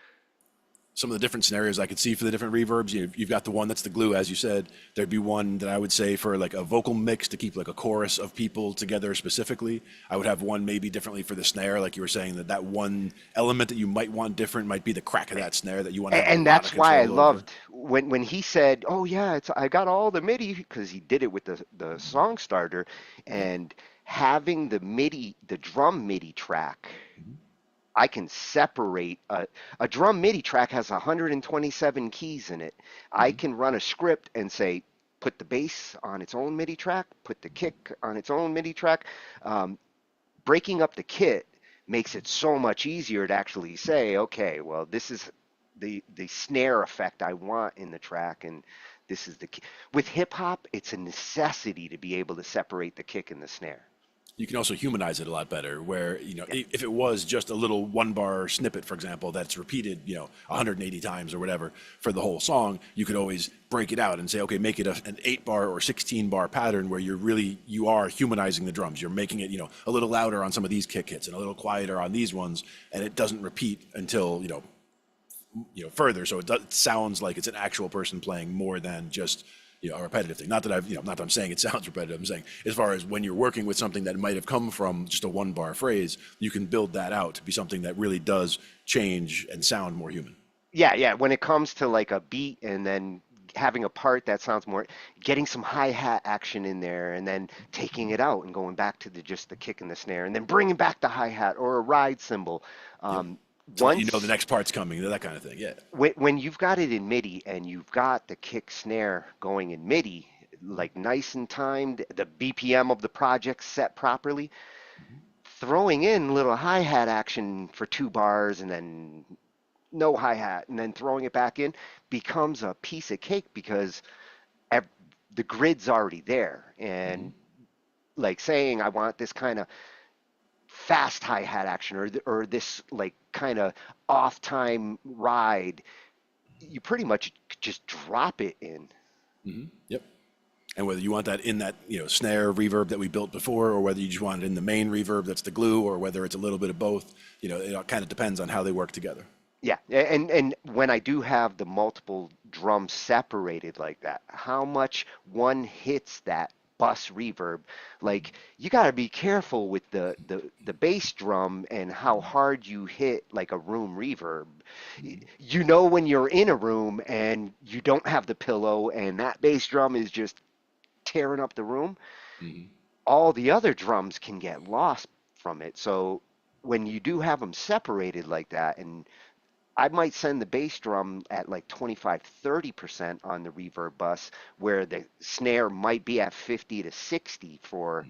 Some of the different scenarios I could see for the different reverbs, you've got the one that's the glue, as you said. There'd be one that I would say for like a vocal mix to keep like a chorus of people together specifically. I would have one maybe differently for the snare, like you were saying, that one element that you might want different might be the crack of that snare that you want to have. And that's why I loved when he said, oh yeah, I got all the MIDI, because he did it with the song starter, and having the drum MIDI track, I can separate a drum MIDI track has 127 keys in it. I can run a script and say, put the bass on its own MIDI track, put the kick on its own MIDI track. Breaking up the kit makes it so much easier to actually say, okay, well, this is the snare effect I want in the track, and this is the key. With hip hop, it's a necessity to be able to separate the kick and the snare. You can also humanize it a lot better, where, if it was just a little 1-bar snippet, for example, that's repeated, 180 times or whatever for the whole song, you could always break it out and say, okay, make it an 8-bar or 16-bar pattern where you are humanizing the drums. You're making it, a little louder on some of these kick hits and a little quieter on these ones, and it doesn't repeat until, further. So it sounds like it's an actual person playing more than just, a repetitive thing. Not that not that I'm saying it sounds repetitive. I'm saying as far as when you're working with something that might have come from just a 1-bar phrase, you can build that out to be something that really does change and sound more human. Yeah. When it comes to like a beat and then having a part that sounds more, getting some hi-hat action in there and then taking it out and going back to just the kick and the snare and then bringing back the hi-hat or a ride cymbal. To let you know the next part's coming, that kind of thing. Yeah. When you've got it in MIDI and you've got the kick snare going in MIDI, like nice and timed, the BPM of the project set properly, throwing in little hi-hat action for 2 bars and then no hi-hat and then throwing it back in becomes a piece of cake because the grid's already there. And like saying, I want this kind of fast hi-hat action or this like kind of off time ride, you pretty much just drop it in. Yep. And whether you want that in that snare reverb that we built before, or whether you just want it in the main reverb that's the glue, or whether it's a little bit of both, it kind of depends on how they work together. Yeah, and when I do have the multiple drums separated like that, how much one hits that bus reverb, like you got to be careful with the bass drum and how hard you hit like a room reverb. When you're in a room and you don't have the pillow and that bass drum is just tearing up the room, all the other drums can get lost from it. So when you do have them separated like that, and I might send the bass drum at like 25-30% on the reverb bus, where the snare might be at 50 to 60 for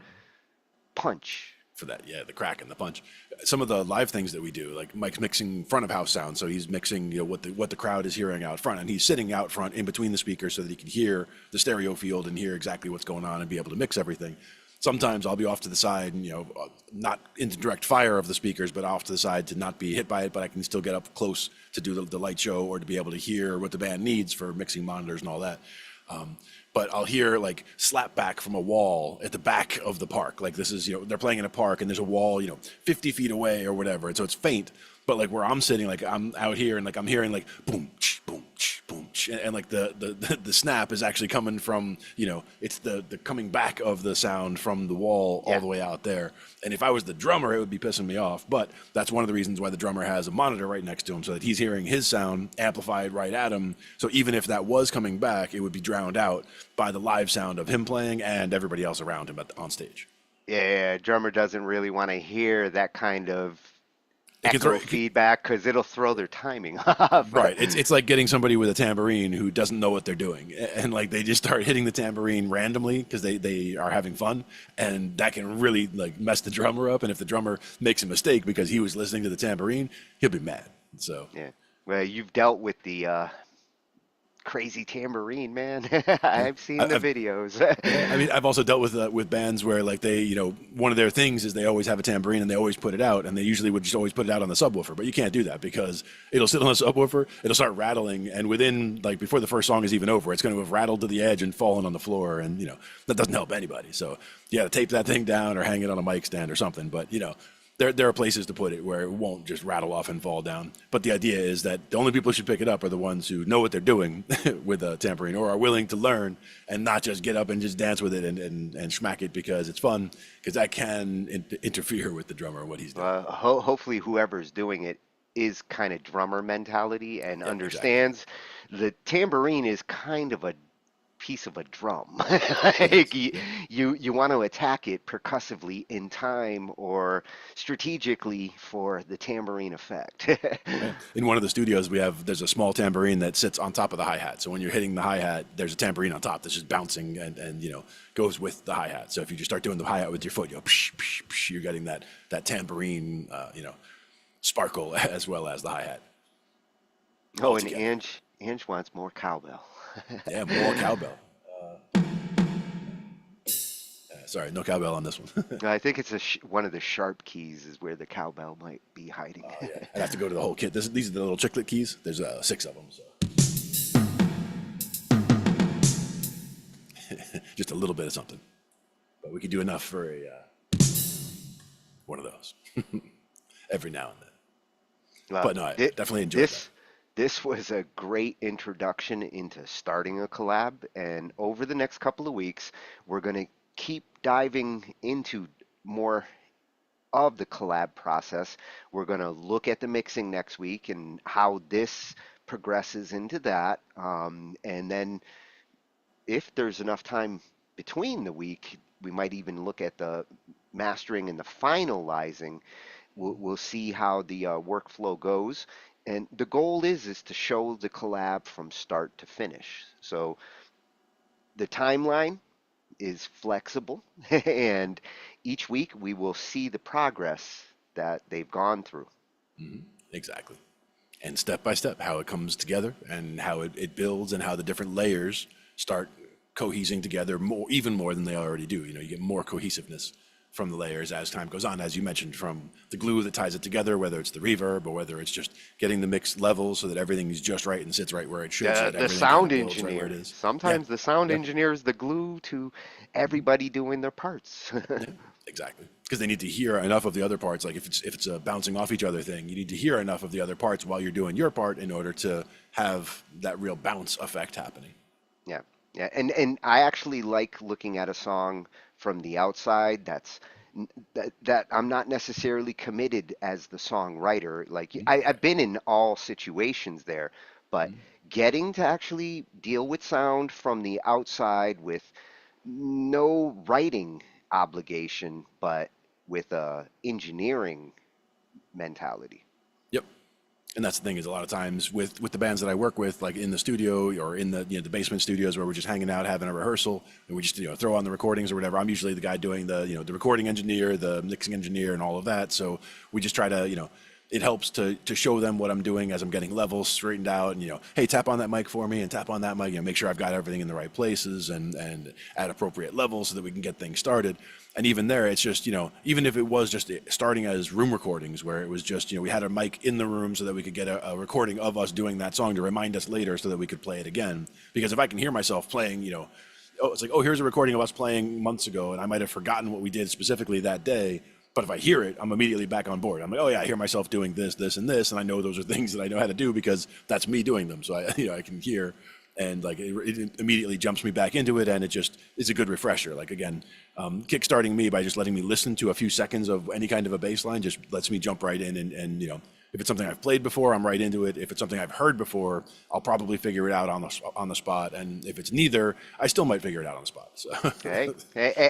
punch. For that, yeah, the crack and the punch. Some of the live things that we do, like Mike's mixing front of house sound, so he's mixing what the crowd is hearing out front, and he's sitting out front in between the speakers so that he can hear the stereo field and hear exactly what's going on and be able to mix everything. Sometimes I'll be off to the side and, not into direct fire of the speakers, but off to the side to not be hit by it, but I can still get up close to do the light show or to be able to hear what the band needs for mixing monitors and all that. But I'll hear like slap back from a wall at the back of the park. Like this is, they're playing in a park and there's a wall, 50 feet away or whatever. And so it's faint, but like where I'm sitting, like I'm out here and like I'm hearing like boom, ch, boom, ch, boom, ch, and like the snap is actually coming from, it's the coming back of the sound from the wall all the way out there. And if I was the drummer, it would be pissing me off. But that's one of the reasons why the drummer has a monitor right next to him, so that he's hearing his sound amplified right at him. So even if that was coming back, it would be drowned out by the live sound of him playing and everybody else around him on stage. Yeah, drummer doesn't really want to hear that kind of echo feedback because it'll throw their timing off. Right. It's like getting somebody with a tambourine who doesn't know what they're doing, and like they just start hitting the tambourine randomly because they are having fun, and that can really like mess the drummer up. And if the drummer makes a mistake because he was listening to the tambourine, he'll be mad. So yeah, well, you've dealt with the crazy tambourine, man. I've seen the videos. I mean, I've also dealt with bands where like they, one of their things is they always have a tambourine and they always put it out, and they usually would just always put it out on the subwoofer. But you can't do that because it'll sit on the subwoofer, it'll start rattling, and within like before the first song is even over, it's going to have rattled to the edge and fallen on the floor, and that doesn't help anybody. So you got to tape that thing down or hang it on a mic stand or something. But there are places to put it where it won't just rattle off and fall down. But the idea is that the only people who should pick it up are the ones who know what they're doing with a tambourine or are willing to learn and not just get up and just dance with it and smack it because it's fun, because that can interfere with the drummer and what he's doing. Hopefully whoever's doing it is kind of drummer mentality and understands the tambourine is kind of a piece of a drum. Like you want to attack it percussively in time or strategically for the tambourine effect. In one of the studios there's a small tambourine that sits on top of the hi-hat, so when you're hitting the hi-hat there's a tambourine on top that's just bouncing and goes with the hi-hat. So if you just start doing the hi-hat with your foot, psh, psh, psh, you're getting that tambourine sparkle as well as the hi-hat. Oh, and Ange wants more cowbell. Yeah, more cowbell. Sorry, no cowbell on this one. I think it's one of the sharp keys is where the cowbell might be hiding. Yeah. I'd have to go to the whole kit. These are the little chiclet keys. There's 6 of them. So. Just a little bit of something. But we could do enough for one of those every now and then. But no, I definitely enjoy that. this was a great introduction into starting a collab. And over the next couple of weeks, we're going to keep diving into more of the collab process. We're going to look at the mixing next week and how this progresses into that. And then if there's enough time between the week, we might even look at the mastering and the finalizing. We'll see how the workflow goes. And the goal is to show the collab from start to finish. So the timeline is flexible, and each week we will see the progress that they've gone through. Exactly. And step by step, how it comes together and how it builds and how the different layers start cohesing together even more than they already do. You know, you get more cohesiveness from the layers as time goes on, as you mentioned, from the glue that ties it together, whether it's the reverb or whether it's just getting the mix level so that everything is just right and sits right where it should. So that The everything sound kind of builds right engineer. where it is. Sometimes the sound engineer is the glue to everybody doing their parts. Exactly, because they need to hear enough of the other parts. Like if it's a bouncing off each other thing, you need to hear enough of the other parts while you're doing your part in order to have that real bounce effect happening. Yeah, yeah, and I actually like looking at a song from the outside. That I'm not necessarily committed as the songwriter. Like I've been in all situations there, but getting to actually deal with sound from the outside with no writing obligation, but with a engineering mentality. Yep. And that's the thing is a lot of times with the bands that I work with, like in the studio or in the the basement studios where we're just hanging out having a rehearsal and we just throw on the recordings or whatever. I'm usually the guy doing the the recording engineer, the mixing engineer, and all of that. So we just try to it helps to show them what I'm doing as I'm getting levels straightened out and hey, tap on that mic for me and tap on that mic, make sure I've got everything in the right places and at appropriate levels so that we can get things started. And even there, it's just, even if it was just starting as room recordings where it was just, we had a mic in the room so that we could get a recording of us doing that song to remind us later so that we could play it again. Because if I can hear myself playing, it's like, oh, here's a recording of us playing months ago and I might have forgotten what we did specifically that day. But if I hear it, I'm immediately back on board. I'm like, oh yeah, I hear myself doing this, this, and this, and I know those are things that I know how to do because that's me doing them. So I can hear, and like it immediately jumps me back into it, and it just is a good refresher. Like again, kickstarting me by just letting me listen to a few seconds of any kind of a bass line just lets me jump right in, and if it's something I've played before, I'm right into it. If it's something I've heard before, I'll probably figure it out on the spot. And if it's neither, I still might figure it out on the spot. So. Okay,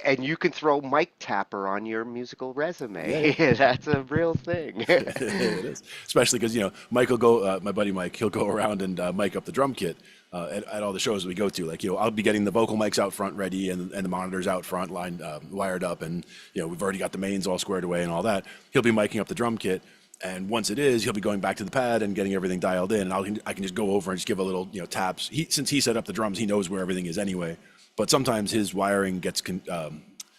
and you can throw Mike Tapper on your musical resume. Yeah. That's a real thing. It is, especially because Mike will go. My buddy Mike, he'll go around and mic up the drum kit at all the shows that we go to. Like I'll be getting the vocal mics out front ready and the monitors out front wired up, and we've already got the mains all squared away and all that. He'll be miking up the drum kit. And once it is, he'll be going back to the pad and getting everything dialed in. And I can just go over and just give a little, taps. Since he set up the drums, he knows where everything is anyway. But sometimes his wiring gets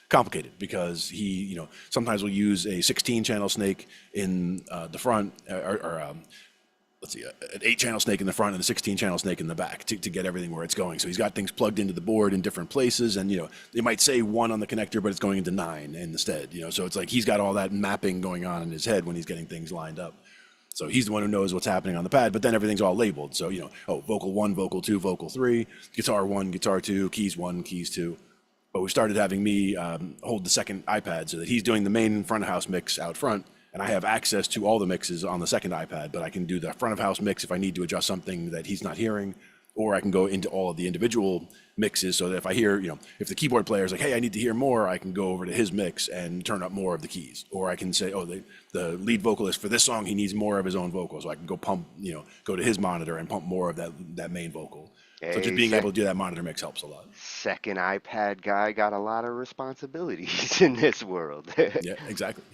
complicated because he, sometimes we'll use a 16-channel snake in the front, or let's see, an 8-channel snake in the front and a 16-channel snake in the back to get everything where it's going. So he's got things plugged into the board in different places, and they might say 1 on the connector, but it's going into 9 instead. So it's like he's got all that mapping going on in his head when he's getting things lined up. So he's the one who knows what's happening on the pad, but then everything's all labeled. So vocal 1, vocal 2, vocal 3, guitar 1, guitar 2, keys 1, keys 2. But we started having me hold the second iPad so that he's doing the main front of house mix out front. And I have access to all the mixes on the second iPad, but I can do the front of house mix if I need to adjust something that he's not hearing, or I can go into all of the individual mixes so that if I hear, if the keyboard player is like, hey, I need to hear more, I can go over to his mix and turn up more of the keys. Or I can say, oh, the lead vocalist for this song, he needs more of his own vocal. So I can go pump, go to his monitor and pump more of that main vocal. So just being able to do that monitor mix helps a lot. Second iPad guy got a lot of responsibilities in this world. Yeah, exactly.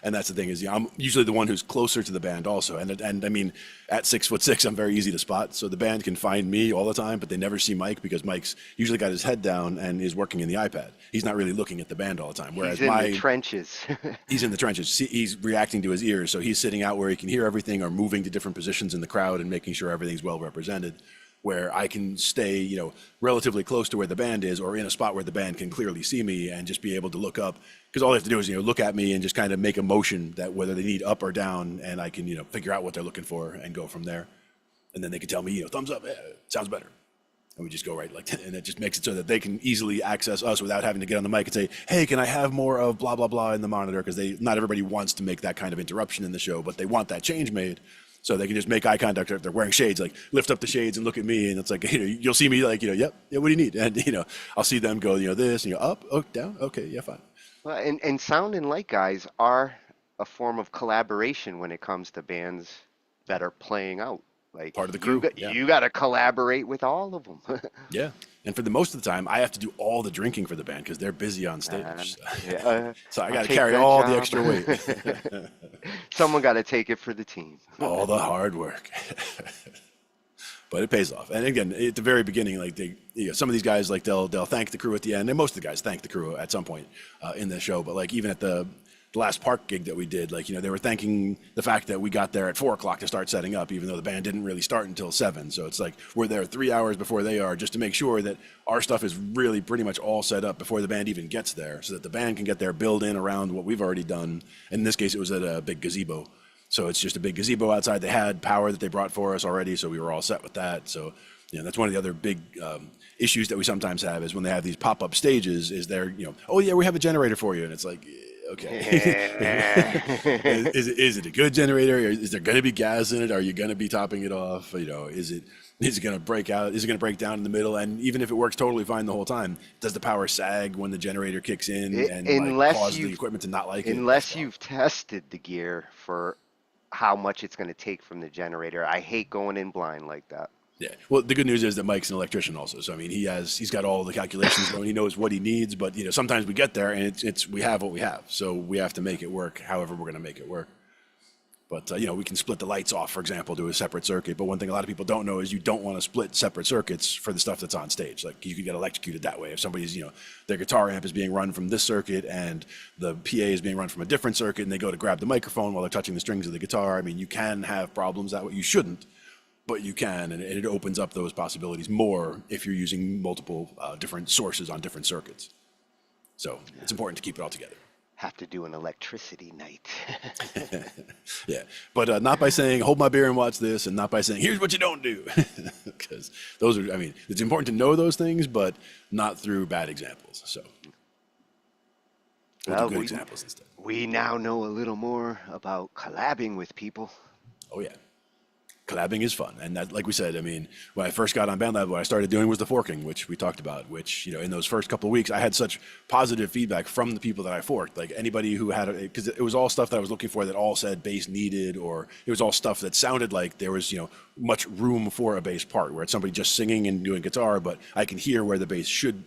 And that's the thing is, I'm usually the one who's closer to the band also. And I mean, at 6'6", I'm very easy to spot. So the band can find me all the time, but they never see Mike because Mike's usually got his head down and is working in the iPad. He's not really looking at the band all the time. Whereas he's in the trenches. He's in the trenches. He's reacting to his ears. So he's sitting out where he can hear everything or moving to different positions in the crowd and making sure everything's well represented. Where I can stay, relatively close to where the band is or in a spot where the band can clearly see me and just be able to look up. Because all they have to do is, look at me and just kind of make a motion that whether they need up or down, and I can, figure out what they're looking for and go from there. And then they can tell me, thumbs up, sounds better. And we just go right like that. And it just makes it so that they can easily access us without having to get on the mic and say, hey, can I have more of blah, blah, blah in the monitor? Because not everybody wants to make that kind of interruption in the show, but they want that change made. So they can just make eye contact if they're wearing shades, like lift up the shades and look at me. And it's like, you'll see me like, yep, yeah, what do you need? And, I'll see them go, this, and up, down, okay, yeah, fine. Well, and sound and light guys are a form of collaboration when it comes to bands that are playing out. Like Part of the crew. You got to collaborate with all of them. Yeah. And for the most of the time, I have to do all the drinking for the band because they're busy on stage. So I got to carry all the extra weight. Someone got to take it for the team. All the hard work. But it pays off. And again, at the very beginning, like some of these guys, like they'll thank the crew at the end, and most of the guys thank the crew at some point in the show. But like even at the last park gig that we did, like they were thanking the fact that we got there at 4:00 to start setting up, even though the band didn't really start until 7. So it's like we're there 3 hours before they are, just to make sure that our stuff is really pretty much all set up before the band even gets there, so that the band can get there, build in around what we've already done. In this case, it was at a big gazebo. So it's just a big gazebo outside. They had power that they brought for us already, so we were all set with that. So that's one of the other big issues that we sometimes have is when they have these pop-up stages. Is they're oh yeah, we have a generator for you, and it's like okay, is it a good generator? Is there going to be gas in it? Are you going to be topping it off? Is it going to break out? Is it going to break down in the middle? And even if it works totally fine the whole time, does the power sag when the generator kicks in and cause the equipment to not like it? Unless you've tested the gear for how much it's going to take from the generator. I hate going in blind like that. Yeah. Well, the good news is that Mike's an electrician also. So, I mean, he's got all the calculations going. He knows what he needs, but, sometimes we get there and we have what we have. So we have to make it work however we're going to make it work. But, we can split the lights off, for example, to a separate circuit. But one thing a lot of people don't know is you don't want to split separate circuits for the stuff that's on stage. Like you could get electrocuted that way. If somebody's, their guitar amp is being run from this circuit and the PA is being run from a different circuit and they go to grab the microphone while they're touching the strings of the guitar. I mean, you can have problems that way. You shouldn't, but you can. And it opens up those possibilities more if you're using multiple different sources on different circuits. So it's important to keep it all together. Have to do an electricity night. Yeah, but not by saying hold my beer and watch this, and not by saying here's what you don't do, because those are, I mean, it's important to know those things, but not through bad examples. So we'll do good examples instead. We now know a little more about collabing with people. Oh yeah. Collabing is fun. And that, like we said, I mean, when I first got on BandLab, what I started doing was the forking, which we talked about, which, in those first couple of weeks, I had such positive feedback from the people that I forked. Like anybody who had because it was all stuff that I was looking for that all said bass needed, or it was all stuff that sounded like there was, much room for a bass part, where it's somebody just singing and doing guitar, but I can hear where the bass should,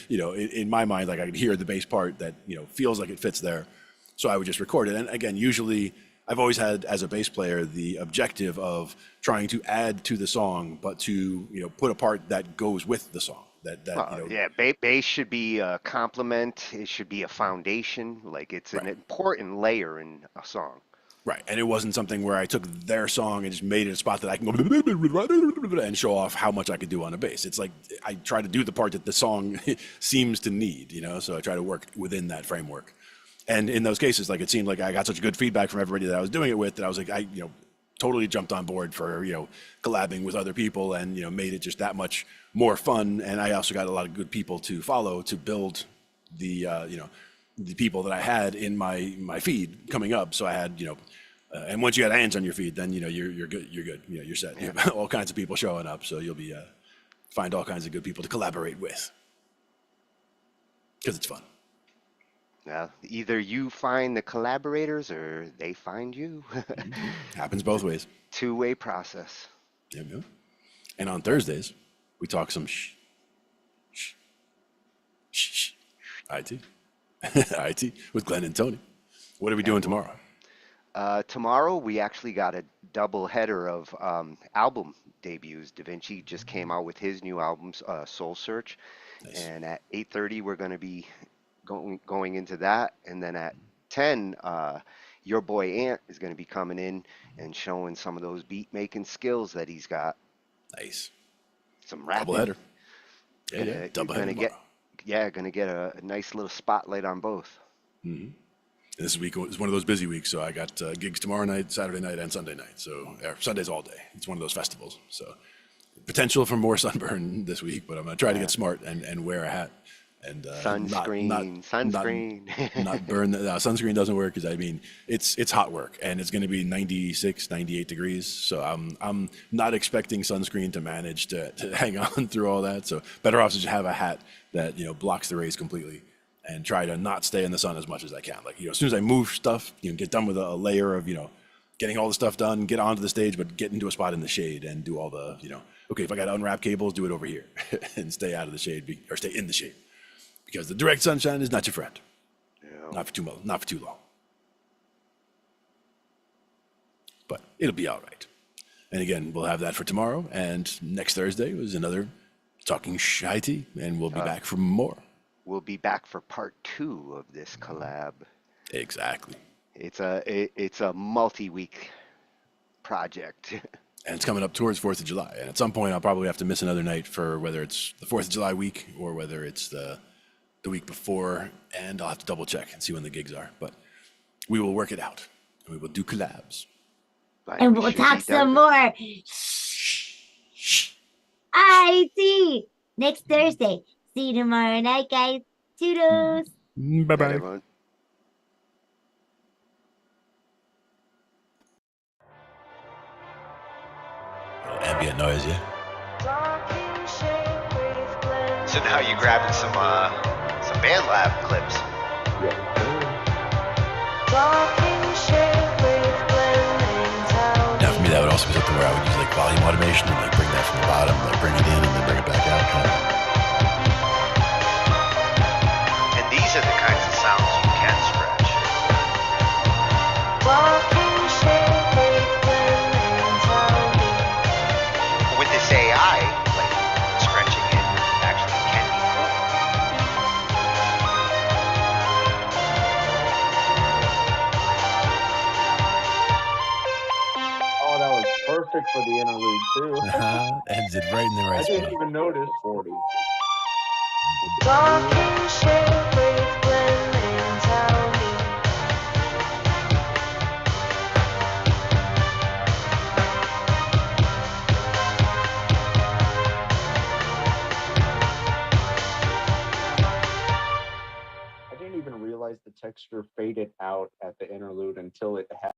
in my mind, like I could hear the bass part that, feels like it fits there. So I would just record it. And again, usually I've always had, as a bass player, the objective of trying to add to the song, but to put a part that goes with the song. Bass should be a complement. It should be a foundation. Like it's an important layer in a song. Right, and it wasn't something where I took their song and just made it a spot that I can go and show off how much I could do on a bass. It's like I try to do the part that the song seems to need. So I try to work within that framework. And in those cases, like it seemed like I got such good feedback from everybody that I was doing it with that I was like, I totally jumped on board for, collabing with other people and, made it just that much more fun. And I also got a lot of good people to follow to build the, the people that I had in my feed coming up. So I had, and once you had hands on your feed, then, you're good, you're set. You have all kinds of people showing up. So you'll be, find all kinds of good people to collaborate with because it's fun. Either you find the collaborators or they find you. Happens both ways. Two-way process. Yeah. And on Thursdays, we talk some IT. IT with Glenn and Tony. What are we doing tomorrow? Tomorrow, we actually got a double header of album debuts. Da Vinci just came out with his new album, Soul Search. Nice. And at 8:30, we're going to be going into that, and then at 10 your boy Ant is going to be coming in and showing some of those beat making skills that he's got. Nice. Some rapping. Double header. Yeah, double header. Gonna get a nice little spotlight on both. Mm-hmm. This week is one of those busy weeks, so I got gigs tomorrow night, Saturday night, and Sunday night. So Sunday's all day. It's one of those festivals. So potential for more sunburn this week, but I'm gonna try to get smart and wear a hat and sunscreen. not burn. Sunscreen doesn't work because I mean it's hot work and it's going to be 96, 98 degrees. So I'm not expecting sunscreen to manage to hang on through all that. So better off to just have a hat that blocks the rays completely. And try to not stay in the sun as much as I can. Like, as soon as I move stuff, get done with a layer of, getting all the stuff done, get onto the stage, but get into a spot in the shade and do all the, okay, if I got to unwrap cables, do it over here and stay out of the shade or stay in the shade. Because the direct sunshine is not your friend. Yeah. Not for too long. But it'll be all right. And again, we'll have that for tomorrow. And next Thursday was another Talkin Shhh I.T. And we'll be back for more. We'll be back for part 2 of this collab. Exactly. It's a multi-week project. And it's coming up towards 4th of July. And at some point, I'll probably have to miss another night for whether it's the 4th of July week or whether it's the week before. And I'll have to double check and see when the gigs are. But we will work it out. And we will do collabs. And we'll talk some more. IT next Thursday. See you tomorrow night, guys. Toodles. Bye-bye. Ambient noise, yeah? So now you're grabbing some BandLab clips. Now for me that would also be something where I would use like volume automation and like bring that from the bottom, like bring it in and then bring it back out. And these are the kinds of sounds you can scratch. With this AI, like scratching it actually can be cool. Oh, that was perfect for the interlude too. Ends it right in the right I didn't spot. even notice 40. I didn't even realize the texture faded out at the interlude until it had